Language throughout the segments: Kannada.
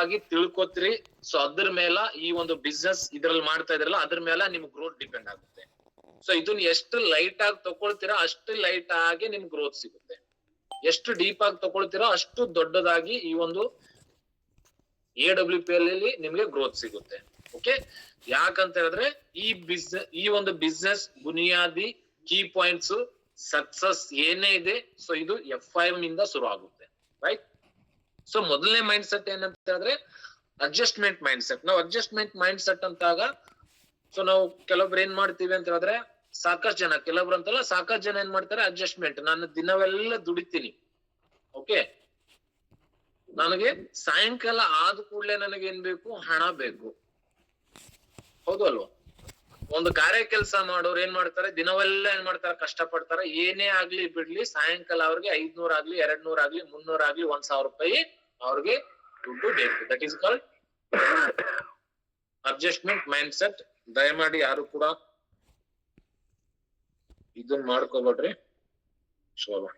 ಆಗಿ ತಿಳ್ಕೊತ್ರಿ. ಸೊ ಅದ್ರ ಮೇಲ ಈ ಒಂದು ಬಿಸ್ನೆಸ್ ಇದ್ರಲ್ಲಿ ಮಾಡ್ತಾ ಇದ್ರಲ್ಲ ಅದ್ರ ಮೇಲೆ ನಿಮ್ ಗ್ರೋತ್ ಡಿಪೆಂಡ್ ಆಗುತ್ತೆ. ಸೊ ಇದನ್ನ ಎಷ್ಟು ಲೈಟ್ ಆಗಿ ತಗೊಳ್ತೀರಾ ಅಷ್ಟು ಲೈಟ್ ಆಗಿ ನಿಮ್ ಗ್ರೋತ್ ಸಿಗುತ್ತೆ. ಎಷ್ಟು ಡೀಪ್ ಆಗಿ ತಗೊಳ್ತೀರೋ ಅಷ್ಟು ದೊಡ್ಡದಾಗಿ ಈ ಒಂದು AWPL ಅಲ್ಲಿ ನಿಮ್ಗೆ ಗ್ರೋತ್ ಸಿಗುತ್ತೆ. ಓಕೆ, ಯಾಕಂತ ಹೇಳಿದ್ರೆ ಈ ಒಂದು ಬಿಸ್ನೆಸ್ ಬುನಿಯಾದಿ ಕೀ ಪಾಯಿಂಟ್ಸ್ ಸಕ್ಸಸ್ ಏನೇ ಇದೆ, ಸೊ ಇದು F5 ನಿಂದ ಶುರು ಆಗುತ್ತೆ, ರೈಟ್? ಸೊ ಮೊದಲನೇ ಮೈಂಡ್ ಸೆಟ್ ಏನಂತ ಹೇಳಿದ್ರೆ ಅಡ್ಜಸ್ಟ್ಮೆಂಟ್ ಮೈಂಡ್ ಸೆಟ್. ನಾವು ಅಡ್ಜಸ್ಟ್ಮೆಂಟ್ ಮೈಂಡ್ ಸೆಟ್ ಅಂತಾಗ ಸೊ ನಾವು ಕೆಲವೊಬ್ರು ಏನ್ ಮಾಡ್ತೀವಿ ಅಂತ ಹೇಳಿದ್ರೆ, ಸಾಕಷ್ಟು ಜನ, ಕೆಲವೊಬ್ರು ಅಂತಲ್ಲ ಸಾಕಷ್ಟು ಜನ ಏನ್ ಮಾಡ್ತಾರೆ, ಅಡ್ಜಸ್ಟ್ಮೆಂಟ್. ನಾನು ದಿನವೆಲ್ಲ ದುಡಿತೀನಿ, ಓಕೆ, ನನಗೆ ಸಾಯಂಕಾಲ ಆದ ಕೂಡಲೇ ನನಗೆ ಏನ್ ಬೇಕು, ಹಣ ಬೇಕು. ಹೌದು ಅಲ್ವಾ? ಒಂದು ಕಾರ್ಯ ಕೆಲಸ ಮಾಡೋರು ಏನ್ ಮಾಡ್ತಾರೆ, ದಿನವೆಲ್ಲ ಏನ್ ಮಾಡ್ತಾರೆ, ಕಷ್ಟ ಪಡ್ತಾರೆ. ಏನೇ ಆಗ್ಲಿ ಬಿಡ್ಲಿ ಸಾಯಂಕಾಲ ಅವ್ರಿಗೆ 500 ಆಗ್ಲಿ 200 ಆಗ್ಲಿ 300 ಆಗ್ಲಿ 1000 ರೂಪಾಯಿ ಅವ್ರಿಗೆ ದುಡ್ಡು ಬೇಕು. That is called adjustment mind set. ದಯಮಾಡಿ ಯಾರು ಕೂಡ ಇದನ್ನ ಮಾಡ್ಕೋಬೇಡ್ರಿ. ಶೋಭಾ,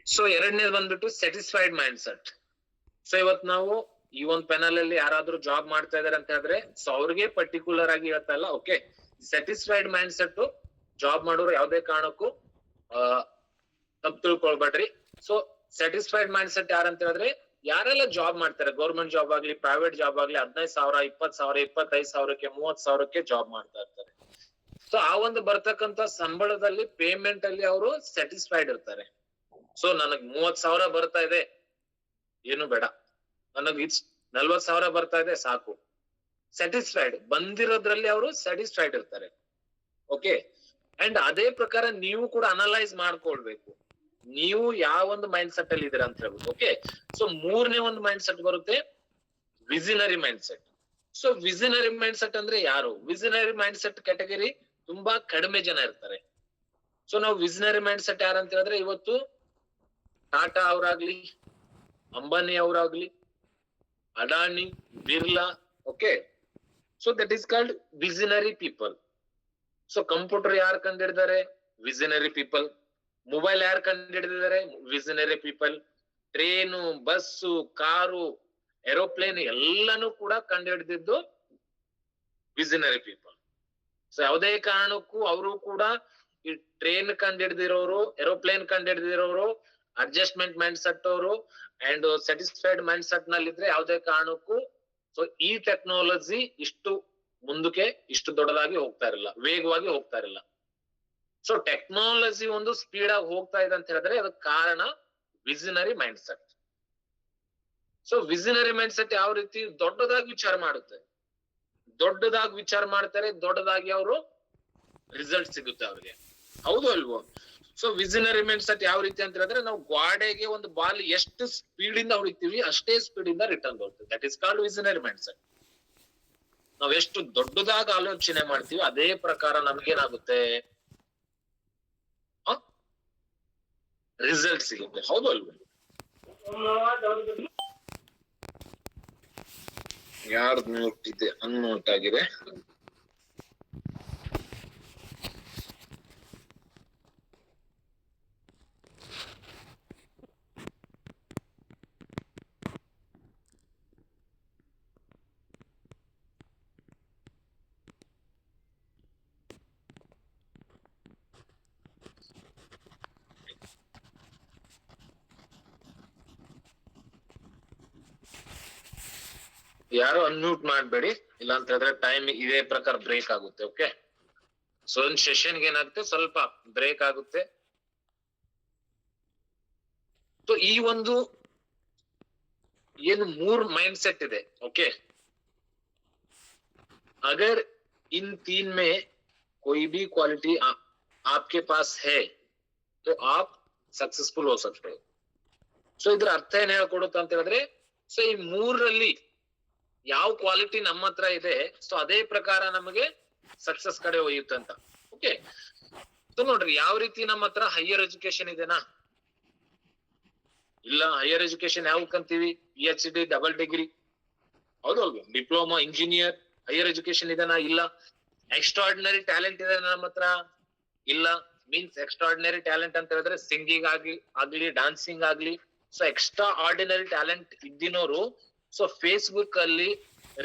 ಸೊ ಎರಡನೇದು ಬಂದ್ಬಿಟ್ಟು ಸ್ಯಾಟಿಸ್ಫೈಡ್ ಮೈಂಡ್ ಸೆಟ್. ಸೊ ಇವತ್ ನಾವು ಈ ಒಂದು ಪೆನಲ್ ಅಲ್ಲಿ ಯಾರಾದ್ರೂ ಜಾಬ್ ಮಾಡ್ತಾ ಇದಾರೆ ಅಂತ ಹೇಳಿದ್ರೆ, ಸೊ ಅವ್ರಿಗೆ ಪರ್ಟಿಕ್ಯುಲರ್ ಆಗಿ ಹೇಳ್ತಾ ಇಲ್ಲ, okay. Satisfied mind set job ಮಾಡೋರು ಯಾವ್ದೇ ಕಾರಣಕ್ಕೂ ತಪ್ಪು ತಿಳ್ಕೊಳ್ಬೇಡ್ರಿ. ಸೊ ಸ್ಯಾಟಿಸ್ಫೈಡ್ ಮೈಂಡ್ ಸೆಟ್ ಯಾರಂತ ಹೇಳಿದ್ರೆ, ಯಾರೆಲ್ಲ ಜಾಬ್ ಮಾಡ್ತಾರೆ, ಗೌರ್ಮೆಂಟ್ ಜಾಬ್ ಆಗ್ಲಿ ಪ್ರೈವೇಟ್ ಜಾಬ್ ಆಗ್ಲಿ, 15,000 20,000 25,000ಕ್ಕೆ 30,000ಕ್ಕೆ ಜಾಬ್ ಮಾಡ್ತಾ ಇರ್ತಾರೆ. ಸೊ ಆ ಒಂದು ಬರ್ತಕ್ಕಂತ ಸಂಬಳದಲ್ಲಿ ಪೇಮೆಂಟ್ ಅಲ್ಲಿ ಅವರು ಸ್ಯಾಟಿಸ್ಫೈಡ್ ಇರ್ತಾರೆ. ಸೊ ನನಗ್ 30,000 ಬರ್ತಾ ಇದೆ, ಏನು ಬೇಡ, ನನಗ್ 40,000 ಬರ್ತಾ ಇದೆ ಸಾಕು. ಸ್ಯಾಟಿಸ್ಫೈಡ್ ಬಂದಿರೋದ್ರಲ್ಲಿ ಅವರು ಸ್ಯಾಟಿಸ್ಫೈಡ್ ಇರ್ತಾರೆ. ಓಕೆ, ಅಂಡ್ ಅದೇ ಪ್ರಕಾರ ನೀವು ಕೂಡ ಅನಲೈಸ್ ಮಾಡ್ಕೊಳ್ಬೇಕು, ನೀವು ಯಾವ ಒಂದು ಮೈಂಡ್ ಸೆಟ್ ಅಲ್ಲಿ ಇದೀರ ಅಂತ ಹೇಳ್ಬೋದು. ಓಕೆ, ಸೊ ಮೂರನೇ ಒಂದು ಮೈಂಡ್ ಸೆಟ್ ಬರುತ್ತೆ visionary mindset. So visionary mindset ಅಂದ್ರೆ ಯಾರು? ವಿಸಿನರಿ ಮೈಂಡ್ ಸೆಟ್ ಕ್ಯಾಟಗರಿ ತುಂಬಾ ಕಡಿಮೆ ಜನ ಇರ್ತಾರೆ. ಸೊ ನಾವು ವಿಸಿನರಿ ಮೈಂಡ್ ಸೆಟ್ ಯಾರಂತ ಹೇಳಿದ್ರೆ, ಇವತ್ತು ಟಾಟಾ ಅವರಾಗ್ಲಿ, ಅಂಬಾನಿ ಅವರಾಗ್ಲಿ, Adani, Birla, okay, so that is called visionary people. So computer ಯಾರು ಕಂಡಿಡಿದಾರೆ? Visionary people. ಮೊಬೈಲ್ ಯಾರು ಕಂಡಿಡಿದಾರೆ? Visionary people. Train, bus, car, aeroplane ಎಲ್ಲಾನು ಕೂಡ ಕಂಡುಹಿಡಿದಿದ್ದು ವಿಸಿನರಿ ಪೀಪಲ್. ಸೊ ಯಾವುದೇ ಕಾರಣಕ್ಕೂ ಅವರು ಕೂಡ ಈ ಟ್ರೈನ್ ಕಂಡುಹಿಡಿದಿರೋರು, ಏರೋಪ್ಲೇನ್ ಕಂಡುಹಿಡಿದಿರೋರು, ಅಡ್ಜಸ್ಟ್ಮೆಂಟ್ ಮೈಂಡ್ ಸೆಟ್ ಅವರು ಅಂಡ್ ಸ್ಯಾಟಿಸ್ಫೈಡ್ ಮೈಂಡ್ ಸೆಟ್ ನಲ್ಲಿ ಇದ್ರೆ ಯಾವುದೇ ಕಾರಣಕ್ಕೂ ಸೊ ಈ ಟೆಕ್ನಾಲಜಿ ಇಷ್ಟು ಮುಂದಕ್ಕೆ ಇಷ್ಟು ದೊಡ್ಡದಾಗಿ ಹೋಗ್ತಾ ಇರಲಿಲ್ಲ, ವೇಗವಾಗಿ ಹೋಗ್ತಾ ಇರಲಿಲ್ಲ. ಸೊ ಟೆಕ್ನಾಲಜಿ ಒಂದು ಸ್ಪೀಡ್ ಆಗಿ ಹೋಗ್ತಾ ಇದೆ ಅಂತ ಹೇಳಿದ್ರೆ ಅದಕ್ಕೆ ಕಾರಣ visionary mindset. So visionary mindset ಯಾವ ರೀತಿ ದೊಡ್ಡದಾಗಿ ವಿಚಾರ ಮಾಡುತ್ತೆ, ದೊಡ್ಡದಾಗಿ ವಿಚಾರ ಮಾಡ್ತಾರೆ, ದೊಡ್ಡದಾಗಿ ಅವರು ರಿಸಲ್ಟ್ ಸಿಗುತ್ತೆ ಅವ್ರಿಗೆ. ಹೌದು ಅಲ್ವೋ? ಸೊ ವಿಸಿನರಿ ಮೈಂಡ್ ಸೆಟ್ ಯಾವ ರೀತಿ ಅಂತ ಹೇಳಿದ್ರೆ, ನಾವು ಗೋಡೆಗೆ ಒಂದು ಬಾಲ್ ಎಷ್ಟು ಸ್ಪೀಡ್ ಇಂದ ಹೊಡಿತೀವಿ ಅಷ್ಟೇ ಸ್ಪೀಡ್ ಇಂದ ರಿಟರ್ನ್ ಬರುತ್ತೆ. That is called visionary mindset. ನಾವ್ ಎಷ್ಟು ದೊಡ್ಡದಾಗಿ ಆಲೋಚನೆ ಮಾಡ್ತೀವಿ ಅದೇ ಪ್ರಕಾರ ನಮ್ಗೇನಾಗುತ್ತೆ, ರಿಸಲ್ಟ್ ಸಿಗುತ್ತೆ. ಹೌದು ಅಲ್ವೋ? ಯಾರ್ದು ಮ್ಯೂಟ್ ಇದೆ? ಅನ್ಮ್ಯೂಟ್ ಆಗಿದೆ. ಯಾರು ಅನ್ಮ್ಯೂಟ್ ಮಾಡ್ಬೇಡಿ, ಇಲ್ಲ ಅಂತ ಹೇಳಿದ್ರೆ ಟೈಮ್ ಇದೇ ಪ್ರಕಾರ ಬ್ರೇಕ್ ಆಗುತ್ತೆ. ಓಕೆ, ಸೊ ಒಂದ್ ಸೆಷನ್ಗೆ ಏನಾಗುತ್ತೆ, ಸ್ವಲ್ಪ ಬ್ರೇಕ್ ಆಗುತ್ತೆ. ಸೊ ಈ ಒಂದು ಏನು 3 माइंड सेट ಇದೆ, ओके। अगर इन 3 में कोई भी क्वालिटी आपके पास है तो आप सक्सेसफुल हो सकते हो। ಸೊ ಇದ್ರ ಅರ್ಥ ಏನ್ ಹೇಳ್ಕೊಡುತ್ತೆ ಅಂತ ಹೇಳಿದ್ರೆ, ಸೊ ಈ 3ರಲ್ಲಿ ಯಾವ ಕ್ವಾಲಿಟಿ ನಮ್ಮ ಹತ್ರ ಇದೆ, ಸೊ ಅದೇ ಪ್ರಕಾರ ನಮಗೆ ಸಕ್ಸಸ್ ಕಡೆ ಒಯ್ಯುತ್ತೆ ಅಂತ। ಓಕೆ, ಸೊ ನೋಡ್ರಿ ಯಾವ ರೀತಿ ನಮ್ಮ ಹತ್ರ ಹೈಯರ್ ಎಜುಕೇಶನ್ ಇದೆನಾ? ಇಲ್ಲ, ಹೈಯರ್ ಎಜುಕೇಶನ್ ಯಾವಕ್ಕಂತೀವಿ? PhD, ಡಬಲ್ ಡಿಗ್ರಿ, ಹೌದಲ್ವ? ಡಿಪ್ಲೊಮಾ, ಇಂಜಿನಿಯರ್, ಹೈಯರ್ ಎಜುಕೇಶನ್ ಇದೆನಾ? ಇಲ್ಲ. ಎಕ್ಸ್ಟ್ರಾರ್ಡಿನರಿ ಟ್ಯಾಲೆಂಟ್ ಇದೆ ನಮ್ಮ ಹತ್ರ? ಇಲ್ಲ. ಮೀನ್ಸ್ ಎಕ್ಸ್ಟ್ರಾರ್ಡಿನರಿ ಟ್ಯಾಲೆಂಟ್ ಅಂತ ಹೇಳಿದ್ರೆ ಸಿಂಗಿಂಗ್ ಆಗ್ಲಿ ಡಾನ್ಸಿಂಗ್ ಆಗ್ಲಿ, ಸೊ ಎಕ್ಸ್ಟ್ರಾ ಆರ್ಡಿನರಿ ಟ್ಯಾಲೆಂಟ್ ಇದ್ದಿನೋರು ಸೊ ಫೇಸ್ಬುಕ್ ಅಲ್ಲಿ,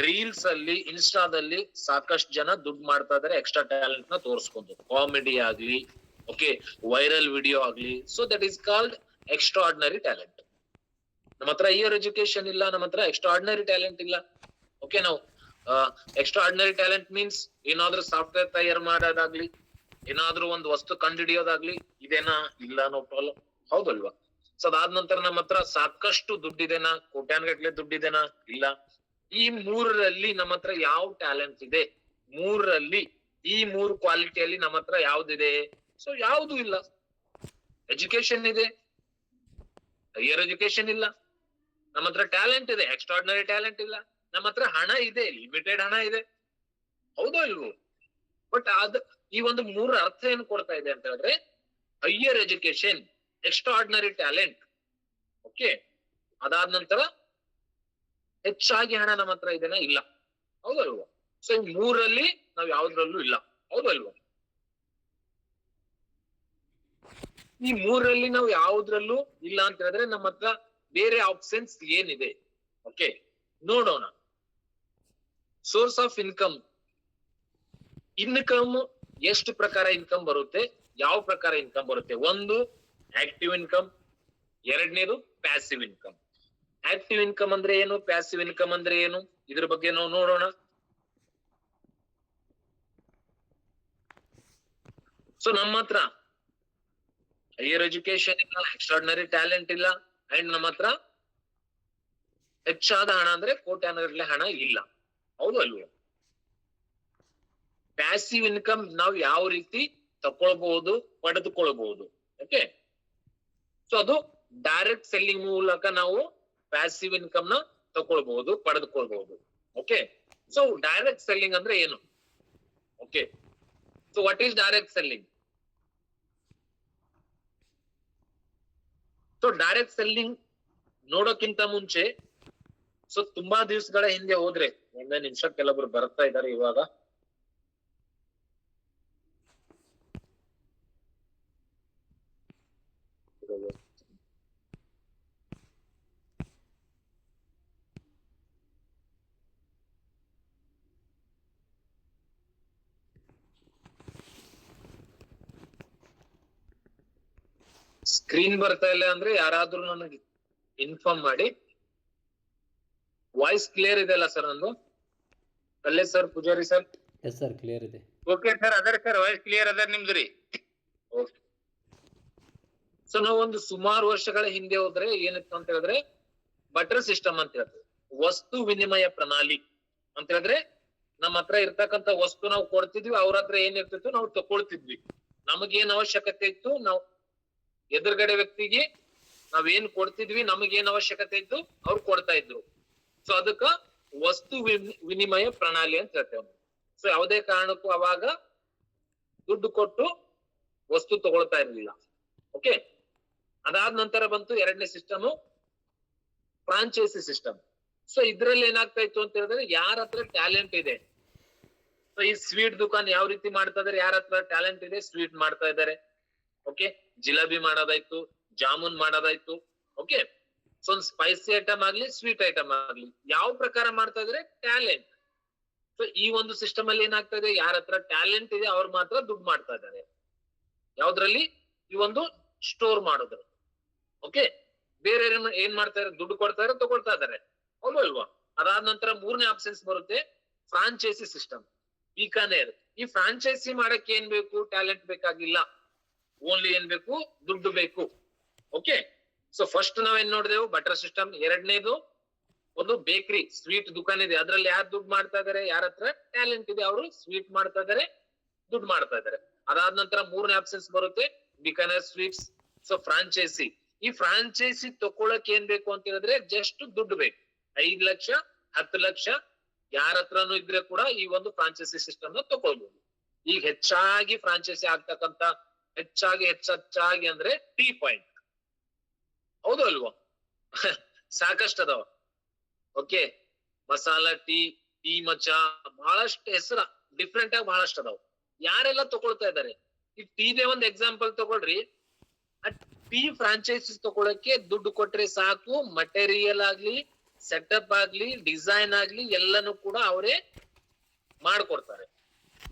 ರೀಲ್ಸ್ ಅಲ್ಲಿ, ಇನ್ಸ್ಟಾದಲ್ಲಿ ಸಾಕಷ್ಟು ಜನ ದುಡ್ಡು ಮಾಡ್ತಾ ಇದಾರೆ ಎಕ್ಸ್ಟ್ರಾ ಟ್ಯಾಲೆಂಟ್ ನ ತೋರಿಸ್ಕೊಂಡು. ಕಾಮಿಡಿ ಆಗ್ಲಿ, ಓಕೆ, ವೈರಲ್ ವಿಡಿಯೋ ಆಗ್ಲಿ, so that is called extra ordinary talent. ನಮ್ಮ ಹತ್ರ ಹೈಯರ್ ಎಜುಕೇಶನ್ ಇಲ್ಲ, ನಮ್ಮ ಹತ್ರ ಎಕ್ಸ್ಟ್ರಾ ಆರ್ಡಿನರಿ ಟ್ಯಾಲೆಂಟ್ ಇಲ್ಲ. ಓಕೆ, ನಾವು ಎಕ್ಸ್ಟ್ರಾ ಆರ್ಡಿನರಿ ಟ್ಯಾಲೆಂಟ್ ಮೀನ್ಸ್ ಏನಾದ್ರೂ ಸಾಫ್ಟ್ವೇರ್ ತಯಾರು ಮಾಡೋದಾಗ್ಲಿ, ಏನಾದ್ರೂ ಒಂದು ವಸ್ತು ಕಂಡುಹಿಡಿಯೋದಾಗ್ಲಿ, ಇದೇನಾ? ಇಲ್ಲ, ನೋ ಪ್ರಾಬ್ಲಮ್. ಹೌದಲ್ವಾ? ಸೊ ಅದಾದ ನಂತರ ನಮ್ಮ ಹತ್ರ ಸಾಕಷ್ಟು ದುಡ್ಡಿದೆನಾ? ಕೋಟ್ಯಾನ್ಗಟ್ಲೆ ದುಡ್ಡಿದೆನಾ? ಇಲ್ಲ. ಈ ಮೂರರಲ್ಲಿ ನಮ್ಮ ಹತ್ರ ಯಾವ ಟ್ಯಾಲೆಂಟ್ ಇದೆ? ಮೂರರಲ್ಲಿ ಈ ಮೂರು ಕ್ವಾಲಿಟಿಯಲ್ಲಿ ನಮ್ಮ ಹತ್ರ ಯಾವ್ದಿದೆ? ಸೊ ಯಾವ್ದು ಇಲ್ಲ. ಎಜುಕೇಶನ್ ಇದೆ, ಹೈಯರ್ ಎಜುಕೇಶನ್ ಇಲ್ಲ. ನಮ್ಮ ಹತ್ರ ಟ್ಯಾಲೆಂಟ್ ಇದೆ, ಎಕ್ಸ್ಟ್ರಾರ್ಡಿನರಿ ಟ್ಯಾಲೆಂಟ್ ಇಲ್ಲ. ನಮ್ಮ ಹತ್ರ ಹಣ ಇದೆ, ಲಿಮಿಟೆಡ್ ಹಣ ಇದೆ. ಹೌದೋ ಇಲ್ವೋ? ಬಟ್ ಈ ಒಂದು ಮೂರ ಅರ್ಥ ಏನು ಕೊಡ್ತಾ ಇದೆ ಅಂತ ಹೇಳಿದ್ರೆ, higher education, extraordinary talent, okay, ಅದಾದ ನಂತರ ಹೆಚ್ಚಾಗಿ ಹಣ ನಮ್ಮ ಹತ್ರ ಇದೆನಾ? ಇಲ್ಲ. ಹೌದಲ್ವಾ? ಸೊ ಈ ಮೂರಲ್ಲಿ ನಾವ್ ಯಾವ್ದ್ರಲ್ಲೂ ಇಲ್ಲ. ಹೌದಲ್ವಾ? ಈ ಮೂರಲ್ಲಿ ನಾವು ಯಾವ್ದ್ರಲ್ಲೂ ಇಲ್ಲ ಅಂತ ಹೇಳಿದ್ರೆ ನಮ್ಮ ಹತ್ರ ಬೇರೆ ಆಪ್ಷನ್ಸ್ ಏನಿದೆ? ಓಕೆ, ನೋಡೋಣ. ಸೋರ್ಸ್ ಆಫ್ ಇನ್ಕಮ್ ಎಷ್ಟು ಪ್ರಕಾರ ಇನ್ಕಮ್ ಬರುತ್ತೆ? ಯಾವ ಪ್ರಕಾರ ಇನ್ಕಮ್ ಬರುತ್ತೆ? ಒಂದು ಆಕ್ಟಿವ್ ಇನ್ಕಮ್, ಎರಡನೇದು ಪ್ಯಾಸಿವ್ ಇನ್ಕಮ್. ಆಕ್ಟಿವ್ ಇನ್ಕಮ್ ಅಂದ್ರೆ ಏನು? ಪ್ಯಾಸಿವ್ ಇನ್ಕಮ್ ಅಂದ್ರೆ ಏನು? ಇದ್ರ ಬಗ್ಗೆ ನಾವು ನೋಡೋಣ. ಸೊ ನಮ್ಮ ಹತ್ರ ಹೈಯರ್ ಎಜುಕೇಶನ್ ಇಲ್ಲ, ಎಕ್ಸ್ಟ್ರಾರ್ಡಿನರಿ ಟ್ಯಾಲೆಂಟ್ ಇಲ್ಲ, ಅಂಡ್ ನಮ್ಮ ಹತ್ರ ಹೆಚ್ಚಾದ ಹಣ ಅಂದ್ರೆ ಕೋಟ್ಯಾನಗಟ್ಟಲೆ ಹಣ ಇಲ್ಲ. ಹೌದು ಅಲ್ವೋ? ಪ್ಯಾಸಿವ್ ಇನ್ಕಮ್ ನಾವು ಯಾವ ರೀತಿ ತಕೊಳ್ಬಹುದು, ಪಡೆದುಕೊಳ್ಬಹುದು? ಓಕೆ, ಸೊ ಅದು ಡೈರೆಕ್ಟ್ ಸೆಲ್ಲಿಂಗ್ ಮೂಲಕ ನಾವು ಪ್ಯಾಸಿವ್ ಇನ್ಕಮ್ ನ ತಕೊಳ್ಬಹುದು, ಪಡೆದುಕೊಳ್ಬಹುದು. ಓಕೆ, ಸೊ ಡೈರೆಕ್ಟ್ ಸೆಲ್ಲಿಂಗ್ ಅಂದ್ರೆ ಏನು? Okay, so what is direct selling? So direct selling ನೋಡೋಕ್ಕಿಂತ ಮುಂಚೆ, ಸೊ ತುಂಬಾ ದಿವಸಗಳ ಹಿಂದೆ ಹೋದ್ರೆ, ಒಂದೇ ನಿಮಿಷ, ಕೆಲವೊಬ್ರು ಬರ್ತಾ ಇದ್ದಾರೆ ಇವಾಗ. ಸ್ಕ್ರೀನ್ ಬರ್ತಾ ಇಲ್ಲ ಅಂದ್ರೆ ಯಾರಾದ್ರೂ ನನಗೆ ಇನ್ಫಾರ್ಮ್ ಮಾಡಿ. ವಾಯ್ಸ್ ಕ್ಲಿಯರ್ ಇದೆ ಅಲ್ಲ ಸರ್ ನಂದು? ಅಲ್ಲೇ sir, Pujari sir? Yes sir, clear ಇದೆ. ಓಕೆ ಸರ್, ಅದರ ಸರ್ ವಾಯ್ಸ್ ಕ್ಲಿಯರ್ ಅದ ನಿಮ್ದ್ರಿ. ಓಕೆ, ಸೊ ನಾವು ಒಂದು ಸುಮಾರು ವರ್ಷಗಳ ಹಿಂದೆ ಹೋದ್ರೆ ಏನಿತ್ತು ಅಂತ ಹೇಳಿದ್ರೆ ಬಟರ್ ಸಿಸ್ಟಮ್ ಅಂತ ಹೇಳ್ತೀವಿ, ವಸ್ತು ವಿನಿಮಯ ಪ್ರಣಾಳಿ ಅಂತ ಹೇಳಿದ್ರೆ ನಮ್ಮ ಹತ್ರ ಇರ್ತಕ್ಕಂಥ ವಸ್ತು ನಾವು ಕೊಡ್ತಿದ್ವಿ, ಅವ್ರ ಹತ್ರ ಏನಿರ್ತಿತ್ತು ನಾವು ತಕೊಳ್ತಿದ್ವಿ. ನಮಗೇನ್ ಅವಶ್ಯಕತೆ ಇತ್ತು, ನಾವು ಎದುರುಗಡೆ ವ್ಯಕ್ತಿಗೆ ನಾವೇನ್ ಕೊಡ್ತಿದ್ವಿ, ನಮಗೇನ್ ಅವಶ್ಯಕತೆ ಇತ್ತು ಅವ್ರು ಕೊಡ್ತಾ ಇದ್ರು. ಸೊ ಅದಕ್ಕ ವಸ್ತು ವಿನಿಮಯ ಪ್ರಣಾಳಿ ಅಂತ ಹೇಳ್ತೇವೆ. ಸೊ ಯಾವುದೇ ಕಾರಣಕ್ಕೂ ಅವಾಗ ದುಡ್ಡು ಕೊಟ್ಟು ವಸ್ತು ತಗೊಳ್ತಾ ಇರ್ಲಿಲ್ಲ. ಓಕೆ, ಅದಾದ ನಂತರ ಬಂತು ಎರಡನೇ ಸಿಸ್ಟಮ್, ಫ್ರಾಂಚೈಸಿ ಸಿಸ್ಟಮ್. ಸೊ ಇದ್ರಲ್ಲಿ ಏನಾಗ್ತಾ ಇತ್ತು ಅಂತ ಹೇಳಿದ್ರೆ, ಯಾರ ಹತ್ರ ಟ್ಯಾಲೆಂಟ್ ಇದೆ, ಸೊ ಈ ಸ್ವೀಟ್ ದುಕಾನ್ ಯಾವ ರೀತಿ ಮಾಡ್ತಾ ಇದಾರೆ, ಯಾರ ಹತ್ರ ಟ್ಯಾಲೆಂಟ್ ಇದೆ ಸ್ವೀಟ್ ಮಾಡ್ತಾ ಇದ್ದಾರೆ. ಓಕೆ, ಜಿಲೇಬಿ ಮಾಡೋದಾಯ್ತು, ಜಾಮೂನ್ ಮಾಡೋದಾಯ್ತು. ಓಕೆ, ಸೊ ಒಂದು ಸ್ಪೈಸಿ ಐಟಮ್ ಆಗ್ಲಿ, ಸ್ವೀಟ್ ಐಟಮ್ ಆಗ್ಲಿ, ಯಾವ ಪ್ರಕಾರ ಮಾಡ್ತಾ ಇದ್ರೆ ಟ್ಯಾಲೆಂಟ್. ಸೊ ಈ ಒಂದು ಸಿಸ್ಟಮ್ ಅಲ್ಲಿ ಏನಾಗ್ತಾ ಇದೆ, ಯಾರ ಹತ್ರ ಟ್ಯಾಲೆಂಟ್ ಇದೆ ಅವ್ರು ಮಾತ್ರ ದುಡ್ಡು ಮಾಡ್ತಾ ಇದ್ದಾರೆ. ಯಾವ್ದ್ರಲ್ಲಿ? ಈ ಒಂದು ಸ್ಟೋರ್ ಮಾಡೋದ್ರ. ಓಕೆ, ಬೇರೆ ಏನ್ ಮಾಡ್ತಾ ಇದ್ದಾರೆ, ದುಡ್ಡು ಕೊಡ್ತಾ ಇದ್ದಾರೆ, ತಗೊಳ್ತಾ ಇದ್ದಾರೆ. ಹೌದು ಅಲ್ವಾ? ಅದಾದ ನಂತರ ಮೂರನೇ ಆಪ್ಷನ್ಸ್ ಬರುತ್ತೆ ಫ್ರಾಂಚೈಸಿ ಸಿಸ್ಟಮ್. ಬಿಕಾನೇರ್, ಈ ಫ್ರಾಂಚೈಸಿ ಮಾಡಕ್ಕೆ ಏನ್ ಬೇಕು? ಟ್ಯಾಲೆಂಟ್ ಬೇಕಾಗಿಲ್ಲ, ಓನ್ಲಿ ಏನ್ ಬೇಕು? ದುಡ್ಡು ಬೇಕು. ಓಕೆ, ಸೊ ಫಸ್ಟ್ ನಾವೇನ್ ನೋಡಿದೆವು ಬಟರ್ ಸಿಸ್ಟಮ್. ಎರಡನೇದು ಒಂದು ಬೇಕರಿ, ಸ್ವೀಟ್ ದುಕಾನ್ ಇದೆ, ಅದ್ರಲ್ಲಿ ಯಾರು ದುಡ್ಡು ಮಾಡ್ತಾ ಇದಾರೆ? ಯಾರ ಹತ್ರ ಟ್ಯಾಲೆಂಟ್ ಇದೆ ಅವರು ಸ್ವೀಟ್ ಮಾಡ್ತಾ ಇದಾರೆ, ದುಡ್ಡು ಮಾಡ್ತಾ ಇದಾರೆ. ಅದಾದ ನಂತರ ಮೂರನೇ ಆಪ್ಷನ್ಸ್ ಬರುತ್ತೆ ಬಿಕಾನೇರ್ ಸ್ವೀಟ್ಸ್. ಸೊ ಫ್ರಾಂಚೈಸಿ, ಈ ಫ್ರಾಂಚೈಸಿ ತಗೊಳಕ್ ಏನ್ ಬೇಕು ಅಂತ ಹೇಳಿದ್ರೆ ಜಸ್ಟ್ ದುಡ್ಡು ಬೇಕು. 5 ಲಕ್ಷ 10 ಲಕ್ಷ ಯಾರ ಹತ್ರನೂ ಇದ್ರೆ ಕೂಡ ಈ ಒಂದು ಫ್ರಾಂಚೈಸಿ ಸಿಸ್ಟಮ್ ನ ತಗೊಳ್ಬಹುದು. ಈಗ ಹೆಚ್ಚಾಗಿ ಫ್ರಾಂಚೈಸಿ ಆಗ್ತಕ್ಕಂತ ಹೆಚ್ಚಾಗಿ ಅಂದ್ರೆ ಟೀ ಪಾಯಿಂಟ್. ಹೌದು ಅಲ್ವಾ? ಸಾಕಷ್ಟು ಅದಾವ. ಓಕೆ, ಮಸಾಲಾ ಟೀ, ಈ ಮಚ್ಚ ಬಹಳಷ್ಟು ಹೆಸರ ಡಿಫ್ರೆಂಟ್ ಆಗಿ ಬಹಳಷ್ಟು ಅದಾವ. ಯಾರೆಲ್ಲ ತಗೊಳ್ತಾ ಇದಾರೆ, ಈ ಟೀದೇ ಒಂದ್ ಎಕ್ಸಾಂಪಲ್ ತಗೊಳ್ರಿ. ಆ ಟೀ ಫ್ರಾಂಚೈಸಿಸ್ ತಗೊಳಕ್ಕೆ ದುಡ್ಡು ಕೊಟ್ರೆ ಸಾಕು, ಮಟೀರಿಯಲ್ ಆಗ್ಲಿ, ಸೆಟಪ್ ಆಗ್ಲಿ, ಡಿಸೈನ್ ಆಗ್ಲಿ ಎಲ್ಲಾನು ಕೂಡ ಅವರೇ ಮಾಡ್ಕೊಡ್ತಾರೆ.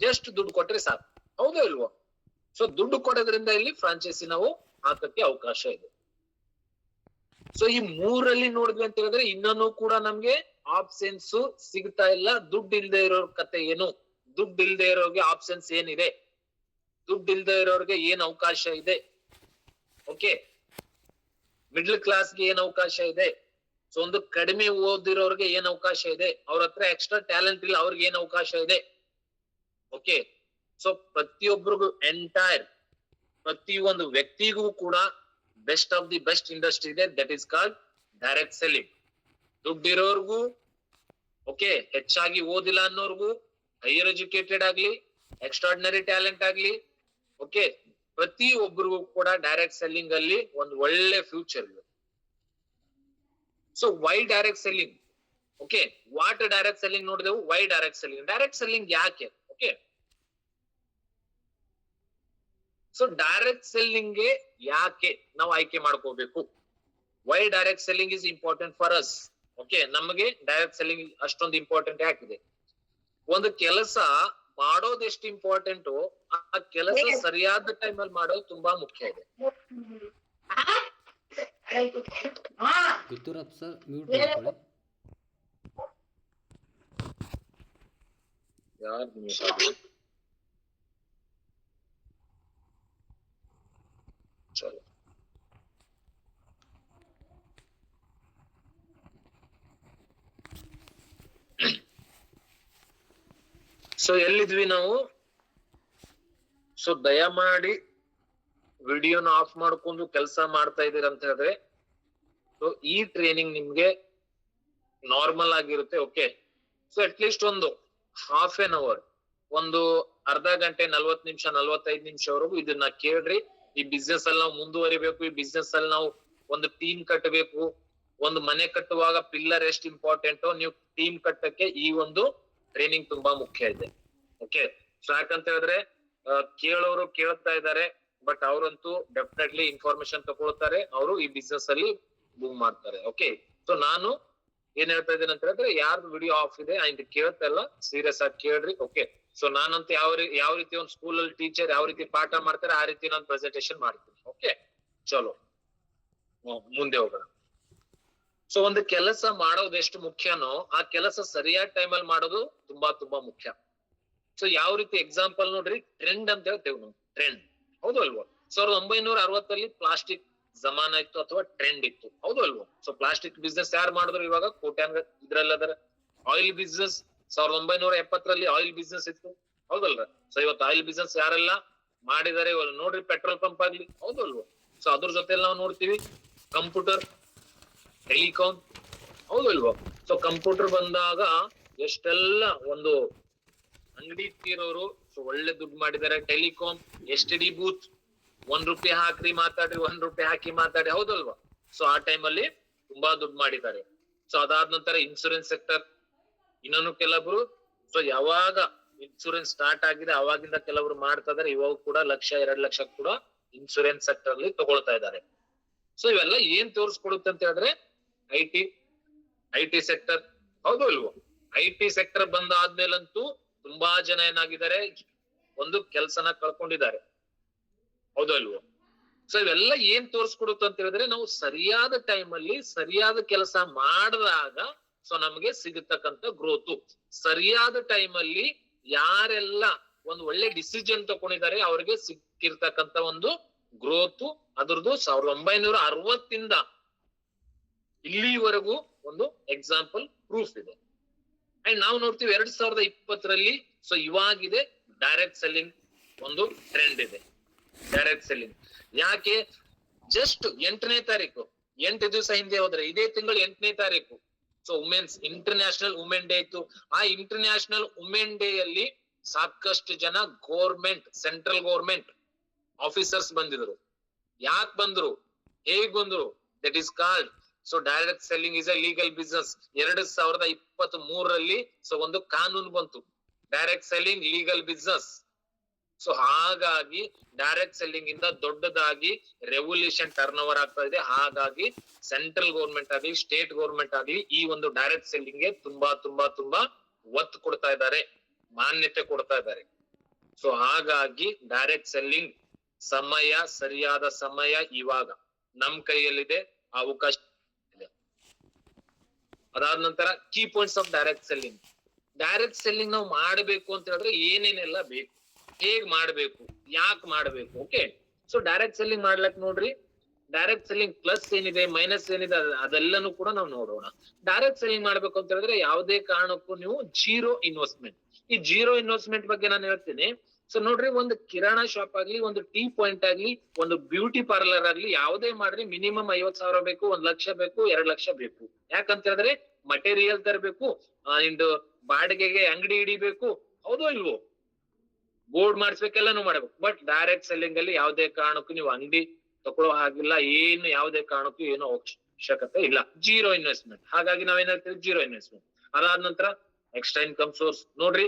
ಜಸ್ಟ್ ದುಡ್ಡು ಕೊಟ್ರೆ ಸಾಕು, ಹೌದೋ ಇಲ್ವೋ? ಸೊ ದುಡ್ಡು ಕೊಡೋದ್ರಿಂದ ಇಲ್ಲಿ ಫ್ರಾಂಚೈಸಿ ನಾವು ಹಾಕಕ್ಕೆ ಅವಕಾಶ ಇದೆ. ಸೊ ಈ ಮೂರಲ್ಲಿ ನೋಡಿದ್ವಿ ಅಂತ ಹೇಳಿದ್ರೆ ಇನ್ನೂ ಕೂಡ ನಮ್ಗೆ ಆಪ್ಷನ್ಸ್ ಸಿಗ್ತಾ ಇಲ್ಲ. ದುಡ್ಡು ಇಲ್ದೇ ಇರೋರ್ ಕತೆ ಏನು, ದುಡ್ಡು ಇಲ್ದೇ ಇರೋರ್ಗೆ ಆಪ್ಷನ್ಸ್ ಏನಿದೆ, ದುಡ್ಡು ಇಲ್ದೇ ಇರೋರ್ಗೆ ಏನ್ ಅವಕಾಶ ಇದೆ, ಓಕೆ, ಮಿಡ್ಲ್ ಕ್ಲಾಸ್ಗೆ ಏನ್ ಅವಕಾಶ ಇದೆ, ಸೊ ಒಂದು ಕಡಿಮೆ ಓದಿರೋರ್ಗೆ ಏನ್ ಅವಕಾಶ ಇದೆ, ಅವ್ರ ಹತ್ರ ಎಕ್ಸ್ಟ್ರಾ ಟ್ಯಾಲೆಂಟ್ ಇಲ್ಲ ಅವ್ರಿಗೆ ಏನ್ ಅವಕಾಶ ಇದೆ, ಓಕೆ. ಸೊ ಪ್ರತಿಯೊಬ್ಬರಿಗೂ ಎಂಟೈರ್ ಪ್ರತಿ ಒಂದು ವ್ಯಕ್ತಿಗೂ ಕೂಡ best of the best industry ಇದೆ, that is called direct selling. ದುಡ್ಡಿರೋರ್ಗೂ, ಓಕೆ, ಹೆಚ್ಚಾಗಿ ಓದಿಲ್ಲ ಅನ್ನೋರ್ಗು, ಹೈಯರ್ ಎಜುಕೇಟೆಡ್ ಆಗ್ಲಿ, ಎಕ್ಸ್ಟ್ರಾರ್ಡಿನರಿ ಟ್ಯಾಲೆಂಟ್ ಆಗ್ಲಿ, ಓಕೆ, ಪ್ರತಿ ಒಬ್ಬರಿಗೂ ಕೂಡ ಡೈರೆಕ್ಟ್ ಸೆಲ್ಲಿಂಗ್ ಅಲ್ಲಿ ಒಂದು ಒಳ್ಳೆ ಫ್ಯೂಚರ್ ಇದೆ. So why direct selling, okay, what direct selling ನೋಡಿದೆವು, why direct selling. Direct selling ಯಾಕೆ, ಓಕೆ. ಸೊ ಡೈರೆಕ್ಟ್ ಸೆಲ್ಲಿಂಗ್ ಗೆ ಯಾಕೆ ನಾವು ಆಯ್ಕೆ ಮಾಡ್ಕೋಬೇಕು, why direct selling is important for us, okay. ನಮಗೆ ಡೈರೆಕ್ಟ್ ಸೆಲ್ಲಿಂಗ್ ಅಷ್ಟೊಂದು ಇಂಪಾರ್ಟೆಂಟ್ ಯಾಕಿದೆ? ಒಂದು ಕೆಲಸ ಮಾಡೋದು ಎಷ್ಟು ಇಂಪಾರ್ಟೆಂಟ್, ಆ ಕೆಲಸ ಸರಿಯಾದ ಟೈಮ್ ಅಲ್ಲಿ ಮಾಡೋದು ತುಂಬಾ ಮುಖ್ಯ ಇದೆ. ಚಲೋ, ಸೊ ಎಲ್ಲಿದ್ವಿ ನಾವು? ಸೊ ದಯಮಾಡಿ ವಿಡಿಯೋನ ಆಫ್ ಮಾಡ್ಕೊಂಡು ಕೆಲಸ ಮಾಡ್ತಾ ಇದೀರ ಅಂತ ಹೇಳಿದ್ರೆ ಸೊ ಈ ಟ್ರೈನಿಂಗ್ ನಿಮ್ಗೆ ನಾರ್ಮಲ್ ಆಗಿರುತ್ತೆ, ಓಕೆ. ಸೊ ಅಟ್ ಲೀಸ್ಟ್ ಒಂದು ಹಾಫ್ ಎನ್ ಅವರ್, ಒಂದು ಅರ್ಧ ಗಂಟೆ, 40 ನಿಮಿಷ 45 ನಿಮಿಷವರೆಗೂ ಇದನ್ನ ಕೇಳ್ರಿ. ಈ ಬಿಸ್ನೆಸ್ ಅಲ್ಲಿ ನಾವು ಮುಂದುವರಿಬೇಕು, ಈ ಬಿಸ್ನೆಸ್ ಅಲ್ಲಿ ನಾವು ಒಂದು ಟೀಮ್ ಕಟ್ಟಬೇಕು. ಒಂದು ಮನೆ ಕಟ್ಟುವಾಗ ಪಿಲ್ಲರ್ ಎಷ್ಟು ಇಂಪಾರ್ಟೆಂಟ್, ನೀವು ಟೀಮ್ ಕಟ್ಟಕ್ಕೆ ಈ ಒಂದು ಟ್ರೈನಿಂಗ್ ತುಂಬಾ ಮುಖ್ಯ ಇದೆ, ಓಕೆ. ಸೊ ಯಾಕಂತ ಹೇಳಿದ್ರೆ ಕೇಳೋರು ಕೇಳ್ತಾ ಇದ್ದಾರೆ, ಬಟ್ ಅವರಂತೂ ಡೆಫಿನೆಟ್ಲಿ ಇನ್ಫಾರ್ಮೇಶನ್ ತಗೊಳ್ತಾರೆ, ಅವರು ಈ ಬಿಸ್ನೆಸ್ ಅಲ್ಲಿ ಮೂವ್ ಮಾಡ್ತಾರೆ, ಓಕೆ. ಸೊ ನಾನು ಏನ್ ಹೇಳ್ತಾ ಇದ್ದೇನೆ ಅಂತ ಹೇಳಿದ್ರೆ, ಯಾರ್ದು ವಿಡಿಯೋ ಆಫ್ ಇದೆ ಅಂತ ಕೇಳ್ತಾ ಇಲ್ಲ, ಸೀರಿಯಸ್ ಆಗಿ ಕೇಳ್ರಿ, ಓಕೆ. ಸೊ ನಾನಂತ ಯಾವ ರೀತಿ ಒಂದು ಸ್ಕೂಲ್ ಅಲ್ಲಿ ಟೀಚರ್ ಯಾವ ರೀತಿ ಪಾಠ ಮಾಡ್ತಾರೆ ಆ ರೀತಿ ನಾನು ಪ್ರೆಸೆಂಟೇಶನ್ ಮಾಡ್ತೀನಿ, ಓಕೆ. ಚಲೋ ಮುಂದೆ ಹೋಗೋಣ. ಸೊ ಒಂದು ಕೆಲಸ ಮಾಡೋದು ಎಷ್ಟು ಮುಖ್ಯನೋ ಆ ಕೆಲಸ ಸರಿಯಾದ ಟೈಮ್ ಅಲ್ಲಿ ಮಾಡೋದು ತುಂಬಾ ತುಂಬಾ ಮುಖ್ಯ. ಸೊ ಯಾವ ರೀತಿ ಎಕ್ಸಾಂಪಲ್ ನೋಡ್ರಿ, ಟ್ರೆಂಡ್ ಅಂತ ಹೇಳ್ತೇವೆ ನಾವು, ಟ್ರೆಂಡ್, ಹೌದು ಅಲ್ವಾ? 1960 ಪ್ಲಾಸ್ಟಿಕ್ ಜಮಾನ ಇತ್ತು ಅಥವಾ ಟ್ರೆಂಡ್ ಇತ್ತು, ಹೌದು ಅಲ್ವಾ? ಸೊ ಪ್ಲಾಸ್ಟಿಕ್ ಬಿಸ್ನೆಸ್ ಯಾರು ಮಾಡಿದ್ರು ಇವಾಗ ಕೋಟ್ಯಾನ್ ಇದ್ರಲ್ಲಿ ಅದರ. ಆಯಿಲ್ ಬಿಸ್ನೆಸ್ 1970 ಆಯಿಲ್ ಬಿಸ್ನೆಸ್ ಇತ್ತು, ಹೌದಲ್ರ? ಸೊ ಇವತ್ತು ಆಯಿಲ್ ಬಿಸ್ನೆಸ್ ಯಾರೆಲ್ಲ ಮಾಡಿದಾರೆ ನೋಡ್ರಿ, ಪೆಟ್ರೋಲ್ ಪಂಪ್ ಆಗ್ಲಿ, ಹೌದು ಅಲ್ವಾ? ಸೊ ಅದ್ರ ಜೊತೆ ನಾವು ನೋಡ್ತೀವಿ ಕಂಪ್ಯೂಟರ್, ಟೆಲಿಕಾಂ, ಹೌದು ಅಲ್ವಾ? ಸೊ ಕಂಪ್ಯೂಟರ್ ಬಂದಾಗ ಎಷ್ಟೆಲ್ಲ ಒಂದು ಅಂಗಡಿ ಇಟ್ಟಿರೋರು ಸೊ ಒಳ್ಳೆ ದುಡ್ಡು ಮಾಡಿದ್ದಾರೆ. ಟೆಲಿಕಾಂ, STD ಬೂತ್, ₹1 ಹಾಕ್ರಿ ಮಾತಾಡ್ರಿ, ₹1 ಹಾಕಿ ಮಾತಾಡಿ, ಹೌದಲ್ವಾ? ಸೊ ಆ ಟೈಮ್ ಅಲ್ಲಿ ತುಂಬಾ ದುಡ್ಡು ಮಾಡಿದ್ದಾರೆ. ಸೊ ಅದಾದ ನಂತರ ಇನ್ಸೂರೆನ್ಸ್ ಸೆಕ್ಟರ್, ಇನ್ನೊಂದು ಕೆಲವರು ಸೊ ಯಾವಾಗ ಇನ್ಸೂರೆನ್ಸ್ ಸ್ಟಾರ್ಟ್ ಆಗಿದೆ ಅವಾಗಿಂದ ಕೆಲವರು ಮಾಡ್ತಾ ಇದಾರೆ, ಇವಾಗ ಕೂಡ 1-2 ಲಕ್ಷ ಕೂಡ ಇನ್ಸೂರೆನ್ಸ್ ಸೆಕ್ಟರ್ ಅಲ್ಲಿ ತಗೊಳ್ತಾ ಇದ್ದಾರೆ. ಸೊ ಇವೆಲ್ಲ ಏನ್ ತೋರಿಸ್ಕೊಡುತ್ತೆ ಅಂತ ಹೇಳಿದ್ರೆ ಐಟಿ ಸೆಕ್ಟರ್, ಹೌದು ಅಲ್ವೋ? ಐಟಿ ಸೆಕ್ಟರ್ ಬಂದಾದ್ಮೇಲಂತೂ ತುಂಬಾ ಜನ ಏನಾಗಿದ್ದಾರೆ, ಒಂದು ಕೆಲಸನ ಕಳ್ಕೊಂಡಿದ್ದಾರೆ, ಹೌದು ಅಲ್ವೋ? ಸೊ ಇವೆಲ್ಲ ಏನ್ ತೋರಿಸ್ಕೊಡುತ್ತೆ ಅಂತ ಹೇಳಿದ್ರೆ, ನಾವು ಸರಿಯಾದ ಟೈಮ್ ಅಲ್ಲಿ ಸರಿಯಾದ ಕೆಲಸ ಮಾಡಿದಾಗ ಸೊ ನಮ್ಗೆ ಸಿಗತಕ್ಕಂತ ಗ್ರೋತು. ಸರಿಯಾದ ಟೈಮ್ ಅಲ್ಲಿ ಯಾರೆಲ್ಲ ಒಂದು ಒಳ್ಳೆ ಡಿಸಿಷನ್ ತಗೊಂಡಿದ್ದಾರೆ ಅವ್ರಿಗೆ ಸಿಕ್ಕಿರ್ತಕ್ಕಂತ ಒಂದು ಗ್ರೋತು, ಅದ್ರದ್ದು 1960 ಇಲ್ಲಿವರೆಗೂ ಒಂದು ಎಕ್ಸಾಂಪಲ್ ಪ್ರೂಫ್ ಇದೆ. ಅಂಡ್ ನಾವು ನೋಡ್ತೀವಿ 2020 ಸೊ ಇವಾಗಿದೆ ಡೈರೆಕ್ಟ್ ಸೆಲ್ಲಿಂಗ್ ಒಂದು ಟ್ರೆಂಡ್ ಇದೆ. ಡೈರೆಕ್ಟ್ ಸೆಲ್ಲಿಂಗ್ ಯಾಕೆ? ಜಸ್ಟ್ 8ನೇ ತಾರೀಕು, 8 ದಿವಸ ಹಿಂದೆ ಹೋದ್ರೆ ಇದೇ ತಿಂಗಳು 8ನೇ ತಾರೀಕು so women's international women day ಇತ್ತು. ಆ ಇಂಟರ್ನ್ಯಾಷನಲ್ ವುಮೆನ್ ಡೇ ಅಲ್ಲಿ ಸಾಕಷ್ಟು ಜನ ಗೌರ್ಮೆಂಟ್, ಸೆಂಟ್ರಲ್ ಗೌರ್ಮೆಂಟ್ ಆಫೀಸರ್ಸ್ ಬಂದಿದ್ರು. ಯಾಕೆ ಬಂದ್ರು, ಹೇಗ್ ಬಂದ್ರು? That is called so direct selling is a legal business 2023ರಲ್ಲಿ ಸೊ ಒಂದು ಕಾನೂನು ಬಂತು, direct selling legal business. So ಹಾಗಾಗಿ ಡೈರೆಕ್ಟ್ ಸೆಲ್ಲಿಂಗ್ ಇಂದ ದೊಡ್ಡದಾಗಿ ರೆವಲ್ಯೂಷನ್ ಟರ್ನ್ ಓವರ್ ಆಗ್ತಾ ಇದೆ. ಹಾಗಾಗಿ ಸೆಂಟ್ರಲ್ ಗೌರ್ಮೆಂಟ್ ಆಗ್ಲಿ ಸ್ಟೇಟ್ ಗೌರ್ಮೆಂಟ್ ಆಗ್ಲಿ ಈ ಒಂದು ಡೈರೆಕ್ಟ್ ಸೆಲ್ಲಿಂಗ್ ಗೆ ತುಂಬಾ ತುಂಬಾ ತುಂಬಾ ಒತ್ತು ಕೊಡ್ತಾ ಇದ್ದಾರೆ, ಮಾನ್ಯತೆ ಕೊಡ್ತಾ ಇದ್ದಾರೆ. ಸೊ ಹಾಗಾಗಿ ಡೈರೆಕ್ಟ್ ಸೆಲ್ಲಿಂಗ್ ಸಮಯ, ಸರಿಯಾದ ಸಮಯ ಇವಾಗ ನಮ್ ಕೈಯಲ್ಲಿದೆ, ಅವಕಾಶ ಇದೆ. ಅದಾದ ನಂತರ key points of direct selling. Direct selling ನಾವು ಮಾಡಬೇಕು ಅಂತ ಹೇಳಿದ್ರೆ ಏನೇನೆಲ್ಲ ಬೇಕು, ಹೇಗ್ ಮಾಡ್ಬೇಕು, ಯಾಕೆ ಮಾಡ್ಬೇಕು. ಓಕೆ, ಸೊ ಡೈರೆಕ್ಟ್ ಸೆಲ್ಲಿಂಗ್ ಮಾಡ್ಲಕ್ ನೋಡ್ರಿ, ಡೈರೆಕ್ಟ್ ಸೆಲ್ಲಿಂಗ್ ಪ್ಲಸ್ ಏನಿದೆ ಮೈನಸ್ ಏನಿದೆ ಅದೆಲ್ಲನೂ ಕೂಡ ನಾವು ನೋಡೋಣ. ಡೈರೆಕ್ಟ್ ಸೆಲ್ಲಿಂಗ್ ಮಾಡ್ಬೇಕು ಅಂತ ಹೇಳಿದ್ರೆ ಯಾವುದೇ ಕಾರಣಕ್ಕೂ ನೀವು ಜೀರೋ ಇನ್ವೆಸ್ಟ್ಮೆಂಟ್. ಈ ಜೀರೋ ಇನ್ವೆಸ್ಟ್ಮೆಂಟ್ ಬಗ್ಗೆ ನಾನು ಹೇಳ್ತೀನಿ. ಸೊ ನೋಡ್ರಿ, ಒಂದು ಕಿರಾಣಾ ಶಾಪ್ ಆಗ್ಲಿ, ಒಂದು ಟೀ ಪಾಯಿಂಟ್ ಆಗ್ಲಿ, ಒಂದು ಬ್ಯೂಟಿ ಪಾರ್ಲರ್ ಆಗ್ಲಿ, ಯಾವುದೇ ಮಾಡ್ರಿ ಮಿನಿಮಮ್ 50,000 ಬೇಕು, 1 ಲಕ್ಷ ಬೇಕು, 2 ಲಕ್ಷ ಬೇಕು. ಯಾಕಂತ ಹೇಳಿದ್ರೆ ಮಟೀರಿಯಲ್ ತರಬೇಕು, ಇಂದು ಬಾಡಿಗೆಗೆ ಅಂಗಡಿ ಹಿಡಿಬೇಕು, ಹೌದೋ ಇಲ್ವೋ, ಬೋರ್ಡ್ ಮಾಡಿಸ್ಬೇಕೆಲ್ಲಾನು ಮಾಡ್ಬೇಕು. ಬಟ್ ಡೈರೆಕ್ಟ್ ಸೆಲ್ಲಿಂಗ್ ಅಲ್ಲಿ ಯಾವುದೇ ಕಾರಣಕ್ಕೂ ನೀವು ಅಂಗಡಿ ತಗೊಳ್ಳೋ ಹಾಗಿಲ್ಲ, ಏನು ಯಾವುದೇ ಕಾರಣಕ್ಕೂ ಏನೋ ಅವಶ್ಯಕತೆ ಇಲ್ಲ, ಜೀರೋ ಇನ್ವೆಸ್ಟ್ಮೆಂಟ್. ಹಾಗಾಗಿ ನಾವೇನ್ ಹೇಳ್ತೀವಿ, ಜೀರೋ ಇನ್ವೆಸ್ಟ್ಮೆಂಟ್. ಅದಾದ ನಂತರ ಎಕ್ಸ್ಟ್ರಾ ಇನ್ಕಮ್ ಸೋರ್ಸ್. ನೋಡ್ರಿ,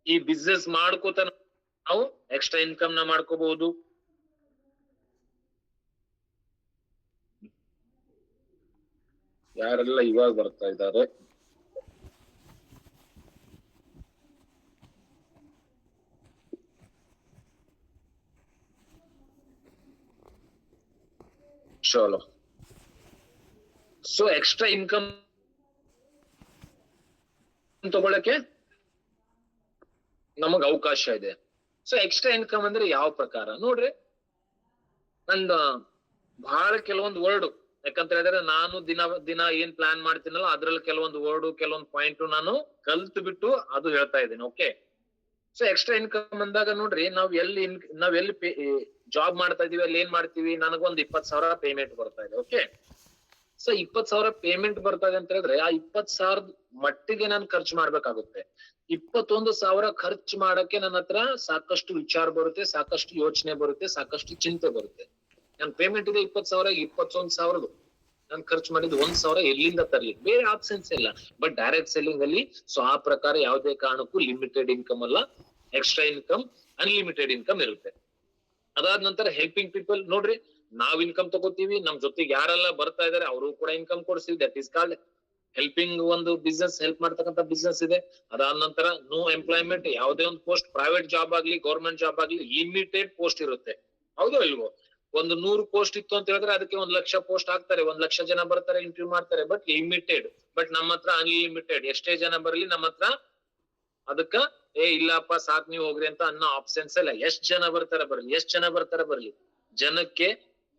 ಈ ಬಿಸ್ನೆಸ್ ಮಾಡ್ಕೋತ ನಾವು ಎಕ್ಸ್ಟ್ರಾ ಇನ್ಕಮ್ ನ ಮಾಡ್ಕೋಬಹುದು. ಯಾರೆಲ್ಲ ಇವಾಗ ಬರ್ತಾ ಇದ್ದಾರೆ, ಚಲೋ. ಸೊ ಎಕ್ಸ್ಟ್ರಾ ಇನ್ಕಮ್ ತಗೊಳಕ್ಕೆ ನಮಗ್ ಅವಕಾಶ ಇದೆ. ಸೊ ಎಕ್ಸ್ಟ್ರಾ ಇನ್ಕಮ್ ಅಂದ್ರೆ ಯಾವ ಪ್ರಕಾರ ನೋಡ್ರಿ, ನಂದು ಬಹಳ ಕೆಲವೊಂದು ವರ್ಡ್, ಯಾಕಂತ ಹೇಳಿದ್ರೆ ನಾನು ದಿನ ಏನ್ ಪ್ಲಾನ್ ಮಾಡ್ತೀನಲ್ಲ ಅದ್ರಲ್ಲಿ ಕೆಲವೊಂದು ವರ್ಡ್, ಕೆಲವೊಂದು ಪಾಯಿಂಟ್ ನಾನು ಕಲ್ತು ಬಿಟ್ಟು ಅದು ಹೇಳ್ತಾ ಇದ್ದೀನಿ. ಓಕೆ, ಸೊ ಎಕ್ಸ್ಟ್ರಾ ಇನ್ಕಮ್ ಅಂದಾಗ ನೋಡ್ರಿ, ನಾವ್ ಎಲ್ಲಿ ಜಾಬ್ ಮಾಡ್ತಾ ಇದೀವಿ, ಅಲ್ಲಿ ಏನ್ ಮಾಡ್ತೀವಿ, ನನಗೊಂದು 20,000 ಪೇಮೆಂಟ್ ಬರ್ತಾ ಇದೆ. ಓಕೆ, ಸೊ 20,000 ಪೇಮೆಂಟ್ ಬರ್ತಾ ಇದೆ ಅಂತ ಹೇಳಿದ್ರೆ ಆ 20,000 ಮಟ್ಟಿಗೆ ನಾನು ಖರ್ಚು ಮಾಡ್ಬೇಕಾಗುತ್ತೆ. 21,000 ಖರ್ಚು ಮಾಡಕ್ಕೆ ನನ್ನ ಹತ್ರ ಸಾಕಷ್ಟು ವಿಚಾರ ಬರುತ್ತೆ, ಸಾಕಷ್ಟು ಯೋಚನೆ ಬರುತ್ತೆ, ಸಾಕಷ್ಟು ಚಿಂತೆ ಬರುತ್ತೆ. ನನ್ ಪೇಮೆಂಟ್ ಇದೆ 20,000, 21,000 ನಾನು ಖರ್ಚು ಮಾಡಿದ್ದು 1,000 ಎಲ್ಲಿಂದ ತರ್ಲಿ, ಬೇರೆ ಆಪ್ಷನ್ಸ್ ಇಲ್ಲ. ಬಟ್ ಡೈರೆಕ್ಟ್ ಸೆಲ್ಲಿಂಗ್ ಅಲ್ಲಿ ಸೊ ಆ ಪ್ರಕಾರ ಯಾವುದೇ ಕಾರಣಕ್ಕೂ ಲಿಮಿಟೆಡ್ ಇನ್ಕಮ್ ಅಲ್ಲ, ಎಕ್ಸ್ಟ್ರಾ ಇನ್ಕಮ್, ಅನ್ಲಿಮಿಟೆಡ್ ಇನ್ಕಮ್ ಇರುತ್ತೆ. ಅದಾದ ನಂತರ ಹೆಲ್ಪಿಂಗ್ ಪೀಪಲ್. ನೋಡ್ರಿ, ನಾವ್ ಇನ್ಕಮ್ ತಗೋತೀವಿ, ನಮ್ ಜೊತೆಗೆ ಯಾರೆಲ್ಲ ಬರ್ತಾ ಇದಾರೆ ಅವರು ಕೂಡ ಇನ್ಕಮ್ ಕೊಡ್ತೀವಿ, ದಟ್ ಈಸ್ ಕಾಲ್ಡ್ ಹೆಲ್ಪಿಂಗ್. ಒಂದು ಬಿಸ್ನೆಸ್ ಹೆಲ್ಪ್ ಮಾಡ್ತಕ್ಕಂಥ ಬಿಸ್ನೆಸ್ ಇದೆ. ಅದಾದ ನಂತರ ನೋ ಎಂಪ್ಲಾಯ್ಮೆಂಟ್. ಯಾವುದೇ ಒಂದು ಪೋಸ್ಟ್, ಪ್ರೈವೇಟ್ ಜಾಬ್ ಆಗ್ಲಿ ಗೌರ್ಮೆಂಟ್ ಜಾಬ್ ಆಗ್ಲಿ, ಲಿಮಿಟೆಡ್ ಪೋಸ್ಟ್ ಇರುತ್ತೆ, ಹೌದೋ ಇಲ್ವೋ. ಒಂದು 100 ಪೋಸ್ಟ್ ಇತ್ತು ಅಂತ ಹೇಳಿದ್ರೆ ಅದಕ್ಕೆ 1 ಲಕ್ಷ ಪೋಸ್ಟ್ ಹಾಕ್ತಾರೆ, 1 ಲಕ್ಷ ಜನ ಬರ್ತಾರೆ, ಇಂಟರ್ವ್ಯೂ ಮಾಡ್ತಾರೆ. But limited. ಬಟ್ ನಮ್ಮ ಹತ್ರ ಅನ್ಲಿಮಿಟೆಡ್, ಎಷ್ಟೇ ಜನ ಬರ್ಲಿ ನಮ್ಮ ಹತ್ರ ಅದಕ್ಕ ಇಲ್ಲಪ್ಪ ಸಾಕ್ ನೀವು ಹೋಗ್ರಿ ಅಂತ ಅನ್ನೋ ಆಪ್ಷನ್ಸ್ ಇಲ್ಲ. ಎಷ್ಟ್ ಜನ ಬರ್ತಾರೆ ಬರ್ಲಿ, ಜನಕ್ಕೆ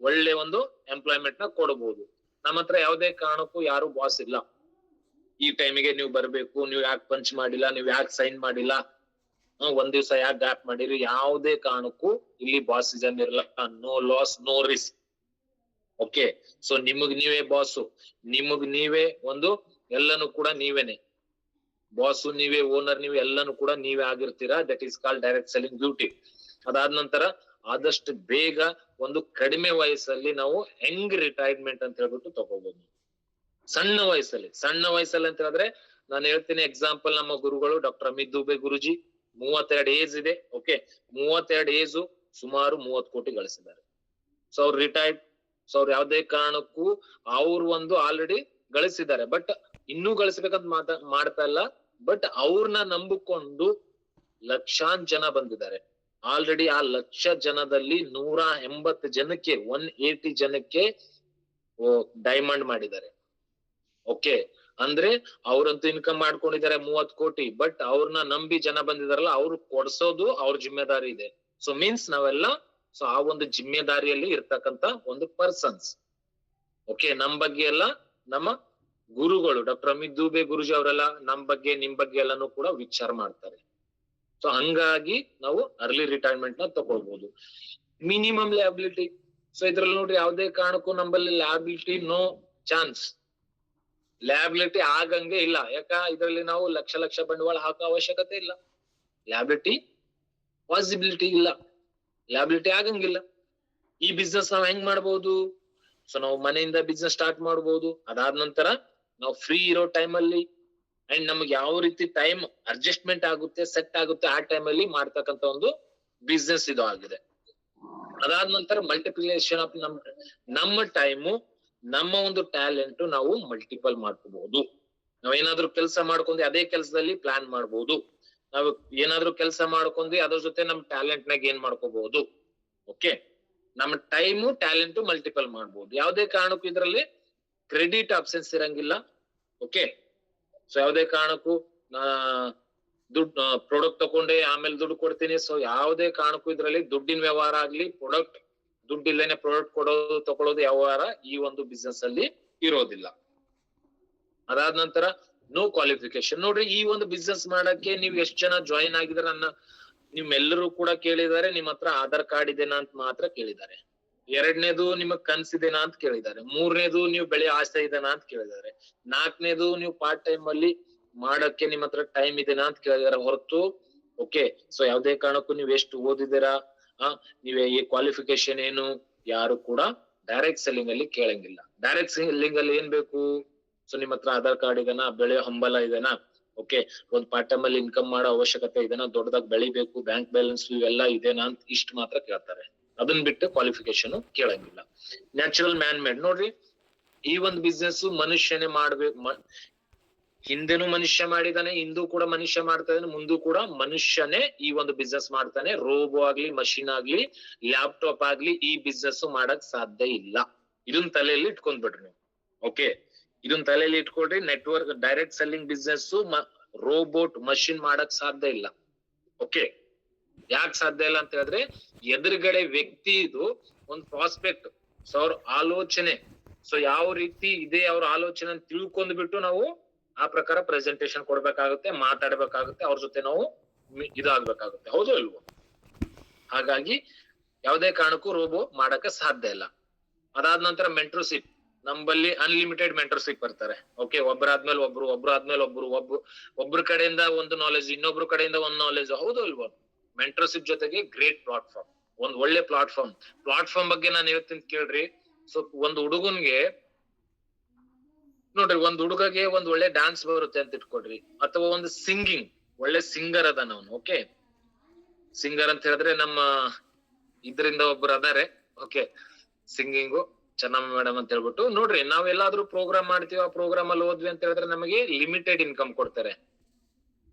ಒಳ್ಳೆ ಒಂದು ಎಂಪ್ಲಾಯ್ಮೆಂಟ್ ನ ಕೊಡಬಹುದು. ನಮ್ಮ ಹತ್ರ ಯಾವುದೇ ಕಾರಣಕ್ಕೂ ಯಾರು ಬಾಸ್ ಇಲ್ಲ, ಈ ಟೈಮಿಗೆ ನೀವು ಬರ್ಬೇಕು, ನೀವು ಯಾಕೆ ಪಂಚ್ ಮಾಡಿಲ್ಲ, ನೀವು ಯಾಕೆ ಸೈನ್ ಮಾಡಿಲ್ಲ, ಒಂದ್ ದಿವ್ಸ ಯಾಕೆ ಗ್ಯಾಪ್ ಮಾಡಿರಿ, ಯಾವುದೇ ಕಾರಣಕ್ಕೂ ಇಲ್ಲಿ ಬಾಸಿಸಮ್ ಇರಲ್ಲ. No loss, no risk. Okay, so ನಿಮಗ್ ನೀವೇ ಬಾಸು, ನಿಮಗ್ ನೀವೇ ಒಂದು ಎಲ್ಲಾನು ಕೂಡ ನೀವೇನೆ ಬಾಸು, ನೀವೇ ಓನರ್, ನೀವೇ ಎಲ್ಲಾನು ಕೂಡ ನೀವೇ ಆಗಿರ್ತೀರಾ. That is called direct selling beauty. ಅದಾದ ನಂತರ ಆದಷ್ಟು ಬೇಗ ಒಂದು ಕಡಿಮೆ ವಯಸ್ಸಲ್ಲಿ ನಾವು ಹೆಂಗ್ ರಿಟೈರ್ಮೆಂಟ್ ಅಂತ ಹೇಳ್ಬಿಟ್ಟು ತಗೋಬಹುದು. ಸಣ್ಣ ವಯಸ್ಸಲ್ಲಿ ಅಂತ ಹೇಳಿದ್ರೆ ನಾನು ಹೇಳ್ತೀನಿ, ಎಕ್ಸಾಂಪಲ್ ನಮ್ಮ ಗುರುಗಳು ಡಾಕ್ಟರ್ ಅಮಿತ್ ದುಬೆ ಗುರುಜಿ, 32 ಏಜ್ ಇದೆ. ಓಕೆ, 32 ಏಜು ಸುಮಾರು 30 ಕೋಟಿ ಗಳಿಸಿದ್ದಾರೆ. ಸೊ ಅವ್ರು ರಿಟೈರ್ಡ್. ಸೊ ಅವ್ರು ಯಾವುದೇ ಕಾರಣಕ್ಕೂ ಅವ್ರು ಒಂದು ಆಲ್ರೆಡಿ ಗಳಿಸಿದ್ದಾರೆ, ಬಟ್ ಇನ್ನೂ ಗಳಿಸ್ಬೇಕಂತ ಮಾಡ್ತಾ ಇಲ್ಲ. ಬಟ್ ಅವ್ರನ್ನ ನಂಬಿಕೊಂಡು ಲಕ್ಷಾಂತರ ಜನ ಬಂದಿದ್ದಾರೆ. ಆಲ್ರೆಡಿ ಆ 1,00,000 ಜನದಲ್ಲಿ 180 ಜನಕ್ಕೆ 180 ಜನಕ್ಕೆ ಡೈಮಂಡ್ ಮಾಡಿದ್ದಾರೆ. ಓಕೆ, ಅಂದ್ರೆ ಅವ್ರಂತೂ ಇನ್ಕಮ್ ಮಾಡ್ಕೊಂಡಿದ್ದಾರೆ 30 ಕೋಟಿ. ಬಟ್ ಅವ್ರನ್ನ ನಂಬಿ ಜನ ಬಂದಿದಾರಲ್ಲ, ಅವ್ರು ಕೊಡ್ಸೋದು ಅವ್ರ ಜಿಮ್ಮೆದಾರಿ ಇದೆ. ಸೊ ಮೀನ್ಸ್ ನಾವೆಲ್ಲ ಸೊ ಆ ಒಂದು ಜಿಮ್ಮೆದಾರಿಯಲ್ಲಿ ಇರ್ತಕ್ಕಂತ ಒಂದು ಪರ್ಸನ್ಸ್. ಓಕೆ, ನಮ್ ಬಗ್ಗೆ ಎಲ್ಲ ನಮ್ಮ ಗುರುಗಳು ಡಾಕ್ಟರ್ ಅಮಿತ್ ದುಬೆ ಗುರುಜಿ ಅವರೆಲ್ಲ ನಮ್ ಬಗ್ಗೆ ನಿಮ್ ಬಗ್ಗೆ ಎಲ್ಲಾನು ಕೂಡ ವಿಚಾರ ಮಾಡ್ತಾರೆ. ಸೊ ಹಂಗಾಗಿ ನಾವು ಅರ್ಲಿ ರಿಟೈರ್ಮೆಂಟ್ ನ ತಗೊಳ್ಬಹುದು. Minimum liability. ಸೊ ಇದ್ರಲ್ಲಿ ನೋಡ್ರಿ, ಯಾವುದೇ ಕಾರಣಕ್ಕೂ ನಮ್ಮಲ್ಲಿ ಲ್ಯಾಬಿಲಿಟಿ ನೋ ಚಾನ್ಸ್, ಲ್ಯಾಬಿಲಿಟಿ ಆಗಂಗೆ ಇಲ್ಲ. ಯಾಕ, ಇದ್ರಲ್ಲಿ ನಾವು ಲಕ್ಷ ಬಂಡವಾಳ ಹಾಕೋ ಅವಶ್ಯಕತೆ ಇಲ್ಲ. ಲ್ಯಾಬಿಲಿಟಿ ಪಾಸಿಬಿಲಿಟಿ ಇಲ್ಲ, ಲ್ಯಾಬಿಲಿಟಿ ಆಗಂಗಿಲ್ಲ. ಈ ಬಿಸ್ನೆಸ್ ನಾವ್ ಹೆಂಗ್ ಮಾಡ್ಬೋದು, ಸೊ ನಾವು ಮನೆಯಿಂದ ಬಿಸ್ನೆಸ್ ಸ್ಟಾರ್ಟ್ ಮಾಡ್ಬೋದು. ಅದಾದ ನಂತರ ನಾವು ಫ್ರೀ ಇರೋ ಟೈಮ್ ಅಲ್ಲಿ ಅಂಡ್ ನಮ್ಗೆ ಯಾವ ರೀತಿ ಟೈಮ್ ಅಡ್ಜಸ್ಟ್ಮೆಂಟ್ ಆಗುತ್ತೆ, ಸೆಟ್ ಆಗುತ್ತೆ, ಆ ಟೈಮ್ ಅಲ್ಲಿ ಮಾಡ್ತಕ್ಕಂತ ಒಂದು ಬಿಸ್ನೆಸ್ ಇದು ಆಗಿದೆ. ಅದಾದ ನಂತರ ಮಲ್ಟಿಪ್ಲಿಕೇಶನ್ ಆಫ್ ನಮ್ಮ ಟೈಮು, ನಮ್ಮ ಒಂದು ಟ್ಯಾಲೆಂಟ್ ನಾವು ಮಲ್ಟಿಪಲ್ ಮಾಡ್ಕೋಬಹುದು. ನಾವೇನಾದ್ರೂ ಕೆಲಸ ಮಾಡ್ಕೊಂಡು ಅದೇ ಕೆಲಸದಲ್ಲಿ ಪ್ಲಾನ್ ಮಾಡ್ಬೋದು. ನಾವು ಏನಾದ್ರೂ ಕೆಲಸ ಮಾಡ್ಕೊಂಡ್ವಿ ಅದ್ರ ಜೊತೆ ನಮ್ ಟ್ಯಾಲೆಂಟ್ ನಾಗ ಏನ್ ಮಾಡ್ಕೋಬಹುದು. ಓಕೆ, ನಮ್ಮ ಟೈಮು ಟ್ಯಾಲೆಂಟ್ ಮಲ್ಟಿಪಲ್ ಮಾಡ್ಬೋದು. ಯಾವುದೇ ಕಾರಣಕ್ಕೂ ಇದರಲ್ಲಿ ಕ್ರೆಡಿಟ್ ಆಪ್ಷನ್ಸ್ ಇರಂಗಿಲ್ಲ. ಓಕೆ, ಸೊ ಯಾವುದೇ ಕಾರಣಕ್ಕೂ ದುಡ್ಡು ಪ್ರಾಡಕ್ಟ್ ತಗೊಂಡೆ ಆಮೇಲೆ ದುಡ್ಡು ಕೊಡ್ತೀನಿ, ಸೊ ಯಾವುದೇ ಕಾರಣಕ್ಕೂ ಇದರಲ್ಲಿ ದುಡ್ಡಿನ ವ್ಯವಹಾರ ಆಗ್ಲಿ, ಪ್ರಾಡಕ್ಟ್ ದುಡ್ಡು ಇಲ್ಲೇನೆ ಪ್ರಾಡಕ್ಟ್ ಕೊಡೋದು ತಗೊಳ್ಳೋದು ವ್ಯವಹಾರ ಈ ಒಂದು ಬಿಸ್ನೆಸ್ ಅಲ್ಲಿ ಇರೋದಿಲ್ಲ. ಅದಾದ ನಂತರ ನೋ ಕ್ವಾಲಿಫಿಕೇಶನ್. ನೋಡ್ರಿ, ಈ ಒಂದು ಬಿಸ್ನೆಸ್ ಮಾಡಕ್ಕೆ ನೀವು ಎಷ್ಟು ಜನ ಜಾಯಿನ್ ಆಗಿದಾರ ನಿಮ್ಮೆಲ್ಲರೂ ಕೂಡ ಕೇಳಿದ್ದಾರೆ. ನಿಮ್ ಹತ್ರ ಆಧಾರ್ ಕಾರ್ಡ್ ಇದೆನಾ ಅಂತ ಮಾತ್ರ ಕೇಳಿದ್ದಾರೆ. ಎರಡನೇದು ನಿಮಗ್ ಕನ್ಸಿದೆನಾ ಅಂತ ಕೇಳಿದ್ದಾರೆ. ಮೂರನೇದು ನೀವು ಬೆಳೆ ಆಸೆ ಇದೆನಾ ಅಂತ ಕೇಳಿದ್ದಾರೆ. ನಾಲ್ಕನೇದು ನೀವು ಪಾರ್ಟ್ ಟೈಮ್ ಅಲ್ಲಿ ಮಾಡಕ್ಕೆ ನಿಮ್ ಹತ್ರ ಟೈಮ್ ಇದೆನಾ ಅಂತ ಕೇಳಿದಾರೆ ಹೊರತು. ಓಕೆ, ಸೊ ಯಾವ್ದೇ ಕಾರಣಕ್ಕೂ ನೀವ್ ಎಷ್ಟು ಓದಿದ್ದೀರಾ, ನೀವೇ ಈ ಕ್ವಾಲಿಫಿಕೇಶನ್ ಏನು, ಯಾರು ಕೂಡ ಡೈರೆಕ್ಟ್ ಸೆಲ್ಲಿಂಗ್ ಅಲ್ಲಿ ಕೇಳಂಗಿಲ್ಲ. ಡೈರೆಕ್ಟ್ ಸೆಲ್ಲಿಂಗ್ ಅಲ್ಲಿ ಏನ್ ಬೇಕು, ಸೊ ನಿಮ್ ಹತ್ರ ಆಧಾರ್ ಕಾರ್ಡ್ ಇದೆನಾ, ಬೆಳೆ ಹಂಬಲ ಇದೆನಾ, ಓಕೆ, ಒಂದ್ ಪಾರ್ಟ್ ಟೈಮ್ ಅಲ್ಲಿ ಇನ್ಕಮ್ ಮಾಡೋ ಅವಶ್ಯಕತೆ ಇದೆನಾ, ದೊಡ್ಡದಾಗಿ ಬೆಳಿಬೇಕು, ಬ್ಯಾಂಕ್ ಬ್ಯಾಲೆನ್ಸ್ ಇವೆಲ್ಲ ಇದೆನಾ ಅಂತ ಇಷ್ಟ ಮಾತ್ರ ಕೇಳ್ತಾರೆ. ಅದನ್ನ ಬಿಟ್ಟು ಕ್ವಾಲಿಫಿಕೇಶನ್ ಕೇಳಂಗಿಲ್ಲ. Natural man made. ನೋಡ್ರಿ, ಈ ಒಂದು ಬಿಸ್ನೆಸ್ ಮನುಷ್ಯನೇ ಮಾಡ್ಬೇಕು. ಹಿಂದೆನೂ ಮನುಷ್ಯ ಮಾಡಿದಾನೆ, ಇಂದು ಕೂಡ ಮನುಷ್ಯ ಮಾಡ್ತಾ ಇದ್ದಾನೆ, ಮುಂದೂ ಕೂಡ ಮನುಷ್ಯನೇ ಈ ಒಂದು ಬಿಸ್ನೆಸ್ ಮಾಡ್ತಾನೆ. ರೋಬೋ ಆಗ್ಲಿ, ಮಷಿನ್ ಆಗ್ಲಿ, ಲ್ಯಾಪ್ಟಾಪ್ ಆಗ್ಲಿ ಈ ಬಿಸ್ನೆಸ್ ಮಾಡಕ್ ಸಾಧ್ಯ ಇಲ್ಲ. ಇದನ್ನ ತಲೆಯಲ್ಲಿ ಇಟ್ಕೊಂಡ್ಬಿಡ್ರಿ ನೀವು. ಓಕೆ, ಇದನ್ನ ತಲೆಯಲ್ಲಿ ಇಟ್ಕೊಳ್ರಿ. Network direct selling business robot machine ಮಾಡಕ್ ಸಾಧ್ಯ ಇಲ್ಲ. ಓಕೆ, ಯಾಕೆ ಸಾಧ್ಯ ಇಲ್ಲ ಅಂತ ಹೇಳಿದ್ರೆ ಎದುರುಗಡೆ ವ್ಯಕ್ತಿ ಇದು ಒಂದು ಪ್ರಾಸ್ಪೆಕ್ಟ್. ಸೊ ಅವ್ರ ಆಲೋಚನೆ, ಸೊ ಯಾವ ರೀತಿ ಇದೆ ಅವ್ರ ಆಲೋಚನೆ ತಿಳ್ಕೊಂಡ್ಬಿಟ್ಟು ನಾವು ಆ ಪ್ರಕಾರ ಪ್ರೆಸೆಂಟೇಶನ್ ಕೊಡ್ಬೇಕಾಗುತ್ತೆ, ಮಾತಾಡ್ಬೇಕಾಗುತ್ತೆ, ಅವ್ರ ಜೊತೆ ನಾವು ಇದಾಗ್ಬೇಕಾಗುತ್ತೆ. ಹೌದು ಇಲ್ವೋ? ಹಾಗಾಗಿ ಯಾವುದೇ ಕಾರಣಕ್ಕೂ ರೋಬೋ ಮಾಡಕ್ಕೆ ಸಾಧ್ಯ ಇಲ್ಲ. ಅದಾದ ನಂತರ ಮೆಂಟರ್ಶಿಪ್. ನಮ್ಮಲ್ಲಿ ಅನ್ಲಿಮಿಟೆಡ್ ಮೆಂಟರ್ಶಿಪ್ ಬರ್ತಾರೆ. ಓಕೆ, ಒಬ್ಬರಾದ್ಮೇಲೆ ಒಬ್ರು, ಒಬ್ರಾದ್ಮೇಲೆ ಒಬ್ರ ಕಡೆಯಿಂದ ಒಂದು ನಾಲೆಜ್, ಇನ್ನೊಬ್ರು ಕಡೆಯಿಂದ ಒಂದು ನಾಲೆಜ್. ಹೌದು ಇಲ್ವೋ? ಮೆಂಟರ್ಶಿಪ್ ಜೊತೆಗೆ ಗ್ರೇಟ್ ಪ್ಲಾಟ್ಫಾರ್ಮ್, ಒಂದ್ ಒಳ್ಳೆ ಪ್ಲಾಟ್ಫಾರ್ಮ್ ಬಗ್ಗೆ ನಾನು ಹೇಳ್ತೀನಿ ಕೇಳ್ರಿ. ಸೊ ಒಂದ್ ಹುಡುಗನ್ಗೆ ನೋಡ್ರಿ, ಒಂದ್ ಹುಡುಗಗೆ ಒಂದ್ ಒಳ್ಳೆ ಡ್ಯಾನ್ಸ್ ಬರುತ್ತೆ ಅಂತ ಇಟ್ಕೊಡ್ರಿ, ಅಥವಾ ಒಂದು ಸಿಂಗಿಂಗ್, ಒಳ್ಳೆ ಸಿಂಗರ್ ಅದ ನಾವು. ಓಕೆ, ಸಿಂಗರ್ ಅಂತ ಹೇಳಿದ್ರೆ ನಮ್ಮ ಇದರಿಂದ ಒಬ್ರು ಅದಾರೆ. ಓಕೆ, ಸಿಂಗಿಂಗು ಚೆನ್ನಮ್ಮ ಮೇಡಮ್ ಅಂತ ಹೇಳ್ಬಿಟ್ಟು. ನೋಡ್ರಿ, ನಾವ್ ಎಲ್ಲಾದ್ರೂ ಪ್ರೋಗ್ರಾಮ್ ಮಾಡ್ತೀವಿ, ಆ ಪ್ರೋಗ್ರಾಮ್ ಅಲ್ಲಿ ಹೋದ್ವಿ ಅಂತ ಹೇಳಿದ್ರೆ ನಮಗೆ ಲಿಮಿಟೆಡ್ ಇನ್ಕಮ್ ಕೊಡ್ತಾರೆ.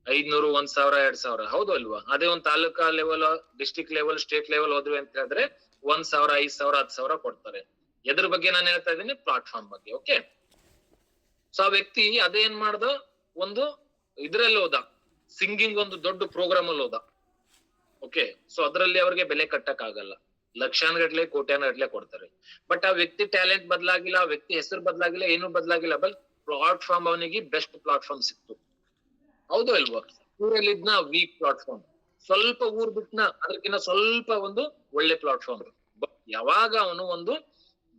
500, 1000, 2000. ಹೌದು ಅಲ್ವಾ? ಅದೇ ಒಂದ್ taluka level, district level, state level ಹೋದ್ವಿ ಅಂತ ಹೇಳಿದ್ರೆ 1000, 5000, 10,000 ಕೊಡ್ತಾರೆ. ಎದ್ರ ಬಗ್ಗೆ ನಾನು ಹೇಳ್ತಾ ಇದ್ದೀನಿ? ಪ್ಲಾಟ್ಫಾರ್ಮ್ ಬಗ್ಗೆ. ಓಕೆ, ಸೊ ಆ ವ್ಯಕ್ತಿ ಅದೇನ್ ಮಾಡ್ದ, ಒಂದು ಇದ್ರಲ್ಲಿ ಹೋದ, ಸಿಂಗಿಂಗ್ ಒಂದು ದೊಡ್ಡ ಪ್ರೋಗ್ರಾಮ್ ಅಲ್ಲಿ ಹೋದ. ಓಕೆ, ಸೊ ಅದ್ರಲ್ಲಿ ಅವ್ರಿಗೆ ಬೆಲೆ ಕಟ್ಟಕ್ ಆಗಲ್ಲ. ಲಕ್ಷಾನ್ಗಟ್ಲೆ, ಕೋಟ್ಯಾನ್ಗಟ್ಲೆ ಕೊಡ್ತಾರೆ. ಬಟ್ ಆ ವ್ಯಕ್ತಿ ಟ್ಯಾಲೆಂಟ್ ಬದಲಾಗಿಲ್ಲ, ಆ ವ್ಯಕ್ತಿ ಹೆಸರು ಬದಲಾಗಿಲ್ಲ, ಏನು ಬದಲಾಗಿಲ್ಲ. ಬಟ್ ಪ್ಲಾಟ್ಫಾರ್ಮ್ ಅವನಿಗೆ ಬೆಸ್ಟ್ ಪ್ಲಾಟ್ಫಾರ್ಮ್ ಸಿಕ್ತು. ಹೌದು ಅಲ್ವಾ? ಊರಲ್ಲಿದ್ನ ವೀಕ್ ಪ್ಲಾಟ್ಫಾರ್ಮ್, ಸ್ವಲ್ಪ ಊರ್ ಬಿಟ್ನ ಅದಕ್ಕಿಂತ ಸ್ವಲ್ಪ ಒಂದು ಒಳ್ಳೆ ಪ್ಲಾಟ್ಫಾರ್ಮ್. ಬಟ್ ಯಾವಾಗ ಅವನು ಒಂದು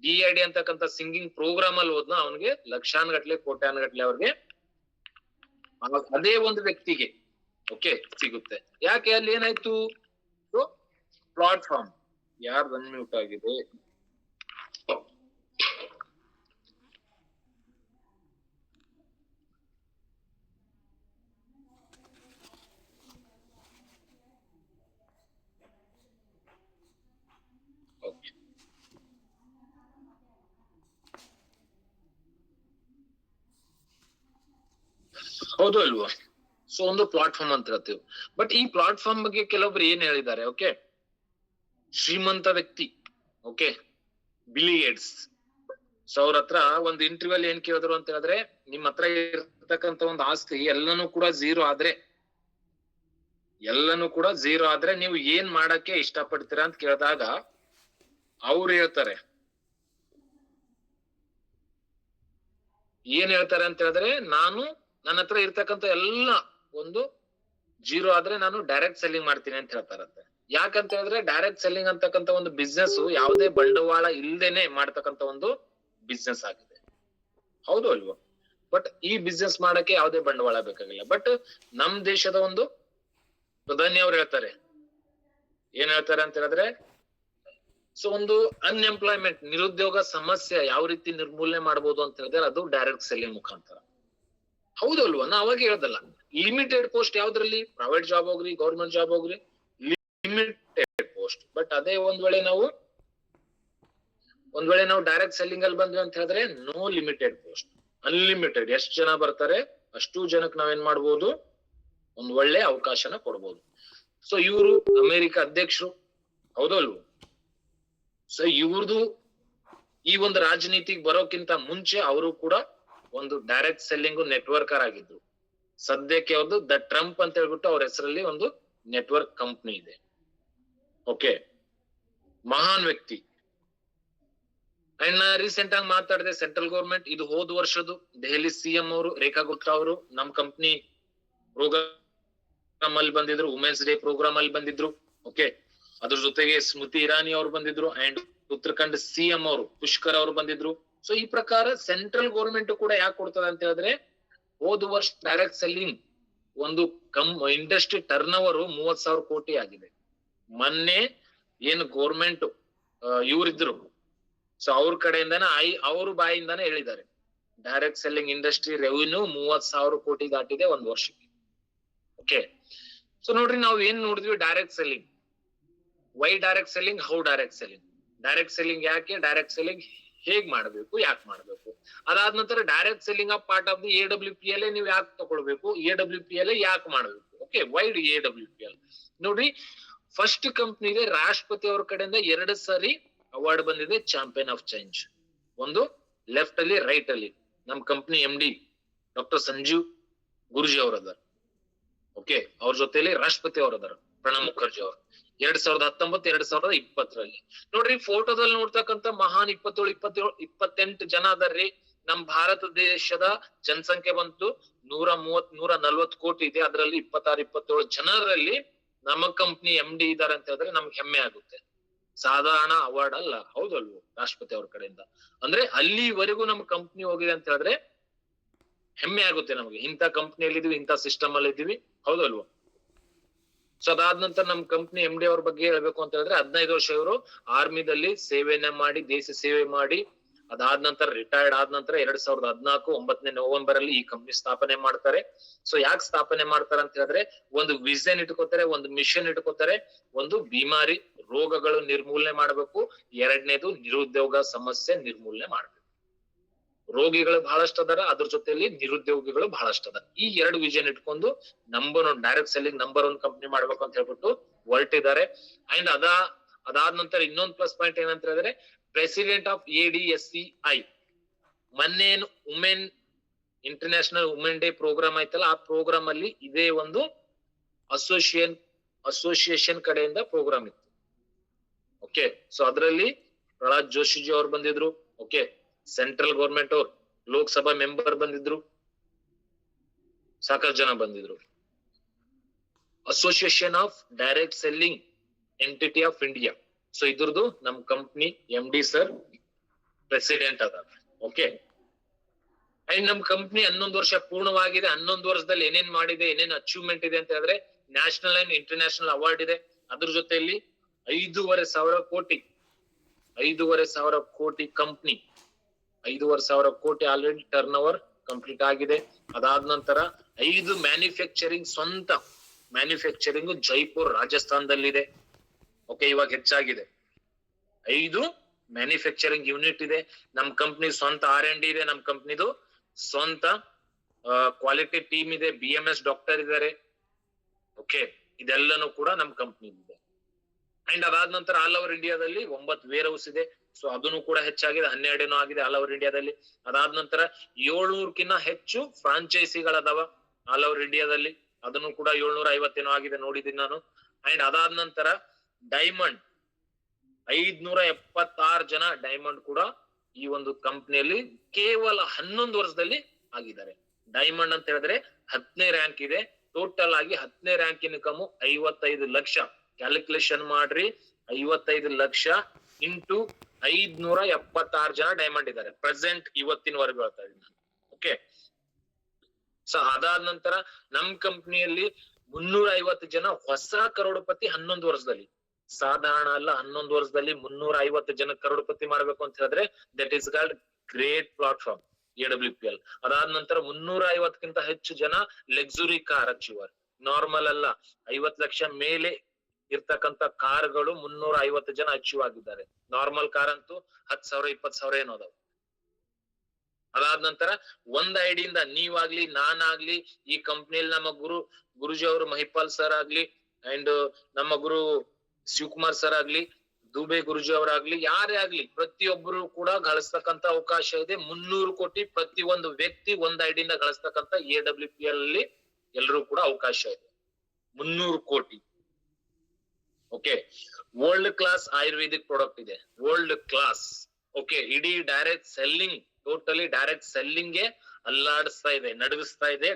DID ಅಂತಕ್ಕಂಥ ಸಿಂಗಿಂಗ್ ಪ್ರೋಗ್ರಾಮ್ ಅಲ್ಲಿ ಹೋದ್ನ, ಅವನಿಗೆ ಲಕ್ಷಾನ್ಗಟ್ಲೆ, ಕೋಟ್ಯಾನ್ಗಟ್ಲೆ ಅವ್ರಿಗೆ ಅದೇ ಒಂದು ವ್ಯಕ್ತಿಗೆ ಓಕೆ ಸಿಗುತ್ತೆ. ಯಾಕೆ? ಅಲ್ಲಿ ಏನಾಯ್ತು? ಪ್ಲಾಟ್ಫಾರ್ಮ್. ಯಾರ್ದು ಅನ್ಮ್ಯೂಟ್ ಆಗಿದೆ? ಹೌದು ಅಲ್ವಾ? ಸೊ ಒಂದು ಪ್ಲಾಟ್ಫಾರ್ಮ್ ಅಂತ ಹೇಳ್ತೀವಿ. ಬಟ್ ಈ ಪ್ಲಾಟ್ಫಾರ್ಮ್ ಬಗ್ಗೆ ಕೆಲವೊಬ್ರು ಏನ್ ಹೇಳಿದ್ದಾರೆ? ಓಕೆ, ಶ್ರೀಮಂತ ವ್ಯಕ್ತಿ, ಓಕೆ, ಬಿಲಿ ಗೇಟ್ಸ್. ಸೊ ಅವ್ರ ಹತ್ರ ಒಂದು ಇಂಟರ್ವ್ಯೂ ಅಲ್ಲಿ ಏನ್ ಕೇಳಿದ್ರು ಅಂತ ಹೇಳಿದ್ರೆ, ನಿಮ್ ಹತ್ರ ಇರ್ತಕ್ಕಂತ ಒಂದು ಆಸ್ತಿ ಎಲ್ಲಾನು ಕೂಡ ಝೀರೋ ಆದ್ರೆ ನೀವು ಏನ್ ಮಾಡಕ್ಕೆ ಇಷ್ಟಪಡ್ತೀರಾ ಅಂತ ಕೇಳಿದಾಗ ಅವ್ರು ಹೇಳ್ತಾರೆ, ಏನ್ ಹೇಳ್ತಾರೆ ಅಂತ ಹೇಳಿದ್ರೆ, ನನ್ನ ಹತ್ರ ಇರ್ತಕ್ಕಂಥ ಎಲ್ಲ ಒಂದು ಜೀರೋ ಆದ್ರೆ ನಾನು ಡೈರೆಕ್ಟ್ ಸೆಲ್ಲಿಂಗ್ ಮಾಡ್ತೀನಿ ಅಂತ ಹೇಳ್ತಾರಂತೆ. ಯಾಕಂತ ಹೇಳಿದ್ರೆ ಡೈರೆಕ್ಟ್ ಸೆಲ್ಲಿಂಗ್ ಅಂತಕ್ಕಂಥ ಒಂದು ಬಿಸ್ನೆಸ್ ಯಾವುದೇ ಬಂಡವಾಳ ಇಲ್ದೇನೆ ಮಾಡ್ತಕ್ಕಂಥ ಒಂದು ಬಿಸ್ನೆಸ್ ಆಗಿದೆ. ಹೌದು ಅಲ್ವಾ? ಬಟ್ ಈ ಬಿಸ್ನೆಸ್ ಮಾಡಕ್ಕೆ ಯಾವುದೇ ಬಂಡವಾಳ ಬೇಕಾಗಿಲ್ಲ. ಬಟ್ ನಮ್ ದೇಶದ ಒಂದು ಪ್ರಧಾನಿ ಅವ್ರು ಹೇಳ್ತಾರೆ, ಏನ್ ಹೇಳ್ತಾರೆ ಅಂತ ಹೇಳಿದ್ರೆ, ಸೊ ಒಂದು ಅನ್ಎಂಪ್ಲಾಯ್ಮೆಂಟ್ ನಿರುದ್ಯೋಗ ಸಮಸ್ಯೆ ಯಾವ ರೀತಿ ನಿರ್ಮೂಲನೆ ಮಾಡಬಹುದು ಅಂತ ಹೇಳಿದ್ರೆ ಅದು ಡೈರೆಕ್ಟ್ ಸೆಲ್ಲಿಂಗ್ ಮುಖಾಂತರ. ಹೌದಲ್ವಾ? ನಾ ಅವಾಗ ಹೇಳ್ದಲ್ಲ, ಲಿಮಿಟೆಡ್ ಪೋಸ್ಟ್ ಯಾವ್ದ್ರಲ್ಲಿ, ಪ್ರೈವೇಟ್ ಜಾಬ್ ಹೋಗ್ರಿ ಗೌರ್ಮೆಂಟ್ ಜಾಬ್ ಹೋಗ್ರಿ, ಲಿಮಿಟೆಡ್ ಪೋಸ್ಟ್. ಬಟ್ ಅದೇ ಒಂದ್ ವೇಳೆ ನಾವು ಡೈರೆಕ್ಟ್ ಸೆಲ್ಲಿಂಗ್ ಅಲ್ಲಿ ಬಂದ್ವಿ ಅಂತ ಹೇಳಿದ್ರೆ ನೋ ಲಿಮಿಟೆಡ್ ಪೋಸ್ಟ್, ಅನ್ಲಿಮಿಟೆಡ್. ಎಷ್ಟು ಜನ ಬರ್ತಾರೆ ಅಷ್ಟು ಜನಕ್ಕೆ ನಾವೇನ್ ಮಾಡ್ಬೋದು, ಒಂದ್ ಒಳ್ಳೆ ಅವಕಾಶನ ಕೊಡ್ಬೋದು. ಸೊ ಇವರು ಅಮೆರಿಕ ಅಧ್ಯಕ್ಷರು, ಹೌದಲ್ವ? ಸೊ ಇವ್ರದು ಈ ಒಂದು ರಾಜನೀತಿಗೆ ಬರೋಕ್ಕಿಂತ ಮುಂಚೆ ಅವರು ಕೂಡ ಒಂದು ಡೈರೆಕ್ಟ್ ಸೆಲ್ಲಿಂಗ್ ನೆಟ್ವರ್ಕರ್ ಆಗಿದ್ರು. ಸದ್ಯಕ್ಕೆ ಅವ್ರದ್ದು ದ ಟ್ರಂಪ್ ಅಂತ ಹೇಳ್ಬಿಟ್ಟು ಅವ್ರ ಹೆಸರಲ್ಲಿ ಒಂದು ನೆಟ್ವರ್ಕ್ ಕಂಪ್ನಿ ಇದೆ. ಓಕೆ, ಮಹಾನ್ ವ್ಯಕ್ತಿ. ಅಂಡ್ ರೀಸೆಂಟ್ ಆಗಿ ಮಾತಾಡಿದೆ, ಸೆಂಟ್ರಲ್ ಗೌರ್ಮೆಂಟ್ ಇದು ಹೋದ ವರ್ಷದ್ದು ದೆಹಲಿ ಸಿಎಂ ಅವರು ರೇಖಾ ಗುಪ್ತಾ ಅವರು ನಮ್ ಕಂಪ್ನಿ ಪ್ರೋಗ್ರಾಮ್ ಅಲ್ಲಿ ಬಂದಿದ್ರು, ವುಮೆನ್ಸ್ ಡೇ ಪ್ರೋಗ್ರಾಮ್ ಅಲ್ಲಿ ಬಂದಿದ್ರು. ಓಕೆ, ಅದ್ರ ಜೊತೆಗೆ ಸ್ಮೃತಿ ಇರಾನಿ ಅವರು ಬಂದಿದ್ರು, ಅಂಡ್ ಉತ್ತರಾಖಂಡ್ ಸಿಎಂ ಅವರು ಪುಷ್ಕರ್ ಅವರು ಬಂದಿದ್ರು. ಸೊ ಈ ಪ್ರಕಾರ ಸೆಂಟ್ರಲ್ ಗೌರ್ಮೆಂಟ್ ಕೂಡ ಯಾಕೆ ಕೊಡ್ತದೆ ಅಂತ ಹೇಳಿದ್ರೆ, ಹೋದ ವರ್ಷ ಡೈರೆಕ್ಟ್ ಸೆಲ್ಲಿಂಗ್ ಒಂದು ಇಂಡಸ್ಟ್ರಿ ಟರ್ನ್ ಓವರ್ 30,000 ಕೋಟಿ ಆಗಿದೆ. ಮೊನ್ನೆ ಏನು ಗೌರ್ಮೆಂಟ್ ಇವರಿದ್ರು, ಸೊ ಅವ್ರ ಕಡೆಯಿಂದಾನೆ ಅವ್ರ ಬಾಯಿಂದಾನೆ ಹೇಳಿದ್ದಾರೆ, ಡೈರೆಕ್ಟ್ ಸೆಲ್ಲಿಂಗ್ ಇಂಡಸ್ಟ್ರಿ ರೆವಿನ್ಯೂ 30,000 ಕೋಟಿ ದಾಟಿದೆ ಒಂದ್ ವರ್ಷಕ್ಕೆ. ಓಕೆ, ಸೊ ನೋಡ್ರಿ, ನಾವ್ ಏನ್ ನೋಡಿದ್ವಿ, direct selling. Why direct selling, how direct selling, direct selling ಯಾಕೆ, ಡೈರೆಕ್ಟ್ ಸೆಲ್ಲಿಂಗ್ ಹೇಗ್ ಮಾಡ್ಬೇಕು, ಯಾಕೆ ಮಾಡ್ಬೇಕು. ಅದಾದ ನಂತರ direct selling of part of the AWPL ನೀವು ಯಾಕೆ ತಗೊಳ್ಬೇಕು, AWPL ಯಾಕೆ ಮಾಡ್ಬೇಕು. ಓಕೆ, ವೈ AWPL ನೋಡ್ರಿ, ಫಸ್ಟ್ ಕಂಪ್ನಿಗೆ ರಾಷ್ಟ್ರಪತಿ ಅವ್ರ ಕಡೆಯಿಂದ 2 ಸಾರಿ ಅವಾರ್ಡ್ ಬಂದಿದೆ, ಚಾಂಪಿಯನ್ ಆಫ್ ಚೇಂಜ್. ಒಂದು ಲೆಫ್ಟ್ ಅಲ್ಲಿ, ರೈಟ್ ಅಲ್ಲಿ ನಮ್ company MD doctor Sanjeev Guruji ಅವ್ರ ಅದಾರ. ಓಕೆ, ಅವ್ರ ಜೊತೆಲಿ ರಾಷ್ಟ್ರಪತಿ ಅವ್ರ ಅದಾರ, ಪ್ರಣಬ್ ಮುಖರ್ಜಿ ಅವರು, 2019 2020 ನೋಡ್ರಿ. ಫೋಟೋದಲ್ಲಿ ನೋಡ್ತಕ್ಕಂತ ಮಹಾನ್ 27-28 ಜನ ಅದಾರ್ರಿ. ನಮ್ ಭಾರತ ದೇಶದ ಜನಸಂಖ್ಯೆ ಬಂತು 140 ಕೋಟಿ ಇದೆ. ಅದರಲ್ಲಿ 26-27 ಜನರಲ್ಲಿ ನಮ್ಮ ಕಂಪ್ನಿ MD ಇದಾರೆ ಅಂತ ಹೇಳಿದ್ರೆ ನಮ್ಗೆ ಹೆಮ್ಮೆ ಆಗುತ್ತೆ. ಸಾಧಾರಣ ಅವಾರ್ಡ್ ಅಲ್ಲ, ಹೌದಲ್ವ? ರಾಷ್ಟ್ರಪತಿ ಅವ್ರ ಕಡೆಯಿಂದ ಅಂದ್ರೆ ಅಲ್ಲಿವರೆಗೂ ನಮ್ ಕಂಪ್ನಿ ಹೋಗಿದೆ ಅಂತ ಹೇಳಿದ್ರೆ ಹೆಮ್ಮೆ ಆಗುತ್ತೆ ನಮ್ಗೆ. ಇಂಥ ಕಂಪ್ನಿಯಲ್ಲಿ ಇದೀವಿ, ಇಂಥ ಸಿಸ್ಟಮ್ ಅಲ್ಲಿ ಇದೀವಿ, ಹೌದಲ್ವ? ಸೊ ಅದಾದ ನಂತರ ನಮ್ ಕಂಪ್ನಿ MD ಅವ್ರ ಬಗ್ಗೆ ಹೇಳ್ಬೇಕು ಅಂತ ಹೇಳಿದ್ರೆ 15 ವರ್ಷ ಇವರು ಆರ್ಮಿದಲ್ಲಿ ಸೇವೆಯನ್ನ ಮಾಡಿ, ದೇಶ ಸೇವೆ ಮಾಡಿ, ಅದಾದ ನಂತರ ರಿಟೈರ್ಡ್ ಆದ ನಂತರ 2014 9ನೇ ನವೆಂಬರ್ ಅಲ್ಲಿ ಈ ಕಂಪ್ನಿ ಸ್ಥಾಪನೆ ಮಾಡ್ತಾರೆ. ಸೊ ಯಾಕೆ ಸ್ಥಾಪನೆ ಮಾಡ್ತಾರೆ ಅಂತ ಹೇಳಿದ್ರೆ, ಒಂದು ವಿಷನ್ ಇಟ್ಕೋತಾರೆ, ಒಂದು ಮಿಷನ್ ಇಟ್ಕೋತಾರೆ. ಒಂದು ಬಿಮಾರಿ ರೋಗಗಳು ನಿರ್ಮೂಲನೆ ಮಾಡ್ಬೇಕು, 2ನೇದು ನಿರುದ್ಯೋಗ ಸಮಸ್ಯೆ ನಿರ್ಮೂಲನೆ ಮಾಡ್ಬೇಕು. ರೋಗಿಗಳು ಬಹಳಷ್ಟು ಅದಾರ, ಅದ್ರ ಜೊತೆಲಿ ನಿರುದ್ಯೋಗಿಗಳು ಬಹಳಷ್ಟು ಅದ. ಈ 2 ವಿಷನ್ ಇಟ್ಕೊಂಡು number 1 direct selling number 1 company ಮಾಡ್ಬೇಕು ಅಂತ ಹೇಳ್ಬಿಟ್ಟು ಹೊರಟಿದ್ದಾರೆ. ಅಂಡ್ ಅದಾದ ನಂತರ ಇನ್ನೊಂದು ಪ್ಲಸ್ ಪಾಯಿಂಟ್ ಏನಂತ ಹೇಳಿದ್ರೆ, ಪ್ರೆಸಿಡೆಂಟ್ ಆಫ್ ADSCI ಮೊನ್ನೆ women international women day programme ಆಯ್ತಲ್ಲ, ಆ ಪ್ರೋಗ್ರಾಮ್ ಅಲ್ಲಿ ಇದೇ ಒಂದು ಅಸೋಸಿಯೇಷನ್ ಕಡೆಯಿಂದ ಪ್ರೋಗ್ರಾಮ್ ಇತ್ತು. ಓಕೆ, ಸೊ ಅದರಲ್ಲಿ ಪ್ರಹ್ಲಾದ್ ಜೋಶಿಜಿ ಅವ್ರು ಬಂದಿದ್ರು. ಓಕೆ, ಸೆಂಟ್ರಲ್ ಗೌರ್ಮೆಂಟ್ ಅವ್ರು, ಲೋಕಸಭಾ ಮೆಂಬರ್ ಬಂದಿದ್ರು, ಸಾಕಷ್ಟು ಜನ ಬಂದಿದ್ರು. Association of direct selling entity of India, so ಇದ್ರದ್ದು ನಮ್ ಕಂಪ್ನಿ MD ಸರ್ ಪ್ರೆಸಿಡೆಂಟ್ ಅದ. ಓಕೆ, ಅಂಡ್ ನಮ್ ಕಂಪ್ನಿ 11 ವರ್ಷ ಪೂರ್ಣವಾಗಿದೆ. 11 ವರ್ಷದಲ್ಲಿ ಏನೇನ್ ಮಾಡಿದೆ, ಏನೇನ್ ಅಚೀವ್ಮೆಂಟ್ ಇದೆ ಅಂತ ಹೇಳಿದ್ರೆ, ನ್ಯಾಷನಲ್ ಅಂಡ್ ಇಂಟರ್ನ್ಯಾಷನಲ್ ಅವಾರ್ಡ್ ಇದೆ. ಅದ್ರ ಜೊತೆಯಲ್ಲಿ 5,500 ಕೋಟಿ ಕಂಪ್ನಿ, 5,500 ಕೋಟಿ ಆಲ್ರೆಡಿ ಟರ್ನ್ ಓವರ್ ಕಂಪ್ಲೀಟ್ ಆಗಿದೆ. ಅದಾದ ನಂತರ 5 ಮ್ಯಾನುಫ್ಯಾಕ್ಚರಿಂಗ್, ಸ್ವಂತ ಮ್ಯಾನುಫ್ಯಾಕ್ಚರಿಂಗ್ ಜೈಪುರ್ ರಾಜಸ್ಥಾನದಲ್ಲಿದೆ. ಓಕೆ, ಇವಾಗ ಹೆಚ್ಚಾಗಿದೆ. 5 ಮ್ಯಾನುಫ್ಯಾಕ್ಚರಿಂಗ್ ಯೂನಿಟ್ ಇದೆ. ನಮ್ ಕಂಪ್ನಿ ಸ್ವಂತ R&D ಇದೆ. ನಮ್ ಕಂಪ್ನಿದು ಸ್ವಂತ ಕ್ವಾಲಿಟಿ ಟೀಮ್ ಇದೆ, BMS ಡಾಕ್ಟರ್ ಇದ್ದಾರೆ. ಓಕೆ, ಇದೆಲ್ಲನೂ ಕೂಡ ನಮ್ ಕಂಪ್ನಿ ಇದೆ. ಅಂಡ್ ಅದಾದ ನಂತರ ಆಲ್ ಓವರ್ ಇಂಡಿಯಾದಲ್ಲಿ 9 ವೇರ್ ಹೌಸ್ ಇದೆ. ಸೊ ಅದನ್ನು ಕೂಡ ಹೆಚ್ಚಾಗಿದೆ, 12 ಆಗಿದೆ ಆಲ್ ಓವರ್ ಇಂಡಿಯಾದಲ್ಲಿ. ಅದಾದ ನಂತರ 700ಕ್ಕಿಂತ ಹೆಚ್ಚು ಫ್ರಾಂಚೈಸಿಗಳದಾವ ಆಲ್ ಓವರ್ ಇಂಡಿಯಾದಲ್ಲಿ. ಅದನ್ನು ಕೂಡ 750 ಆಗಿದೆ, ನೋಡಿದೀನಿ ನಾನು. ಅಂಡ್ ಅದಾದ ನಂತರ ಡೈಮಂಡ್ 576 ಜನ ಡೈಮಂಡ್ ಕೂಡ ಈ ಒಂದು ಕಂಪ್ನಿಯಲ್ಲಿ ಕೇವಲ 11 ವರ್ಷದಲ್ಲಿ ಆಗಿದ್ದಾರೆ. ಡೈಮಂಡ್ ಅಂತ ಹೇಳಿದ್ರೆ 10ನೇ ರ್ಯಾಂಕ್ ಇದೆ. ಟೋಟಲ್ ಆಗಿ 10ನೇ ರ್ಯಾಂಕ್ ಇನ್ಕಮ್ 55 ಲಕ್ಷ. ಕ್ಯಾಲ್ಕುಲೇಷನ್ ಮಾಡ್ರಿ, 55 ಲಕ್ಷ ಇಂಟು 576 ಜನ ಡೈಮಂಡ್ ಇದ್ದಾರೆ ಪ್ರೆಸೆಂಟ್ ಇವತ್ತಿನವರೆಗೂ ಹೇಳ್ತಾ ಇದ್ದೀನಿ. ಓಕೆ, ಸೊ ಅದಾದ ನಂತರ ನಮ್ ಕಂಪ್ನಿಯಲ್ಲಿ 350 ಜನ ಹೊಸ ಕರೋಡಪತಿ 11 ವರ್ಷದಲ್ಲಿ. ಸಾಧಾರಣ ಅಲ್ಲ, 11 ವರ್ಷದಲ್ಲಿ 350 ಜನ ಕರೋಡಪತಿ ಮಾಡ್ಬೇಕು ಅಂತ ಹೇಳಿದ್ರೆ that is called great platform AWPL. ಅದಾದ ನಂತರ 350ಕ್ಕಿಂತ ಹೆಚ್ಚು ಜನ ಲಕ್ಸುರಿ ಕಾರ್ ಅಚೀವರ್. ನಾರ್ಮಲ್ ಅಲ್ಲ, 50 ಲಕ್ಷ ಮೇಲೆ ಇರ್ತಕ್ಕಂತ ಕಾರ್ಗಳು 350 ಜನ ಅಚೀವ್ ಆಗಿದ್ದಾರೆ. ನಾರ್ಮಲ್ ಕಾರ್ ಅಂತೂ 10,000 20,000 ಏನೋ ಅದಾವ. ಅದಾದ ನಂತರ ಒಂದ್ ಐಡಿಯಿಂದ ನೀವಾಗ್ಲಿ ನಾನಾಗ್ಲಿ ಈ ಕಂಪ್ನಿಯಲ್ಲಿ ನಮ್ಮ ಗುರುಜಿ ಅವರು ಮಹಿಪಾಲ್ ಸರ್ ಆಗ್ಲಿ ಅಂಡ್ ನಮ್ಮ ಗುರು ಶಿವಕುಮಾರ್ ಸರ್ ಆಗ್ಲಿ ದುಬೆ ಗುರುಜಿ ಅವರಾಗ್ಲಿ ಯಾರೇ ಆಗ್ಲಿ ಪ್ರತಿಯೊಬ್ಬರು ಕೂಡ ಗಳಿಸ್ತಕ್ಕಂತ ಅವಕಾಶ ಇದೆ. 300 ಕೋಟಿ ಪ್ರತಿ ಒಂದು ವ್ಯಕ್ತಿ ಒಂದ್ ಐಡಿಯಿಂದ ಗಳಿಸ್ತಕ್ಕಂತ AWPL ಅಲ್ಲಿ ಎಲ್ರೂ ಕೂಡ ಅವಕಾಶ ಇದೆ. 300 ಕೋಟಿ. Okay, world class Ayurvedic product ಇದೆ, ವರ್ಲ್ಡ್ ಕ್ಲಾಸ್. ಓಕೆ, ಇಡೀ direct selling, totally direct selling ಗೆ ಅಲ್ಲಾಡಿಸ್ತಾ ಇದೆ, ನಡಗಿಸ್ತಾ ಇದೆ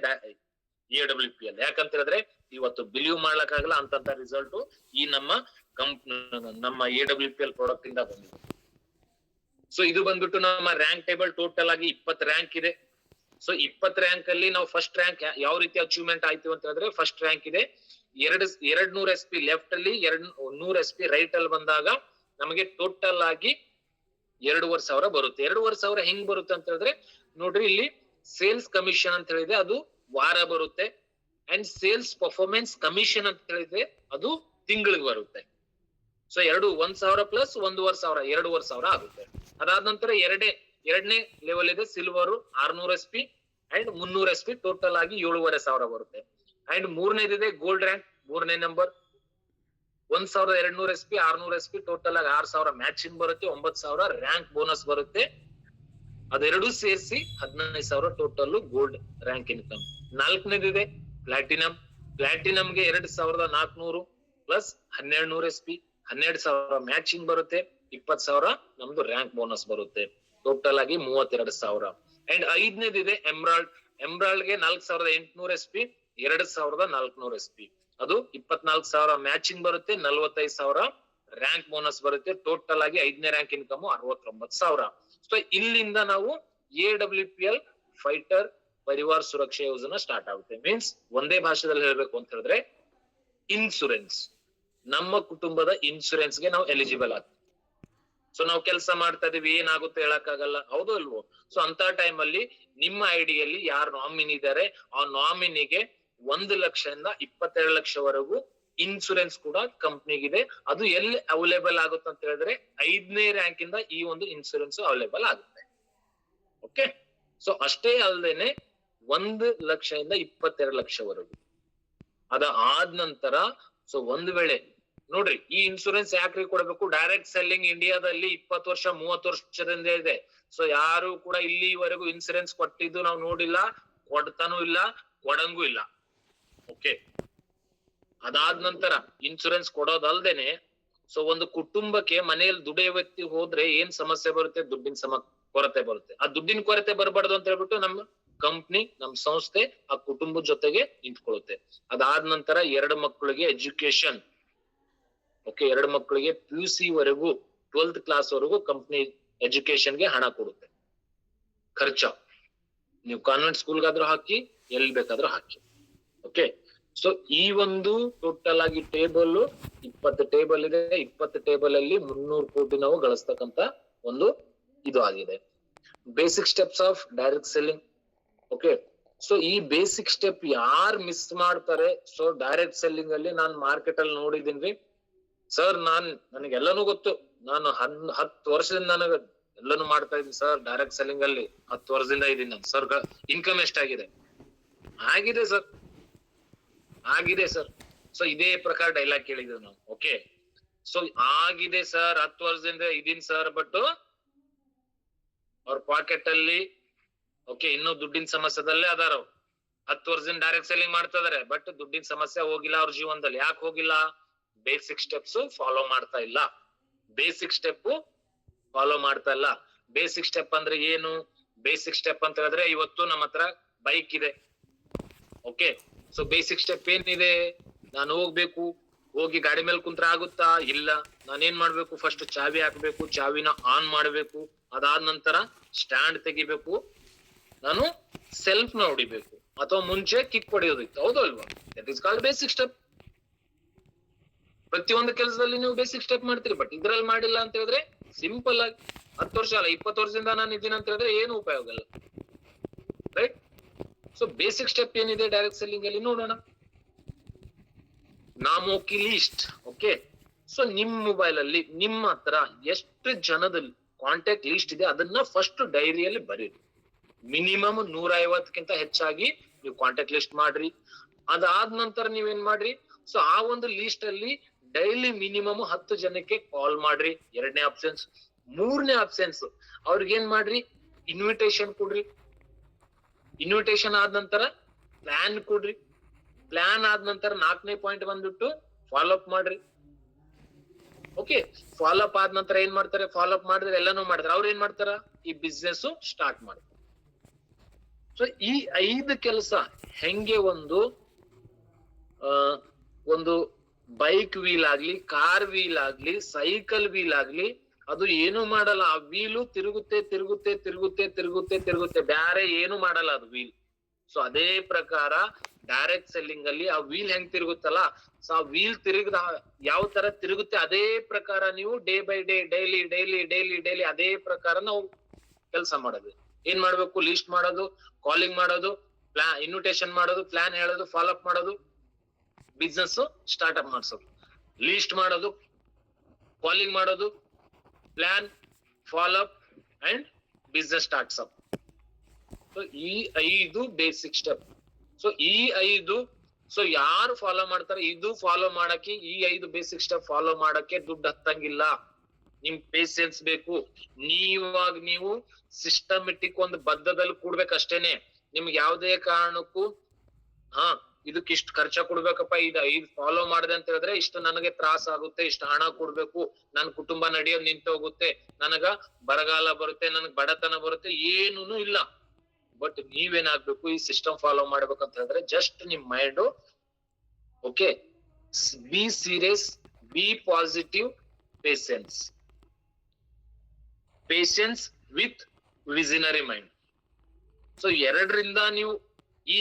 AWPL. ಯಾಕಂತ ಹೇಳಿದ್ರೆ ಇವತ್ತು ಬಿಲೀವ್ ಮಾಡ್ಲಕ್ಕಾಗಲ್ಲ ಅಂತ ರಿಸಲ್ಟ್ ಈ ನಮ್ಮ AWPL ಪ್ರಾಡಕ್ಟ್ ಇಂದ ಬಂದಿದೆ. ಸೊ ಇದು ಬಂದ್ಬಿಟ್ಟು ನಮ್ಮ ರ್ಯಾಂಕ್ ಟೇಬಲ್. ಟೋಟಲ್ ಆಗಿ 20 ರ್ಯಾಂಕ್ ಇದೆ. ಸೊ 20 ರ್ಯಾಂಕ್ ಅಲ್ಲಿ ನಾವು ಫಸ್ಟ್ ರ್ಯಾಂಕ್ ಯಾವ ರೀತಿ ಅಚೀವ್ಮೆಂಟ್ ಆಯ್ತು ಅಂತ ಹೇಳಿದ್ರೆ, ಫಸ್ಟ್ ರ್ಯಾಂಕ್ ಇದೆ 200 SP ಲೆಫ್ಟ್ ಅಲ್ಲಿ, 100 SP ರೈಟ್ ಅಲ್ಲಿ ಬಂದಾಗ ನಮಗೆ ಟೋಟಲ್ ಆಗಿ 2,500 ಬರುತ್ತೆ. 2,500 ಹೆಂಗ್ ಬರುತ್ತೆ ಅಂತ ಹೇಳಿದ್ರೆ ನೋಡ್ರಿ, ಇಲ್ಲಿ ಸೇಲ್ಸ್ ಕಮಿಷನ್ ಅಂತ ಹೇಳಿದೆ ಅದು ವಾರ ಬರುತ್ತೆ, ಅಂಡ್ ಸೇಲ್ಸ್ ಪರ್ಫಾರ್ಮೆನ್ಸ್ ಕಮಿಷನ್ ಅಂತ ಹೇಳಿದೆ ಅದು ತಿಂಗಳಿಗೆ ಬರುತ್ತೆ. ಸೊ 1,000 ಪ್ಲಸ್ 1,500 2,500 ಆಗುತ್ತೆ. ಅದಾದ ನಂತರ ಎರಡನೇ ಲೆವೆಲ್ ಇದೆ silver 600 SP and 300 SP, total ಆಗಿ 7,500 ಬರುತ್ತೆ. ಅಂಡ್ ಮೂರನೇದಿದೆ ಗೋಲ್ಡ್ ರ್ಯಾಂಕ್, 3ನೇ ನಂಬರ್ 1,200 SP 600 SP, ಟೋಟಲ್ ಆಗಿ 6,000 ಮ್ಯಾಚಿಂಗ್ ಬರುತ್ತೆ, 9,000 ರ್ಯಾಂಕ್ ಬೋನಸ್ ಬರುತ್ತೆ. ಅದೆರಡು ಸೇರಿಸಿ 15,000 ಟೋಟಲ್ ಗೋಲ್ಡ್ ರ್ಯಾಂಕ್ ಇನ್ಕಮ್. 4ನೇದಿದೆ ಪ್ಲಾಟಿನಂಗೆ 2,400 ಪ್ಲಸ್ 1,200 SP, 12,000 ಮ್ಯಾಚಿಂಗ್ ಬರುತ್ತೆ, 20,000 ನಮ್ದು ರ್ಯಾಂಕ್ ಬೋನಸ್ ಬರುತ್ತೆ, ಟೋಟಲ್ ಆಗಿ 32,000. ಅಂಡ್ 5ನೇದಿದೆ ಎಮ್ರಾಲ್ಡ್ಗೆ 4,800 SP 2,400 SP, ಅದು 24,000 ಮ್ಯಾಚಿಂಗ್ ಬರುತ್ತೆ, 45,000 ರ್ಯಾಂಕ್ ಬೋನಸ್ ಬರುತ್ತೆ, ಟೋಟಲ್ ಆಗಿ 5ನೇ ರ್ಯಾಂಕ್ ಇನ್ಕಮ್ 69,000. ಸೊ ಇಲ್ಲಿಂದ ನಾವು AWPL ಫೈಟರ್ ಪರಿವಾರ್ ಸುರಕ್ಷಾ ಯೋಜನಾ ಸ್ಟಾರ್ಟ್ ಆಗುತ್ತೆ. ಮೀನ್ಸ್ ಒಂದೇ ಭಾಷೆದಲ್ಲಿ ಹೇಳ್ಬೇಕು ಅಂತ ಹೇಳಿದ್ರೆ ಇನ್ಶೂರೆನ್ಸ್, ನಮ್ಮ ಕುಟುಂಬದ ಇನ್ಶೂರೆನ್ಸ್ ಗೆ ನಾವು ಎಲಿಜಿಬಲ್ ಆಗ್ತೀವಿ. ಸೊ ನಾವು ಕೆಲಸ ಮಾಡ್ತಾ ಇದೀವಿ, ಏನಾಗುತ್ತೆ ಹೇಳಕ್ಕಾಗಲ್ಲ, ಹೌದು ಅಲ್ವೋ? ಸೊ ಅಂತ ಟೈಮ್ ಅಲ್ಲಿ ನಿಮ್ಮ ಐಡಿಯಲ್ಲಿ ಯಾರು ನಾಮಿನಿ ಇದ್ದಾರೆ ಆ ನಾಮಿನಿಗೆ 1 ಲಕ್ಷದಿಂದ 22 ಲಕ್ಷವರೆಗೂ ಇನ್ಶೂರೆನ್ಸ್ ಕೂಡ ಕಂಪ್ನಿಗಿದೆ. ಅದು ಎಲ್ಲಿ ಅವೈಲೇಬಲ್ ಆಗುತ್ತೆ ಅಂತ ಹೇಳಿದ್ರೆ 5ನೇ ರ್ಯಾಂಕ್ ಇಂದ ಈ ಒಂದು ಇನ್ಶೂರೆನ್ಸ್ ಅವೈಲೇಬಲ್ ಆಗುತ್ತೆ. ಓಕೆ, ಸೊ ಅಷ್ಟೇ ಅಲ್ಲದೇನೆ 1 ಲಕ್ಷದಿಂದ 22 ಲಕ್ಷವರೆಗೂ. ಆದ ನಂತರ ಸೊ ಒಂದ್ ವೇಳೆ ನೋಡ್ರಿ, ಈ ಇನ್ಶೂರೆನ್ಸ್ ಯಾಕ್ರಿ ಕೊಡಬೇಕು? ಡೈರೆಕ್ಟ್ ಸೆಲ್ಲಿಂಗ್ ಇಂಡಿಯಾದಲ್ಲಿ 20 ವರ್ಷ 30 ವರ್ಷದಿಂದ ಇದೆ. ಸೊ ಯಾರು ಕೂಡ ಇಲ್ಲಿವರೆಗೂ ಇನ್ಶೂರೆನ್ಸ್ ಕೊಟ್ಟಿದ್ದು ನಾವು ನೋಡಿಲ್ಲ, ಕೊಡ್ತಾನೂ ಇಲ್ಲ, ಕೊಡಂಗೂ ಇಲ್ಲ. ಓಕೆ, ಅದಾದ ನಂತರ ಇನ್ಶೂರೆನ್ಸ್ ಕೊಡೋದಲ್ದೇನೆ ಸೊ ಒಂದು ಕುಟುಂಬಕ್ಕೆ ಮನೆಯಲ್ಲಿ ದುಡಿಯೋ ವ್ಯಕ್ತಿ ಹೋದ್ರೆ ಏನ್ ಸಮಸ್ಯೆ ಬರುತ್ತೆ? ದುಡ್ಡಿನ ಕೊರತೆ ಬರುತ್ತೆ. ಆ ದುಡ್ಡಿನ ಕೊರತೆ ಬರಬಾರ್ದು ಅಂತ ಹೇಳ್ಬಿಟ್ಟು ನಮ್ಮ ಕಂಪ್ನಿ, ನಮ್ಮ ಸಂಸ್ಥೆ ಆ ಕುಟುಂಬದ ಜೊತೆಗೆ ನಿಂತ್ಕೊಳ್ಳುತ್ತೆ. ಅದಾದ ನಂತರ 2 ಮಕ್ಕಳಿಗೆ ಎಜುಕೇಶನ್. ಓಕೆ, 2 ಮಕ್ಕಳಿಗೆ PUC ವರೆಗೂ 12th ಕ್ಲಾಸ್ ವರೆಗೂ ಕಂಪ್ನಿ ಎಜುಕೇಶನ್ ಗೆ ಹಣ ಕೊಡುತ್ತೆ. ಖರ್ಚ ನೀವು ಕಾನ್ವೆಂಟ್ ಸ್ಕೂಲ್ಗಾದ್ರೂ ಹಾಕಿ, ಎಲ್ಲಿ ಬೇಕಾದ್ರೂ ಹಾಕಿ. ಓಕೆ, ಸೊ ಈ ಒಂದು ಟೋಟಲ್ ಆಗಿ ಟೇಬಲ್ 20 ಟೇಬಲ್ ಇದೆ. 20 ಟೇಬಲ್ ಅಲ್ಲಿ 300 ಕೋಟಿ ನಾವು ಗಳಿಸ್ತಕ್ಕಂತ ಒಂದು ಇದು ಆಗಿದೆ. Basic steps of direct selling. Okay, so ಈ ಬೇಸಿಕ್ ಸ್ಟೆಪ್ ಯಾರು ಮಿಸ್ ಮಾಡ್ತಾರೆ? ಸೊ ಡೈರೆಕ್ಟ್ ಸೆಲ್ಲಿಂಗ್ ಅಲ್ಲಿ ನಾನು ಮಾರ್ಕೆಟ್ ಅಲ್ಲಿ ನೋಡಿದೀನಿ ಸರ್, ನನಗೆಲ್ಲಾನು ಗೊತ್ತು, ನಾನು 10 ವರ್ಷದಿಂದ ನನಗೆ ಎಲ್ಲಾನು ಮಾಡ್ತಾ ಇದ್ದೀನಿ ಸರ್. ಡೈರೆಕ್ಟ್ ಸೆಲ್ಲಿಂಗ್ ಅಲ್ಲಿ 10 ವರ್ಷದಿಂದ ಇದ್ದೀನಿ ನಾನು ಸರ್. ಇನ್ಕಮ್ ಎಷ್ಟಾಗಿದೆ? ಆಗಿದೆ ಸರ್. ಸೊ ಇದೇ ಪ್ರಕಾರ ಡೈಲಾಗ್ ಕೇಳಿದ್ವಿ ನಾವು. ಓಕೆ, ಸೊ ಆಗಿದೆ ಸರ್, 10 ವರ್ಷದಿಂದ ಇದೀನಿ ಸರ್, ಬಟ್ ಅವ್ರ ಪಾಕೆಟ್ ಅಲ್ಲಿ ಓಕೆ ಇನ್ನೂ ದುಡ್ಡಿನ ಸಮಸ್ಯೆದಲ್ಲೇ ಅದಾರ. 10 ವರ್ಷದಿಂದ ಡೈರೆಕ್ಟ್ ಸೆಲ್ಲಿಂಗ್ ಮಾಡ್ತಾ ಇದಾರೆ, ಬಟ್ ದುಡ್ಡಿನ ಸಮಸ್ಯೆ ಹೋಗಿಲ್ಲ ಅವ್ರ ಜೀವನದಲ್ಲಿ. ಯಾಕೆ ಹೋಗಿಲ್ಲ? ಬೇಸಿಕ್ ಸ್ಟೆಪ್ಸ್ ಫಾಲೋ ಮಾಡ್ತಾ ಇಲ್ಲ. ಬೇಸಿಕ್ ಸ್ಟೆಪ್ ಅಂದ್ರೆ ಏನು? ಬೇಸಿಕ್ ಸ್ಟೆಪ್ ಅಂತ ಹೇಳಿದ್ರೆ ಇವತ್ತು ನಮ್ಮ ಹತ್ರ ಬೈಕ್ ಇದೆ. ಓಕೆ, ಸೊ ಬೇಸಿಕ್ ಸ್ಟೆಪ್ ಏನಿದೆ? ನಾನು ಹೋಗಿ ಗಾಡಿ ಮೇಲೆ ಕುಂತ್ರ ಆಗುತ್ತಾ? ಇಲ್ಲ. ನಾನೇನ್ ಮಾಡ್ಬೇಕು? ಫಸ್ಟ್ ಚಾವಿ ಹಾಕ್ಬೇಕು, ಚಾವಿನ ಆನ್ ಮಾಡ್ಬೇಕು, ಅದಾದ ನಂತರ ಸ್ಟ್ಯಾಂಡ್ ತೆಗಿಬೇಕು, ನಾನು ಸೆಲ್ಫ್ ನ ಹೊಡಿಬೇಕು, ಅಥವಾ ಮುಂಚೆ ಕಿಕ್ ಹೊಡೆಯೋದಿತ್ತು, ಹೌದು ಅಲ್ವಾ? That is called basic step. ಪ್ರತಿಯೊಂದು ಕೆಲಸದಲ್ಲಿ ನೀವು ಬೇಸಿಕ್ ಸ್ಟೆಪ್ ಮಾಡ್ತೀರಿ, ಬಟ್ ಇದ್ರಲ್ಲಿ ಮಾಡಿಲ್ಲ ಅಂತ ಹೇಳಿದ್ರೆ ಸಿಂಪಲ್ ಆಗಿ 10 ವರ್ಷ ಅಲ್ಲ 20 ವರ್ಷದಿಂದ ನಾನು ಇದ್ದೀನಿ ಅಂತ ಹೇಳಿದ್ರೆ ಏನು ಉಪಯೋಗ ಇಲ್ಲ, ರೈಟ್? ಸೊ ಬೇಸಿಕ್ ಸ್ಟೆಪ್ ಏನಿದೆ ಡೈರೆಕ್ಟ್ ಸೆಲ್ಲಿಂಗ್ ಅಲ್ಲಿ ನೋಡೋಣ. ನಾಮೋಕಿ ಲೀಸ್ಟ್. ಓಕೆ, ಸೊ ನಿಮ್ ಮೊಬೈಲ್ ಅಲ್ಲಿ ನಿಮ್ಮ ಹತ್ರ ಎಷ್ಟು ಜನದ ಕಾಂಟ್ಯಾಕ್ಟ್ ಲೀಸ್ಟ್ ಇದೆ ಅದನ್ನ ಫಸ್ಟ್ ಡೈರಿಯಲ್ಲಿ ಬರೀರಿ. ಮಿನಿಮಮ್ 150ಕ್ಕಿಂತ ಹೆಚ್ಚಾಗಿ ನೀವು ಕಾಂಟ್ಯಾಕ್ಟ್ ಲಿಸ್ಟ್ ಮಾಡ್ರಿ. ಅದಾದ ನಂತರ ನೀವೇನ್ ಮಾಡ್ರಿ, ಸೊ ಆ ಒಂದು ಲೀಸ್ಟ್ ಅಲ್ಲಿ ಡೈಲಿ ಮಿನಿಮಮ್ 10 ಜನಕ್ಕೆ ಕಾಲ್ ಮಾಡ್ರಿ. 2ನೇ ಆಪ್ಷನ್ಸ್. 3ನೇ ಆಪ್ಷನ್ಸ್, ಅವ್ರಿಗೆ ಏನ್ ಮಾಡ್ರಿ, ಇನ್ವಿಟೇಷನ್ ಕೊಡ್ರಿ. ಇನ್ವಿಟೇಷನ್ ಆದ ನಂತರ ಪ್ಲಾನ್ ಕೊಡ್ರಿ. ಪ್ಲಾನ್ ಆದ ನಂತರ 4ನೇ ಪಾಯಿಂಟ್ ಬಂದ್ಬಿಟ್ಟು ಫಾಲೋ ಅಪ್ ಮಾಡ್ರಿ. ಓಕೆ, ಫಾಲೋ ಅಪ್ ಆದ ನಂತರ ಏನ್ ಮಾಡ್ತಾರೆ, ಫಾಲೋ ಅಪ್ ಮಾಡಿದ್ರೆ ಎಲ್ಲಾನು ಮಾಡ್ತಾರೆ. ಅವ್ರ ಏನ್ ಮಾಡ್ತಾರ, ಈ ಬಿಸ್ನೆಸ್ ಸ್ಟಾರ್ಟ್ ಮಾಡ್ತಾರೆ. ಸೊ ಈ 5 ಕೆಲಸ ಹೆಂಗೆ ಒಂದು ಬೈಕ್ ವೀಲ್ ಆಗ್ಲಿ, ಕಾರ್ ವೀಲ್ ಆಗ್ಲಿ, ಸೈಕಲ್ ವೀಲ್ ಆಗ್ಲಿ, ಅದು ಏನು ಮಾಡಲ್ಲ. ಆ ವೀಲು ತಿರುಗುತ್ತೆ ತಿರುಗುತ್ತೆ ತಿರುಗುತ್ತೆ ತಿರುಗುತ್ತೆ ತಿರುಗುತ್ತೆ, ಬ್ಯಾರೆ ಏನು ಮಾಡಲ್ಲ ಅದು ವೀಲ್. ಸೊ ಅದೇ ಪ್ರಕಾರ ಡೈರೆಕ್ಟ್ ಸೆಲ್ಲಿಂಗ್ ಅಲ್ಲಿ ಆ ವೀಲ್ ಹೆಂಗ್ ತಿರುಗುತ್ತಲ್ಲ, ಸೊ ಆ ವೀಲ್ ತಿರುಗದ ಯಾವ ತರ ತಿರುಗುತ್ತೆ ಅದೇ ಪ್ರಕಾರ ನೀವು day by day, daily daily daily daily ಅದೇ ಪ್ರಕಾರ ನಾವು ಕೆಲಸ ಮಾಡೋದು. ಏನ್ ಮಾಡ್ಬೇಕು, ಲಿಸ್ಟ್ ಮಾಡೋದು, ಕಾಲಿಂಗ್ ಮಾಡೋದು, ಇನ್ವಿಟೇಷನ್ ಮಾಡೋದು, ಪ್ಲಾನ್ ಹೇಳೋದು, ಫಾಲೋ ಅಪ್ ಮಾಡೋದು, ಬಿಸ್ನೆಸ್ ಸ್ಟಾರ್ಟ್ ಅಪ್ ಮಾಡ್ಸೋದು. ಲೀಸ್ಟ್ ಮಾಡೋದು, ಕಾಲಿಂಗ್ ಮಾಡೋದು, plan, follow up and business starts up. So ಈ 5 ಬೇಸಿಕ್ ಸ್ಟೆಪ್. ಸೊ ಈ 5, ಸೊ ಯಾರು ಫಾಲೋ ಮಾಡ್ತಾರೆ, ಇದು ಫಾಲೋ ಮಾಡಕ್ಕೆ, ಈ 5 ಬೇಸಿಕ್ ಸ್ಟೆಪ್ ಫಾಲೋ ಮಾಡಕ್ಕೆ ದುಡ್ಡು ಹತ್ತಂಗಿಲ್ಲ. ನಿಮ್ ಪೇಷನ್ಸ್ ಬೇಕು. ನೀವು ಸಿಸ್ಟಮೆಟಿಕ್ ಒಂದು ಬದ್ಧದಲ್ಲಿ ಕೂಡ್ಬೇಕಷ್ಟೇನೆ. ನಿಮ್ಗೆ ಯಾವ್ದೇ ಕಾರಣಕ್ಕೂ ಇದಕ್ಕೆ ಇಷ್ಟು ಖರ್ಚ ಕೊಡ್ಬೇಕಪ್ಪ, ಇದು ಫಾಲೋ ಮಾಡಿದೆ ಅಂತ ಹೇಳಿದ್ರೆ ಇಷ್ಟು ನನಗೆ ತ್ರಾಸ ಆಗುತ್ತೆ, ಇಷ್ಟು ಹಣ ಕೊಡ್ಬೇಕು, ನನ್ ಕುಟುಂಬ ನಡೆಯೋದು ನಿಂತೋಗುತ್ತೆ, ನನಗ ಬರಗಾಲ ಬರುತ್ತೆ, ನನಗ್ ಬಡತನ ಬರುತ್ತೆ, ಏನೂನು ಇಲ್ಲ. ಬಟ್ ನೀವೇನಾಗ್ಬೇಕು, ಈ ಸಿಸ್ಟಮ್ ಫಾಲೋ ಮಾಡ್ಬೇಕಂತ ಹೇಳಿದ್ರೆ ಜಸ್ಟ್ ನಿಮ್ mind, okay, be serious, be positive, patience with visionary mind. So 2ರಿಂದ ನೀವು ಈ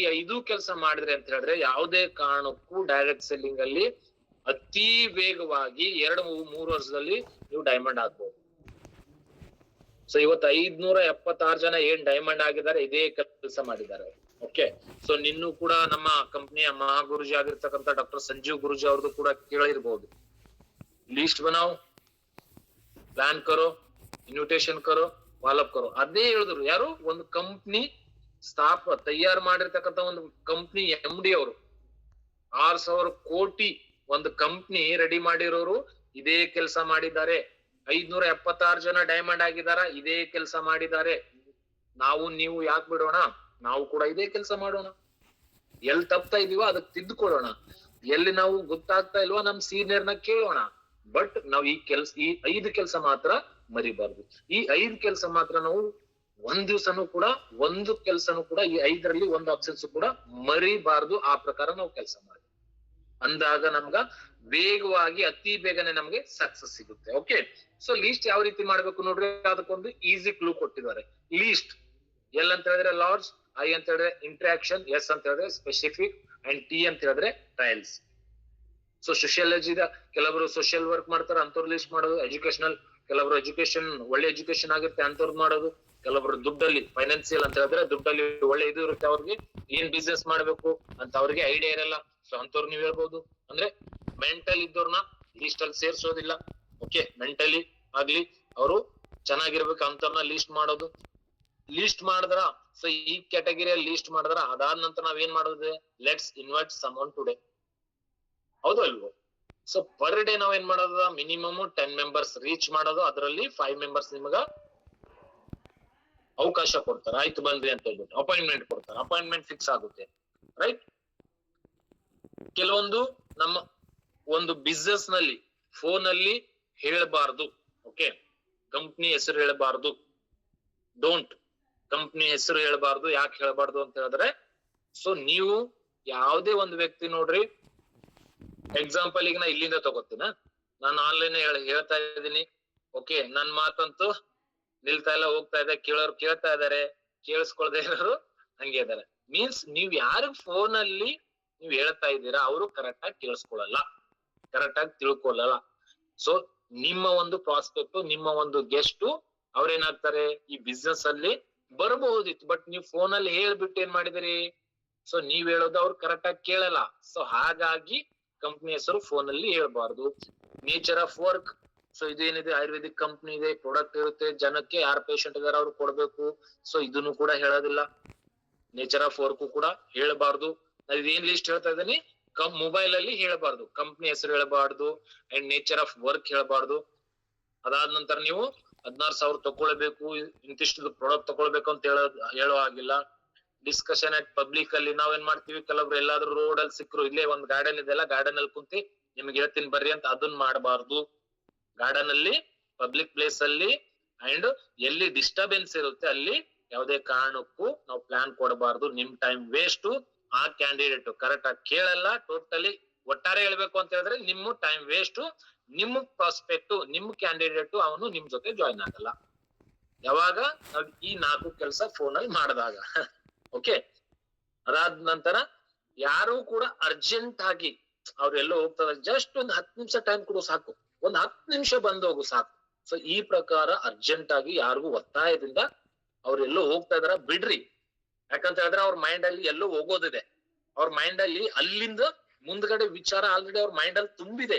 5 ಕೆಲಸ ಮಾಡಿದ್ರೆ ಅಂತ ಹೇಳಿದ್ರೆ ಯಾವುದೇ ಕಾರಣಕ್ಕೂ ಡೈರೆಕ್ಟ್ ಸೆಲ್ಲಿಂಗ್ ಅಲ್ಲಿ ಅತಿ ವೇಗವಾಗಿ 2-3 ವರ್ಷದಲ್ಲಿ ನೀವು ಡೈಮಂಡ್ ಆಗ್ಬಹುದು. ಸೊ ಇವತ್ತು 576 ಜನ ಏನ್ ಡೈಮಂಡ್ ಆಗಿದ್ದಾರೆ, ಇದೇ ಕೆಲಸ ಮಾಡಿದ್ದಾರೆ. ಓಕೆ, ಸೊ ನಿನ್ನೂ ಕೂಡ ನಮ್ಮ ಕಂಪ್ನಿಯ ಮಹಾಗುರುಜಿ ಆಗಿರ್ತಕ್ಕಂಥ ಡಾಕ್ಟರ್ ಸಂಜೀವ್ ಗುರುಜಿ ಅವ್ರದ್ದು ಕೂಡ ಕೇಳಿರ್ಬಹುದು. लिस्ट बनाओ, प्लान करो, ಇನ್ವಿಟೇಷನ್ ಕರೋ, ಫಾಲೋ ಅಪ್ ಕರೋ. ಅದೇ ಹೇಳಿದ್ರು ಯಾರು, ಒಂದು ಕಂಪ್ನಿ ತಯಾರು ಮಾಡಿರ್ತಕ್ಕಂಥ ಒಂದು ಕಂಪ್ನಿ MD ಅವರು 6,000 ಕೋಟಿ ಒಂದು ಕಂಪ್ನಿ ರೆಡಿ ಮಾಡಿರೋರು ಇದೇ ಕೆಲಸ ಮಾಡಿದ್ದಾರೆ. 576 ಜನ ಡೈಮಂಡ್ ಆಗಿದಾರ, ಇದೇ ಕೆಲಸ ಮಾಡಿದ್ದಾರೆ. ನೀವು ಯಾಕೆ ಬಿಡೋಣ, ನಾವು ಕೂಡ ಇದೇ ಕೆಲಸ ಮಾಡೋಣ. ಎಲ್ಲಿ ತಪ್ತಾ ಇದೀವೋ ಅದಕ್ಕೆ ತಿದ್ದುಕೊಳ್ಳೋಣ, ಎಲ್ಲಿ ನಾವು ಗೊತ್ತಾಗ್ತಾ ಇಲ್ವೋ ನಮ್ ಸೀನಿಯರ್ನ ಕೇಳೋಣ. ಬಟ್ ನಾವು ಈ 5 ಕೆಲಸ ಮಾತ್ರ ಮರಿಬಾರ್ದು. ಈ 5 ಕೆಲಸ ಮಾತ್ರ ನಾವು ಒಂದ್ ದಿವ್ಸನೂ ಕೂಡ, ಒಂದು ಕೆಲಸನೂ ಕೂಡ, ಈ 5ರಲ್ಲಿ ಒಂದು ಆಪ್ಷನ್ಸ್ ಕೂಡ ಮರಿಬಾರ್ದು. ಆ ಪ್ರಕಾರ ನಾವು ಕೆಲಸ ಮಾಡಿ ಅಂದಾಗ ನಮ್ಗ ವೇಗವಾಗಿ, ಅತಿ ಬೇಗನೆ ನಮ್ಗೆ ಸಕ್ಸಸ್ ಸಿಗುತ್ತೆ. ಓಕೆ, ಸೊ ಲೀಸ್ಟ್ ಯಾವ ರೀತಿ ಮಾಡ್ಬೇಕು ನೋಡ್ರಿ, ಅದಕ್ಕೊಂದು ಈಸಿ ಕ್ಲೂ ಕೊಟ್ಟಿದ್ದಾರೆ. ಲೀಸ್ಟ್ ಎಲ್ ಅಂತ ಹೇಳಿದ್ರೆ ಲಾರ್ಜ್, ಐ ಅಂತ ಹೇಳಿದ್ರೆ ಇಂಟ್ರಾಕ್ಷನ್, ಎಸ್ ಅಂತ ಹೇಳಿದ್ರೆ ಸ್ಪೆಸಿಫಿಕ್ ಅಂಡ್ ಟಿ ಅಂತ ಹೇಳಿದ್ರೆ ಟ್ರಯಲ್ಸ್. ಸೊ ಸೋಷಿಯಾಲಜಿ ಕೆಲವರು ಸೋಷಿಯಲ್ ವರ್ಕ್ ಮಾಡ್ತಾರೆ, ಅಂತವ್ರು ಲಿಸ್ಟ್ ಮಾಡೋದು. ಎಜುಕೇಶನಲ್ ಕೆಲವರು ಎಜುಕೇಶನ್ ಒಳ್ಳೆ ಎಜುಕೇಶನ್ ಆಗಿರುತ್ತೆ ಅಂತವ್ರದ್ದು ಮಾಡೋದು. ಕೆಲವರು ದುಡ್ಡಲ್ಲಿ, ಫೈನಾನ್ಸಿಯಲ್ ಅಂತ ಹೇಳಿದ್ರೆ ದುಡ್ಡಲ್ಲಿ ಒಳ್ಳೆ ಇದು ಇರುತ್ತೆ, ಅವ್ರಿಗೆ ಏನ್ ಬಿಸ್ನೆಸ್ ಮಾಡ್ಬೇಕು ಅಂತ ಅವ್ರಿಗೆ ಐಡಿಯಾ ಇರಲ್ಲ. ಸೊ ಅಂತವ್ರು ನೀವ್ ಹೇಳ್ಬೋದು. ಅಂದ್ರೆ ಮೆಂಟಲ್ ಇದ್ದವ್ರನ್ನ ಲಿಸ್ಟ್ ಅಲ್ಲಿ ಸೇರ್ಸೋದಿಲ್ಲ. ಓಕೆ, ಮೆಂಟಲಿ ಆಗ್ಲಿ ಅವರು ಚೆನ್ನಾಗಿರ್ಬೇಕು ಅಂತವ್ರನ್ನ ಲಿಸ್ಟ್ ಮಾಡೋದು. ಲಿಸ್ಟ್ ಮಾಡಿದ್ರ, ಸೊ ಈ ಕ್ಯಾಟಗರಿಯಲ್ಲಿ ಲಿಸ್ಟ್ ಮಾಡಿದ್ರ, ಅದಾದ ನಂತರ ನಾವ್ ಏನ್ ಮಾಡೋದು, ಲೆಟ್ಸ್ ಇನ್ವೈಟ್ ಸಮ್ಒನ್ ಟುಡೇ. ಹೌದು ಅಲ್ವೋ? ಸೊ ಪರ್ ಡೇ ನಾವ್ ಏನ್ ಮಾಡೋದು, ಮಿನಿಮಮ್ 10 ಮೆಂಬರ್ಸ್ ರೀಚ್ ಮಾಡೋದು. ಅದರಲ್ಲಿ 5 ಮೆಂಬರ್ಸ್ ನಿಮಗ ಅವಕಾಶ ಕೊಡ್ತಾರೆ, ಆಯ್ತು ಬನ್ರಿ ಅಂತ ಹೇಳ್ಬಿಟ್ಟು ಅಪಾಯಿಂಟ್ಮೆಂಟ್ ಕೊಡ್ತಾರೆ. ಅಪಾಯಿಂಟ್ಮೆಂಟ್ ಫಿಕ್ಸ್ ಆಗುತ್ತೆ, ರೈಟ್? ಕೆಲವೊಂದು ನಮ್ಮ ಒಂದು ಬಿಸ್ನೆಸ್ ನಲ್ಲಿ ಫೋನ್ ಅಲ್ಲಿ ಹೇಳಬಾರ್ದು. ಓಕೆ, ಕಂಪ್ನಿ ಹೆಸರು ಹೇಳಬಾರ್ದು. ಡೋಂಟ್, ಕಂಪ್ನಿ ಹೆಸರು ಹೇಳಬಾರ್ದು. ಯಾಕೆ ಹೇಳಬಾರ್ದು ಅಂತ ಹೇಳಿದ್ರೆ, ಸೊ ನೀವು ಯಾವುದೇ ಒಂದು ವ್ಯಕ್ತಿ ನೋಡ್ರಿ, ಎಕ್ಸಾಂಪಲ್ ಈಗ ನಾ ಇಲ್ಲಿಂದ ತಗೋತೀನ, ನಾನು ಆನ್ಲೈನ್ ಹೇಳ್ತಾ ಇದ್ದೀನಿ. ಓಕೆ, ನನ್ ಮಾತಂತೂ ನಿಲ್ತಾ ಇಲ್ಲ, ಹೋಗ್ತಾ ಇದೆ, ಕೇಳೋರು ಕೇಳ್ತಾ ಇದಾರೆ, ಕೇಳಿಸ್ಕೊಳ್ದೇ ಇರೋರು ಹಂಗೆ ಇದಾರೆ. ಮೀನ್ಸ್ ನೀವ್ ಯಾರು ಫೋನ್ ಅಲ್ಲಿ ನೀವ್ ಹೇಳ್ತಾ ಇದ್ದೀರಾ ಅವರು ಕರೆಕ್ಟ್ ಆಗಿ ಕೇಳಿಸ್ಕೊಳಲ್ಲ. ಕರೆಕ್ಟ್ ಆಗಿ ತಿಳ್ಕೊಳಲ್ಲ. ಸೊ ನಿಮ್ಮ ಒಂದು ಪ್ರಾಸ್ಪೆಕ್ಟ್, ನಿಮ್ಮ ಒಂದು ಗೆಸ್ಟ್ ಅವ್ರೇನಾಗ್ತಾರೆ ಈ ಬಿಸ್ನೆಸ್ ಅಲ್ಲಿ ಬರಬಹುದಿತ್ತು, ಬಟ್ ನೀವು ಫೋನ್ ಅಲ್ಲಿ ಹೇಳ್ಬಿಟ್ಟು ಏನ್ ಮಾಡಿದಿರಿ, ಸೊ ನೀವ್ ಹೇಳೋದು ಅವ್ರು ಕರೆಕ್ಟ್ ಆಗಿ ಕೇಳಲ್ಲ. ಸೊ ಹಾಗಾಗಿ ಕಂಪ್ನಿ ಹೆಸರು ಫೋನ್ ಅಲ್ಲಿ ಹೇಳ್ಬಾರ್ದು. ನೇಚರ್ ಆಫ್ ವರ್ಕ್, ಸೊ ಇದೇನಿದೆ ಆಯುರ್ವೇದಿಕ್ ಕಂಪ್ನಿ ಇದೆ, ಪ್ರಾಡಕ್ಟ್ ಇರುತ್ತೆ, ಜನಕ್ಕೆ ಯಾರು ಪೇಷಂಟ್ ಇದಾರೆ ಅವ್ರು ಕೊಡ್ಬೇಕು. ಸೊ ಇದನ್ನು ಕೂಡ ಹೇಳೋದಿಲ್ಲ. ನೇಚರ್ ಆಫ್ ವರ್ಕ್ ಕೂಡ ಹೇಳಬಾರ್ದು. ಏನ್ ಲಿಸ್ಟ್ ಹೇಳ್ತಾ ಇದೀನಿ, ಮೊಬೈಲ್ ಅಲ್ಲಿ ಹೇಳಬಾರ್ದು, ಕಂಪ್ನಿ ಹೆಸರು ಹೇಳಬಾರ್ದು ಅಂಡ್ ನೇಚರ್ ಆಫ್ ವರ್ಕ್ ಹೇಳಬಾರ್ದು. ಅದಾದ ನಂತರ ನೀವು 16,000 ತಗೊಳ್ಬೇಕು, ಇಂತಿಷ್ಟು ಪ್ರಾಡಕ್ಟ್ ತಗೊಳ್ಬೇಕು ಅಂತ ಹೇಳೋ ಆಗಿಲ್ಲ. ಡಿಸ್ಕಷನ್ ಅಟ್ ಪಬ್ಲಿಕ್ ಅಲ್ಲಿ ನಾವೇನ್ ಮಾಡ್ತೀವಿ, ಕೆಲವ್ರು ಎಲ್ಲಾದ್ರೂ ರೋಡ್ ಅಲ್ಲಿ ಸಿಕ್ಕರು, ಇಲ್ಲೇ ಒಂದ್ ಗಾರ್ಡನ್ ಇದೆಲ್ಲ, ಗಾರ್ಡನ್ ಅಲ್ಲಿ ಕುಂತಿ ನಿಮ್ಗೆ ಹೇಳ್ತೀನಿ ಬರ್ರಿ ಅಂತ ಅದನ್ನ ಮಾಡಬಾರ್ದು. ಗಾರ್ಡನ್ ಅಲ್ಲಿ, ಪಬ್ಲಿಕ್ ಪ್ಲೇಸ್ ಅಲ್ಲಿ ಅಂಡ್ ಎಲ್ಲಿ ಡಿಸ್ಟರ್ಬೆನ್ಸ್ ಇರುತ್ತೆ ಅಲ್ಲಿ ಯಾವುದೇ ಕಾರಣಕ್ಕೂ ನಾವು ಪ್ಲಾನ್ ಕೊಡಬಾರ್ದು. ನಿಮ್ ಟೈಮ್ ವೇಸ್ಟ್. ಆ ಕ್ಯಾಂಡಿಡೇಟ್ ಕರೆಕ್ಟ್ ಆಗಿ ಕೇಳಲ್ಲ. ಟೋಟಲಿ ಒಟ್ಟಾರೆ ಹೇಳ್ಬೇಕು ಅಂತ ಹೇಳಿದ್ರೆ ನಿಮ್ಮ ಟೈಮ್ ವೇಸ್ಟ್. ನಿಮ್ಮ ಪ್ರಾಸ್ಪೆಕ್ಟ್, ನಿಮ್ ಕ್ಯಾಂಡಿಡೇಟ್ ಅವನು ನಿಮ್ ಜೊತೆ ಜಾಯಿನ್ ಆಗಲ್ಲ. ಯಾವಾಗ ನಾವ್ ಈ 4 ಕೆಲಸ ಫೋನ್ ಅಲ್ಲಿ ಮಾಡಿದಾಗ. ಓಕೆ, ಅದಾದ ನಂತರ ಯಾರು ಕೂಡ ಅರ್ಜೆಂಟ್ ಆಗಿ ಅವ್ರೆಲ್ಲೋ ಹೋಗ್ತಾರೆ, ಜಸ್ಟ್ ಒಂದ್ 10 ನಿಮಿಷ ಟೈಮ್ ಕೊಡು ಸಾಕು, ಒಂದ್ 10 ನಿಮಿಷ ಬಂದು ಹೋಗು ಸಾಕು. ಸೊ ಈ ಪ್ರಕಾರ ಅರ್ಜೆಂಟ್ ಆಗಿ ಯಾರಿಗೂ ಒತ್ತಾಯದಿಂದ ಅವ್ರೆಲ್ಲೋ ಹೋಗ್ತಾ ಇದಾರ ಬಿಡ್ರಿ. ಯಾಕಂತ ಹೇಳಿದ್ರೆ ಅವ್ರ ಮೈಂಡ್ ಅಲ್ಲಿ ಎಲ್ಲೋ ಹೋಗೋದಿದೆ. ಅವ್ರ ಮೈಂಡ್ ಅಲ್ಲಿ ಅಲ್ಲಿಂದ ಮುಂದ್ಗಡೆ ವಿಚಾರ ಆಲ್ರೆಡಿ ಅವ್ರ ಮೈಂಡ್ ಅಲ್ಲಿ ತುಂಬಿದೆ.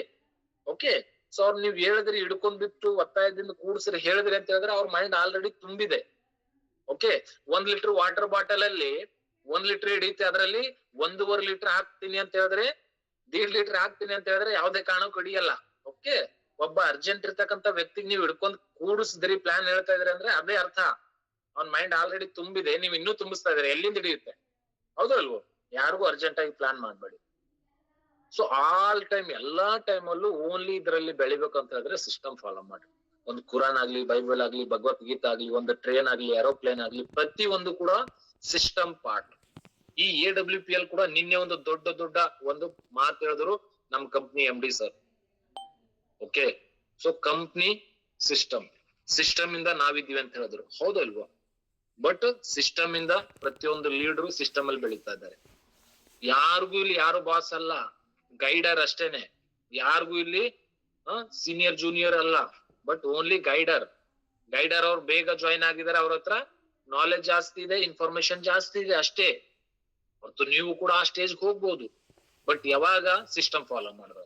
ಓಕೆ, ಸೊ ಅವ್ರು ನೀವ್ ಹೇಳಿದ್ರಿ, ಹಿಡ್ಕೊಂಡ್ ಬಿಟ್ಟು ಒತ್ತಾಯದಿಂದ ಕೂಡ್ಸ್ರಿ ಹೇಳಿದ್ರಿ ಅಂತ ಹೇಳಿದ್ರೆ ಅವ್ರ ಮೈಂಡ್ ಆಲ್ರೆಡಿ ತುಂಬಿದೆ. ಓಕೆ, 1 ಲೀಟರ್ ವಾಟರ್ ಬಾಟಲ್ ಅಲ್ಲಿ 1 ಲೀಟರ್ ಹಿಡಿಯುತ್ತೆ, ಅದರಲ್ಲಿ 1.5 ಲೀಟರ್ ಹಾಕ್ತೀನಿ ಅಂತ ಹೇಳಿದ್ರೆ 1.5 ಲೀಟರ್ ಹಾಕ್ತೀನಿ ಅಂತ ಹೇಳಿದ್ರೆ ಯಾವ್ದೇ ಕಾರಣಕ್ಕೂ ಹಿಡಿಯಲ್ಲ. ಓಕೆ, ಒಬ್ಬ ಅರ್ಜೆಂಟ್ ಇರ್ತಕ್ಕಂಥ ವ್ಯಕ್ತಿಗೆ ನೀವು ಹಿಡ್ಕೊಂಡ್ ಕೂಡಿಸಿದ್ರಿ, ಪ್ಲಾನ್ ಹೇಳ್ತಾ ಇದ್ರಿ ಅಂದ್ರೆ ಅದೇ ಅರ್ಥ, ಅವ್ನ ಮೈಂಡ್ ಆಲ್ರೆಡಿ ತುಂಬಿದೆ, ನೀವ್ ಇನ್ನೂ ತುಂಬಿಸ್ತಾ ಇದ್ರಿ, ಎಲ್ಲಿಂದ ಹಿಡಿಯುತ್ತೆ? ಹೌದಲ್ವೋ? ಯಾರಿಗೂ ಅರ್ಜೆಂಟ್ ಆಗಿ ಪ್ಲಾನ್ ಮಾಡ್ಬೇಡಿ. ಸೊ ಆಲ್ ಟೈಮ್, ಎಲ್ಲಾ ಟೈಮ್ ಅಲ್ಲೂ ಓನ್ಲಿ ಇದ್ರಲ್ಲಿ ಬೆಳಿಬೇಕಂತ ಹೇಳಿದ್ರೆ ಸಿಸ್ಟಮ್ ಫಾಲೋ ಮಾಡಿ. ಒಂದು ಕುರಾನ್ ಆಗ್ಲಿ, ಬೈಬಲ್ ಆಗ್ಲಿ, ಭಗವದ್ಗೀತಾ ಆಗ್ಲಿ, ಒಂದು ಟ್ರೈನ್ ಆಗ್ಲಿ, ಏರೋಪ್ಲೇನ್ ಆಗ್ಲಿ, ಪ್ರತಿ ಒಂದು ಕೂಡ ಸಿಸ್ಟಮ್ ಪಾರ್ಟ್. ಈ AWPL ಕೂಡ ನಿನ್ನೆ ಒಂದು ದೊಡ್ಡ ಒಂದು ಮಾತು ಹೇಳಿದ್ರು ನಮ್ company MD sir. Okay, so company system ಇಂದ ನಾವಿದ್ದೀವಿ ಅಂತ ಹೇಳಿದ್ರು, ಹೌದಲ್ವಾ? ಬಟ್ ಸಿಸ್ಟಮ್ ಇಂದ ಪ್ರತಿಯೊಂದು ಲೀಡರು ಸಿಸ್ಟಮ್ ಅಲ್ಲಿ ಬೆಳೀತಾ ಇದ್ದಾರೆ. ಯಾರಿಗೂ ಇಲ್ಲಿ ಯಾರು ಬಾಸ್ ಅಲ್ಲ, ಗೈಡರ್ ಅಷ್ಟೇನೆ. ಯಾರಿಗೂ ಇಲ್ಲಿ ಸೀನಿಯರ್ ಜೂನಿಯರ್ ಅಲ್ಲ, ಬಟ್ ಓನ್ಲಿ ಗೈಡರ್. ಅವ್ರು ಬೇಗ ಜಾಯಿನ್ ಆಗಿದ್ದಾರೆ, ಅವ್ರ ಹತ್ರ ನಾಲೆಜ್ ಜಾಸ್ತಿ ಇದೆ, ಇನ್ಫಾರ್ಮೇಶನ್ ಜಾಸ್ತಿ ಇದೆ ಅಷ್ಟೇ. ಮತ್ತು ನೀವು ಕೂಡ ಆ ಸ್ಟೇಜ್ಗೆ ಹೋಗ್ಬೋದು, ಬಟ್ ಯಾವಾಗ ಸಿಸ್ಟಮ್ ಫಾಲೋ ಮಾಡಿದ್ರೆ,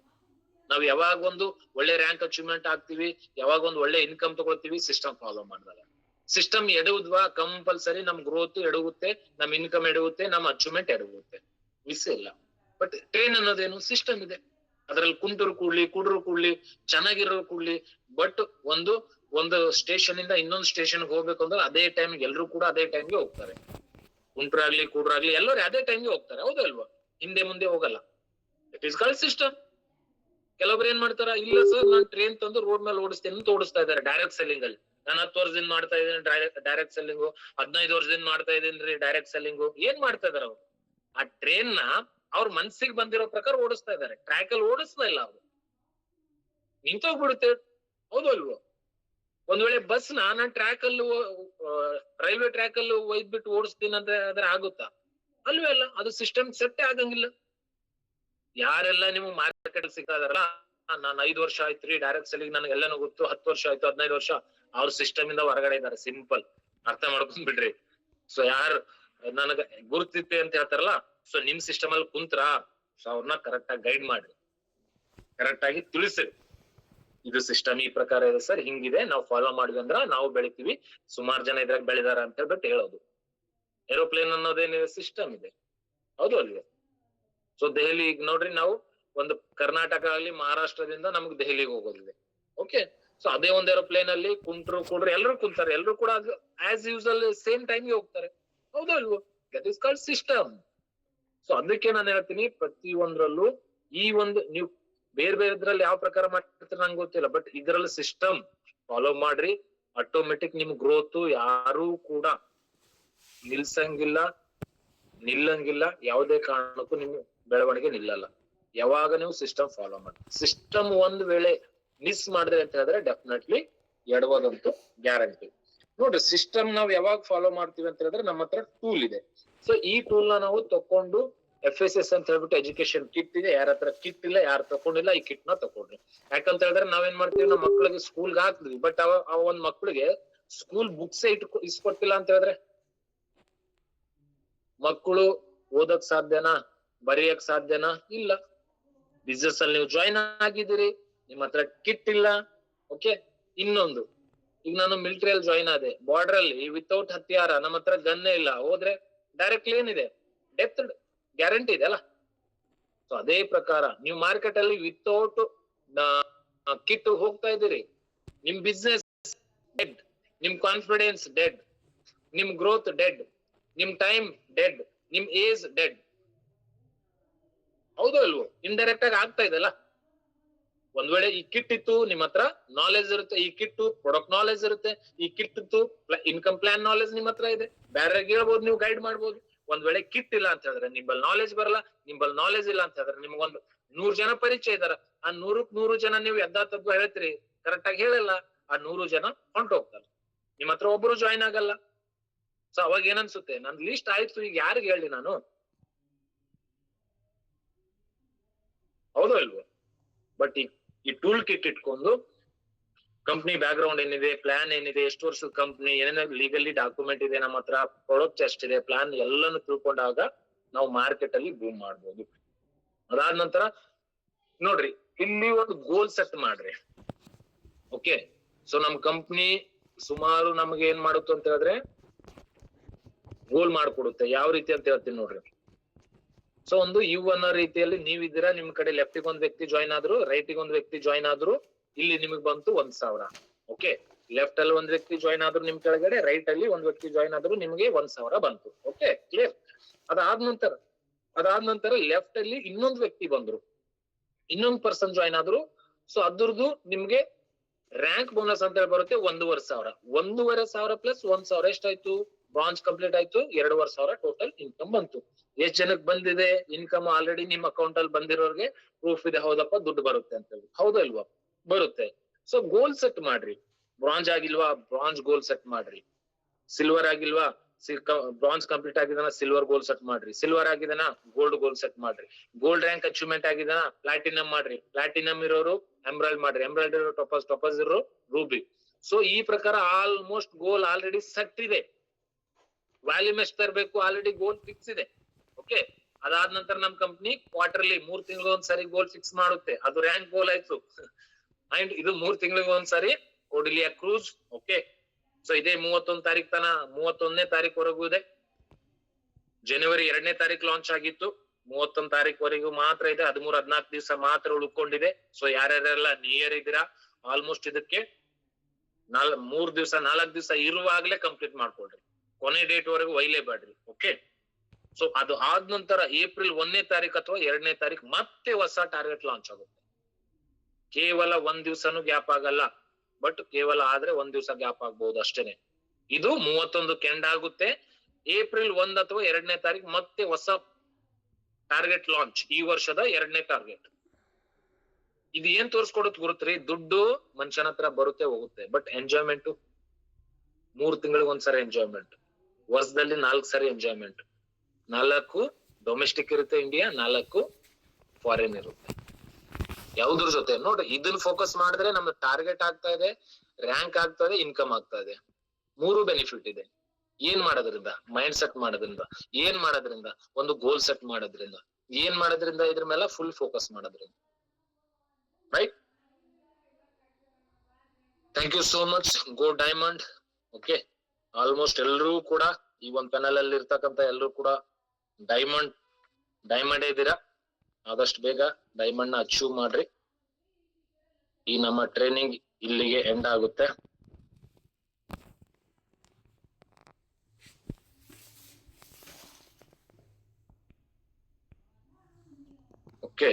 ನಾವ್ ಯಾವಾಗ ಒಂದು ಒಳ್ಳೆ ರ್ಯಾಂಕ್ ಅಚೀವ್ಮೆಂಟ್ ಆಗ್ತೀವಿ, ಯಾವಾಗ ಒಂದು ಒಳ್ಳೆ ಇನ್ಕಮ್ ತಗೊಳ್ತೀವಿ, ಸಿಸ್ಟಮ್ ಫಾಲೋ ಮಾಡಿದಾಗ. ಸಿಸ್ಟಮ್ ಎಡುವುದ್ವಾ, ಕಂಪಲ್ಸರಿ ನಮ್ ಗ್ರೋತ್ ಎಡುಗುತ್ತೆ, ನಮ್ ಇನ್ಕಮ್ ಎಡುಗುತ್ತೆ, ನಮ್ ಅಚೀವ್ಮೆಂಟ್ ಎಡುಗುತ್ತೆ, ಮಿಸ್ ಇಲ್ಲ. ಬಟ್ ಟ್ರೈನ್ ಅನ್ನೋದೇನು ಸಿಸ್ಟಮ್ ಇದೆ, ಅದ್ರಲ್ಲಿ ಕುಂಟರು ಕೂಡ್ಲಿ, ಕುಡ್ರು ಕೂಡ್ಲಿ, ಚೆನ್ನಾಗಿರೋ ಕೂಡ್ಲಿ, ಬಟ್ ಒಂದು ಸ್ಟೇಷನ್ ಇಂದ ಇನ್ನೊಂದು ಸ್ಟೇಷನ್ ಹೋಗ್ಬೇಕು ಅಂದ್ರೆ ಅದೇ ಟೈಮ್ ಎಲ್ರು ಕೂಡ ಅದೇ ಟೈಮ್ಗೆ ಹೋಗ್ತಾರೆ. ಕುಂಟ್ರಾಗ್ಲಿ, ಕೂಡ್ರಾಗ್ಲಿ, ಎಲ್ಲರೂ ಅದೇ ಟೈಮ್ಗೆ ಹೋಗ್ತಾರೆ, ಹೌದಲ್ವಾ? ಹಿಂದೆ ಮುಂದೆ ಹೋಗಲ್ಲ. It is called system. ಕೆಲವೊಬ್ರು ಏನ್ ಮಾಡ್ತಾರ, ಇಲ್ಲ ಸರ್ ನಾನ್ ಟ್ರೈನ್ ತಂದು ರೋಡ್ ಮೇಲೆ ಓಡಿಸ್ತೇನೆ ಅಂತ ಓಡಿಸ್ತಾ ಇದಾರೆ ಡೈರೆಕ್ಟ್ ಸೆಲ್ಲಿಂಗ್ ಅಲ್ಲಿ. ನಾನು 10 ವರ್ಷದಿಂದ ಮಾಡ್ತಾ ಇದ್ದೀನಿ ಡೈರೆಕ್ಟ್ ಸೆಲ್ಲಿಂಗು, 15 ವರ್ಷದಿಂದ ಮಾಡ್ತಾ ಇದ್ದೀನಿ ಡೈರೆಕ್ಟ್ ಸೆಲ್ಲಿಂಗು. ಏನ್ ಮಾಡ್ತಾ ಇದಾರೆ ಅವ್ರು? ಆ ಟ್ರೈನ್ ನ ಅವ್ರ ಮನ್ಸಿಗೆ ಬಂದಿರೋ ಪ್ರಕಾರ ಓಡಿಸ್ತಾ ಇದಾರೆ, ಟ್ರ್ಯಾಕ್ ಅಲ್ಲಿ ಓಡಿಸ್ತಾ ಇಲ್ಲ ಅವ್ರು. ನಿಂತೋಗ್ಬಿಡುತ್ತೆ, ಹೌದು ಅಲ್ವೋ? ಒಂದ್ ವೇಳೆ ಬಸ್ ನಾನ್ ಟ್ರ್ಯಾಕ್ ಅಲ್ಲಿ, ರೈಲ್ವೆ ಟ್ರ್ಯಾಕ್ ಅಲ್ಲಿ ಒಯ್ದ್ಬಿಟ್ಟು ಓಡಿಸ್ತೀನಿ ಅಂತ ಆದ್ರೆ ಆಗುತ್ತಾ? ಅಲ್ವೇ ಅಲ್ಲ, ಅದು ಸಿಸ್ಟಮ್ ಸೆಟ್ಟೇ ಆಗಂಗಿಲ್ಲ. ಯಾರೆಲ್ಲ ನಿಮ್ಗೆ ಮಾರ್ಕೆಟ್ ಸಿಗ್ತಾ ಇದಾರಲ್ಲ, ನಾನ್ 5 ವರ್ಷ ಆಯ್ತ್ರಿ ಡೈರೆಕ್ಟ್ ಸೆಲ್ಲಿಂಗ್, ನನಗೆ ಎಲ್ಲಾನು ಗೊತ್ತು, 10 ವರ್ಷ ಆಯ್ತು, 15 ವರ್ಷ, ಅವ್ರ ಸಿಸ್ಟಮ್ ಇಂದ ಹೊರಗಡೆ ಇದಾರೆ. ಸಿಂಪಲ್ ಅರ್ಥ ಮಾಡ್ಕೊಂಡ್ ಬಿಡ್ರಿ. ಸೊ ಯಾರು ನನಗ ಗುರುತಿತ್ತೆ ಅಂತ ಹೇಳ್ತಾರಲ್ಲ, ಸೊ ನಿಮ್ ಸಿಸ್ಟಮ್ ಅಲ್ಲಿ ಕುಂತ್ರ, ಸೊ ಅವ್ರನ್ನ ಕರೆಕ್ಟ್ ಆಗಿ ಗೈಡ್ ಮಾಡ್ರಿ, ಕರೆಕ್ಟ್ ಆಗಿ ತಿಳಿಸ್ರಿ, ಇದು ಸಿಸ್ಟಮ್ ಈ ಪ್ರಕಾರ ಇದೆ ಸರ್, ಹಿಂಗಿದೆ, ನಾವು ಫಾಲೋ ಮಾಡಿದ್ವಿ ಅಂದ್ರ ನಾವು ಬೆಳಿತೀವಿ, ಸುಮಾರು ಜನ ಇದ್ರಾಗ ಬೆಳೆದಾರ ಅಂತ ಹೇಳ್ಬಿಟ್ಟು ಹೇಳೋದು. ಏರೋಪ್ಲೇನ್ ಅನ್ನೋದೇನಿದೆ ಸಿಸ್ಟಮ್ ಇದೆ, ಹೌದು ಅಲ್ವೇ? ಸೊ ದೆಹಲಿ ಈಗ ನೋಡ್ರಿ, ನಾವು ಒಂದು ಕರ್ನಾಟಕ ಆಗ್ಲಿ, ಮಹಾರಾಷ್ಟ್ರದಿಂದ ನಮ್ಗೆ ದೆಹಲಿಗೆ ಹೋಗೋದಿದೆ. ಓಕೆ, ಸೊ ಅದೇ ಒಂದ್ ಏರೋಪ್ಲೇನ್ ಅಲ್ಲಿ ಕುಂಟ್ರು ಕೂಡ್ರು ಎಲ್ಲರೂ ಕುಂತಾರೆ, ಎಲ್ಲರೂ ಕೂಡ ಆಸ್ ಯೂಸಲ್ ಸೇಮ್ ಟೈಮ್ಗೆ ಹೋಗ್ತಾರೆ, ಹೌದು ಅಲ್ವೋ? That is called system. So ಅದಕ್ಕೆ ನಾನು ಹೇಳ್ತೀನಿ, ಪ್ರತಿ ಒಂದ್ರಲ್ಲೂ ಈ ಒಂದು ನೀವು ಬೇರೆ ಬೇರೆದ್ರಲ್ಲಿ ಯಾವ ಪ್ರಕಾರ ಮಾಡ್ತಿರ್ತೀರ ನಂಗೆ ಗೊತ್ತಿಲ್ಲ, ಬಟ್ ಇದ್ರಲ್ಲಿ ಸಿಸ್ಟಮ್ ಫಾಲೋ ಮಾಡ್ರಿ, ಆಟೋಮೆಟಿಕ್ ನಿಮ್ ಗ್ರೋತ್ ಯಾರು ಕೂಡ ನಿಲ್ಸಂಗಿಲ್ಲ, ನಿಲ್ಲಂಗಿಲ್ಲ, ಯಾವುದೇ ಕಾರಣಕ್ಕೂ ನಿಮ್ ಬೆಳವಣಿಗೆ ನಿಲ್ಲಲ್ಲ. ಯಾವಾಗ ನೀವು ಸಿಸ್ಟಮ್ ಫಾಲೋ ಮಾಡಿ. ಸಿಸ್ಟಮ್ ಒಂದ್ ವೇಳೆ ಮಿಸ್ ಮಾಡಿದ್ರೆ ಅಂತ ಹೇಳಿದ್ರೆ ಡೆಫಿನೆಟ್ಲಿ ಎಡವೋದಂತೂ ಗ್ಯಾರಂಟಿ. ನೋಡ್ರಿ, ಸಿಸ್ಟಮ್ ನಾವ್ ಯಾವಾಗ ಫಾಲೋ ಮಾಡ್ತೀವಿ ಅಂತ ಹೇಳಿದ್ರೆ ನಮ್ಮ ಹತ್ರ ಟೂಲ್ ಇದೆ. ಸೊ ಈ ಟೂಲ್ ನ ನಾವು ತಕೊಂಡು FSS ಅಂತ ಹೇಳ್ಬಿಟ್ಟು ಎಜುಕೇಶನ್ ಕಿಟ್ ಇದೆ. ಯಾರ ಹತ್ರ ಕಿಟ್ ಇಲ್ಲ, ಯಾರು ತಕೊಂಡಿಲ್ಲ, ಈ ಕಿಟ್ ನ ತಕೊಂಡ್ರಿ. ಯಾಕಂತ ಹೇಳಿದ್ರೆ ನಾವೇನ್ ಮಾಡ್ತೀವಿ, ನಮ್ಮ ಮಕ್ಳಿಗೆ ಸ್ಕೂಲ್ಗೆ ಹಾಕ್ತಿವಿ, ಬಟ್ ಅವ ಒಂದ್ ಮಕ್ಳಿಗೆ ಸ್ಕೂಲ್ ಬುಕ್ಸ್ ಇಸ್ಕೊಟ್ಟಿಲ್ಲ ಅಂತ ಹೇಳಿದ್ರೆ ಮಕ್ಕಳು ಓದಕ್ ಸಾಧ್ಯನಾ, ಬರೆಯಕ್ ಸಾಧ್ಯನಾ? ಇಲ್ಲ. ಬಿಸ್ನೆಸ್ ಅಲ್ಲಿ ನೀವು ಜಾಯಿನ್ ಆಗಿದ್ದೀರಿ, ನಿಮ್ ಹತ್ರ ಕಿಟ್ ಇಲ್ಲ. ಓಕೆ, ಇನ್ನೊಂದು, ಈಗ ನಾನು ಮಿಲಿಟರಿಯಲ್ಲಿ ಜಾಯಿನ್ ಆದೆ, ಬಾರ್ಡರ್ ಅಲ್ಲಿ ವಿತೌಟ್ ಹತ್ಯಾರ, ನಮ್ಮ ಹತ್ರ ಗನ್ನೇ ಇಲ್ಲ, ಹೋದ್ರೆ ಡೈರೆಕ್ಟ್ಲಿ ಏನಿದೆ, ಡೆತ್ ಗ್ಯಾರಂಟಿ ಇದೆ ಅಲ್ಲ. ಸೊ ಅದೇ ಪ್ರಕಾರ ನೀವು ಮಾರ್ಕೆಟ್ ಅಲ್ಲಿ ವಿತೌಟ್ ಕಿಟ್ ಹೋಗ್ತಾ ಇದ್ದೀರಿ, ನಿಮ್ ಬಿಸ್ನೆಸ್ ಡೆಡ್, ನಿಮ್ ಕಾನ್ಫಿಡೆನ್ಸ್ ಡೆಡ್, ನಿಮ್ ಗ್ರೋತ್ ಡೆಡ್, ನಿಮ್ ಟೈಮ್ ಡೆಡ್, ನಿಮ್ ಏಜ್ ಡೆಡ್. ಹೌದು ಅಲ್ವೋ? ಇಂಡೈರೆಕ್ಟ್ ಆಗಿ ಆಗ್ತಾ ಇದೆಲ್ಲ. ಒಂದ್ ವೇಳೆ ಈ ಕಿಟ್ ಇತ್ತು, ನಿಮ್ ಹತ್ರ ನಾಲೆಜ್ ಇರುತ್ತೆ, ಈ ಕಿಟ್ ಪ್ರಾಡಕ್ಟ್ ನಾಲೆಜ್ ಇರುತ್ತೆ, ಈ ಕಿಟ್ ಇತ್ತು ಇನ್ಕಮ್ ಪ್ಲಾನ್ ನಾಲೆಜ್ ನಿಮ್ ಹತ್ರ ಇದೆ, ಬೇರೆ ಹೇಳ್ಬೋದು, ನೀವು ಗೈಡ್ ಮಾಡ್ಬೋದು. ಒಂದ್ ವೇಳೆ ಕಿಟ್ ಇಲ್ಲ ಅಂತ ಹೇಳಿದ್ರೆ ನಿಂಬಲ್ ನಾಲೆಜ್ ಬರಲ್ಲ, ನಿಂಬಲ್ ನಾಲೆಜ್ ಇಲ್ಲ ಅಂತ ಹೇಳಿದ್ರೆ ನಿಮ್ಗೊಂದು 100 ಜನ ಪರಿಚಯ ಇದಾರ, ಆ 100 ಜನ ನೀವು ಯಥಾತತ್ವ ಹೇಳ್ತೀರಿ, ಕರೆಕ್ಟ್ ಆಗಿ ಹೇಳಲ್ಲ, ಆ 100 ಜನ ಹೊಂಟೋಗ್ತಾರೆ, ನಿಮ್ ಹತ್ರ ಒಬ್ರು ಜಾಯಿನ್ ಆಗಲ್ಲ. ಸೊ ಅವಾಗ ಏನನ್ಸುತ್ತೆ, ನನ್ ಲಿಸ್ಟ್ ಆಯ್ತು, ಈಗ ಯಾರಿಗೆ ಹೇಳಿ ನಾನು? ಹೌದು ಇಲ್ವೋ? ಬಟ್ ಈ ಟೂಲ್ ಕಿಟ್ ಇಟ್ಕೊಂಡು ಕಂಪ್ನಿ ಬ್ಯಾಕ್ ಗ್ರೌಂಡ್ ಏನಿದೆ, ಪ್ಲಾನ್ ಏನಿದೆ, ಎಷ್ಟು ವರ್ಷದ ಕಂಪ್ನಿ, ಏನೇನೋ ಲೀಗಲಿ ಡಾಕ್ಯುಮೆಂಟ್ ಇದೆ ನಮ್ಮ ಹತ್ರ, ಪ್ರಾಡಕ್ಟ್ ಎಷ್ಟಿದೆ, ಪ್ಲಾನ್ ಎಲ್ಲಾನು ತಿಳ್ಕೊಂಡಾಗ ನಾವು ಮಾರ್ಕೆಟ್ ಅಲ್ಲಿ ಬೂಮ್ ಮಾಡ್ಬೋದು. ಅದಾದ ನಂತರ ನೋಡ್ರಿ, ಇಲ್ಲಿ ಒಂದು ಗೋಲ್ ಸೆಟ್ ಮಾಡ್ರಿ. ಓಕೆ, ಸೊ ನಮ್ ಕಂಪ್ನಿ ಸುಮಾರು ನಮ್ಗೆ ಏನ್ ಮಾಡುತ್ತೆ ಅಂತ ಹೇಳಿದ್ರೆ ಗೋಲ್ ಮಾಡ್ಕೊಡುತ್ತೆ. ಯಾವ ರೀತಿ ಅಂತ ಹೇಳ್ತೀನಿ ನೋಡ್ರಿ. ಸೊ ಒಂದು ಅನ್ನೋ ರೀತಿಯಲ್ಲಿ ನೀವಿದ್ದೀರಾ, ನಿಮ್ ಕಡೆ ಲೆಫ್ಟಿಗೆ ಒಂದ್ ವ್ಯಕ್ತಿ ಜಾಯಿನ್ ಆದ್ರು, ರೈಟಿಗೆ ಒಂದ್ ವ್ಯಕ್ತಿ ಜಾಯಿನ್ ಆದ್ರು, ಇಲ್ಲಿ ನಿಮಗ್ ಬಂತು 1,000. ಓಕೆ, ಲೆಫ್ಟ್ ಅಲ್ಲಿ ಒಂದ್ ವ್ಯಕ್ತಿ ಜಾಯಿನ್ ಆದ್ರು ನಿಮ್ ಕೆಳಗಡೆ, ರೈಟ್ ಅಲ್ಲಿ ಒಂದ್ ವ್ಯಕ್ತಿ ಜಾಯಿನ್ ಆದ್ರು, ನಿಮ್ಗೆ 1,000 ಬಂತು. Okay, clear? ಅದಾದ ನಂತರ ಲೆಫ್ಟ್ ಅಲ್ಲಿ ಇನ್ನೊಂದ್ ವ್ಯಕ್ತಿ ಬಂದ್ರು, ಇನ್ನೊಂದ್ ಪರ್ಸನ್ ಜಾಯಿನ್ ಆದ್ರು. ಸೊ ಅದ್ರದ್ದು ನಿಮ್ಗೆ ರ್ಯಾಂಕ್ ಬೋನಸ್ ಅಂತ ಹೇಳಿ ಬರುತ್ತೆ 1,500. 1,500 ಪ್ಲಸ್ 1,000 ಎಷ್ಟಾಯ್ತು? ಬ್ರಾಂಚ್ ಕಂಪ್ಲೀಟ್ ಆಯ್ತು, 2,500 ಟೋಟಲ್ ಇನ್ಕಮ್ ಬಂತು. ಎಷ್ಟ್ ಜನಕ್ಕೆ ಬಂದಿದೆ ಇನ್ಕಮ್? ಆಲ್ರೆಡಿ ನಿಮ್ ಅಕೌಂಟ್ ಅಲ್ಲಿ ಬಂದಿರೋರ್ಗೆ ಪ್ರೂಫ್ ಇದೆ, ಹೌದಪ್ಪ ದುಡ್ಡು ಬರುತ್ತೆ ಅಂತ ಹೇಳಿ. ಹೌದಾ ಇಲ್ವಾ? ಬರುತ್ತೆ. ಸೊ ಗೋಲ್ ಸೆಟ್ ಮಾಡ್ರಿ. ಬ್ರಾಂಜ್ ಆಗಿಲ್ವಾ? ಬ್ರಾಂಜ್ ಗೋಲ್ ಸೆಟ್ ಮಾಡ್ರಿ. ಸಿಲ್ವರ್ ಆಗಿಲ್ವಾ? ಬ್ರಾಂಜ್ ಕಂಪ್ಲೀಟ್ ಆಗಿದಾನ, ಸಿಲ್ವರ್ ಗೋಲ್ ಸೆಟ್ ಮಾಡ್ರಿ. ಸಿಲ್ವರ್ ಆಗಿದಾನ, ಗೋಲ್ಡ್ ಗೋಲ್ ಸೆಟ್ ಮಾಡ್ರಿ. ಗೋಲ್ಡ್ ರ್ಯಾಂಕ್ ಅಚೀವ್ಮೆಂಟ್ ಆಗಿದಾನ, ಪ್ಲಾಟಿನಂ ಮಾಡ್ರಿ. ಪ್ಲಾಟಿನಂ ಇರೋರು ಎಮ್ರಾಯ್ಡ್ ಮಾಡ್ರಿ. ಎಮ್ರಾಯ್ಡ್ ಇರೋ ಟೊಪಸ್ ಇರೋ ರೂಬಿ. ಸೊ ಈ ಪ್ರಕಾರ ಆಲ್ಮೋಸ್ಟ್ ಗೋಲ್ ಆಲ್ರೆಡಿ ಸೆಟ್ ಇದೆ. ವ್ಯಾಲ್ಯೂಮ್ ಎಷ್ಟು ತರಬೇಕು ಆಲ್ರೆಡಿ ಗೋಲ್ ಫಿಕ್ಸ್ ಇದೆ. ಓಕೆ, ಅದಾದ ನಂತರ ನಮ್ ಕಂಪ್ನಿ ಕ್ವಾರ್ಟರ್ಲಿ 3 ತಿಂಗಳಿಗೆ ಒಂದ್ಸರಿ ಗೋಲ್ ಫಿಕ್ಸ್ ಮಾಡುತ್ತೆ. ಅದು ರ್ಯಾಂಕ್ ಗೋಲ್ ಆಯ್ತು. ಅಂಡ್ ಇದು 3 ತಿಂಗಳಿಗೆ ಒಂದ್ಸರಿ ಕೊಡಿಲಿಯಾ ಕ್ರೂಸ್. ಓಕೆ, ಸೊ ಇದೇ 31 ತಾರೀಕು ತನ 31ನೇ ತಾರೀಕುವರೆಗೂ ಇದೆ. ಜನವರಿ 2ನೇ ತಾರೀಕು ಲಾಂಚ್ ಆಗಿತ್ತು, 31 ತಾರೀಕುವರೆಗೂ ಮಾತ್ರ ಇದೆ. 13-14 ದಿವಸ ಮಾತ್ರ ಉಳ್ಕೊಂಡಿದೆ. ಸೊ ಯಾರ್ಯಾರೆಲ್ಲ ನಿಯರ್ ಇದ್ದೀರಾ, ಆಲ್ಮೋಸ್ಟ್ ಇದಕ್ಕೆ 4 ದಿವಸ ಇರುವಾಗ್ಲೇ ಕಂಪ್ಲೀಟ್ ಮಾಡ್ಕೊಳ್ರಿ. ಕೊನೆ ಡೇಟ್ ವರೆಗೂ ಒಯ್ಲೇಬೇಡ್ರಿ. ಓಕೆ, ಸೊ ಅದು ಆದ ನಂತರ ಏಪ್ರಿಲ್ 1ನೇ ತಾರೀಕು ಅಥವಾ 2ನೇ ತಾರೀಕು ಮತ್ತೆ ಹೊಸ ಟಾರ್ಗೆಟ್ ಲಾಂಚ್ ಆಗುತ್ತೆ. ಕೇವಲ 1 ದಿವಸನೂ ಗ್ಯಾಪ್ ಆಗಲ್ಲ, ಬಟ್ ಕೇವಲ ಆದ್ರೆ 1 ದಿವಸ ಗ್ಯಾಪ್ ಆಗ್ಬಹುದು ಅಷ್ಟೇನೆ. ಇದು 31 ಎಂಡ್ ಆಗುತ್ತೆ. ಏಪ್ರಿಲ್ 1 ಅಥವಾ 2ನೇ ತಾರೀಕು ಮತ್ತೆ ಹೊಸ ಟಾರ್ಗೆಟ್ ಲಾಂಚ್, ಈ ವರ್ಷದ 2ನೇ ಟಾರ್ಗೆಟ್. ಇದು ಏನ್ ತೋರ್ಸ್ಕೊಡುತ್ತೆ ಗುರುತ್ರಿ? ದುಡ್ಡು ಮನುಷ್ಯನ ಹತ್ರ ಬರುತ್ತೆ ಹೋಗುತ್ತೆ, ಬಟ್ ಎಂಜಾಯ್ಮೆಂಟ್ 3 ತಿಂಗಳಿಗೆ ಒಂದ್ಸರಿ ಎಂಜಾಯ್ಮೆಂಟ್, ವರ್ಷದಲ್ಲಿ 4 ಸರಿ ಎಂಜಾಯ್ಮೆಂಟ್. 4 ಡೊಮೆಸ್ಟಿಕ್ ಇರುತ್ತೆ ಇಂಡಿಯಾ, 4 ಫಾರಿನ್ ಇರುತ್ತೆ. ಯಾವ್ದ್ರ ಜೊತೆ ನೋಡ್ರಿ, ಇದನ್ನ ಫೋಕಸ್ ಮಾಡಿದ್ರೆ ನಮ್ದು ಟಾರ್ಗೆಟ್ ಆಗ್ತಾ ಇದೆ, ರ್ಯಾಂಕ್ ಆಗ್ತಾ ಇದೆ, ಇನ್ಕಮ್ ಆಗ್ತಾ ಇದೆ. 3 ಬೆನಿಫಿಟ್ ಇದೆ. ಏನ್ ಮಾಡೋದ್ರಿಂದ? ಮೈಂಡ್ ಸೆಟ್ ಮಾಡೋದ್ರಿಂದ. ಏನ್ ಮಾಡೋದ್ರಿಂದ? ಒಂದು ಗೋಲ್ ಸೆಟ್ ಮಾಡೋದ್ರಿಂದ. ಏನ್ ಮಾಡೋದ್ರಿಂದ? ಇದ್ರ ಮೇಲೆ ಫುಲ್ ಫೋಕಸ್ ಮಾಡೋದ್ರಿಂದ. Right? Thank you so much. Go diamond. Okay, almost ಎಲ್ಲರೂ ಕೂಡ ಈ ಒಂದ್ ಪೆನಲ್ ಅಲ್ಲಿ ಇರ್ತಕ್ಕಂತ ಎಲ್ಲರೂ ಕೂಡ ಡೈಮಂಡ್ ಇದ್ದೀರಾ. ಆದಷ್ಟು ಬೇಗ ಡೈಮಂಡ್ ನ ಅಚೀವ್ ಮಾಡ್ರಿ. ಈ ನಮ್ಮ ಟ್ರೈನಿಂಗ್ ಇಲ್ಲಿಗೆ ಎಂಡ್ ಆಗುತ್ತೆ. ಓಕೆ.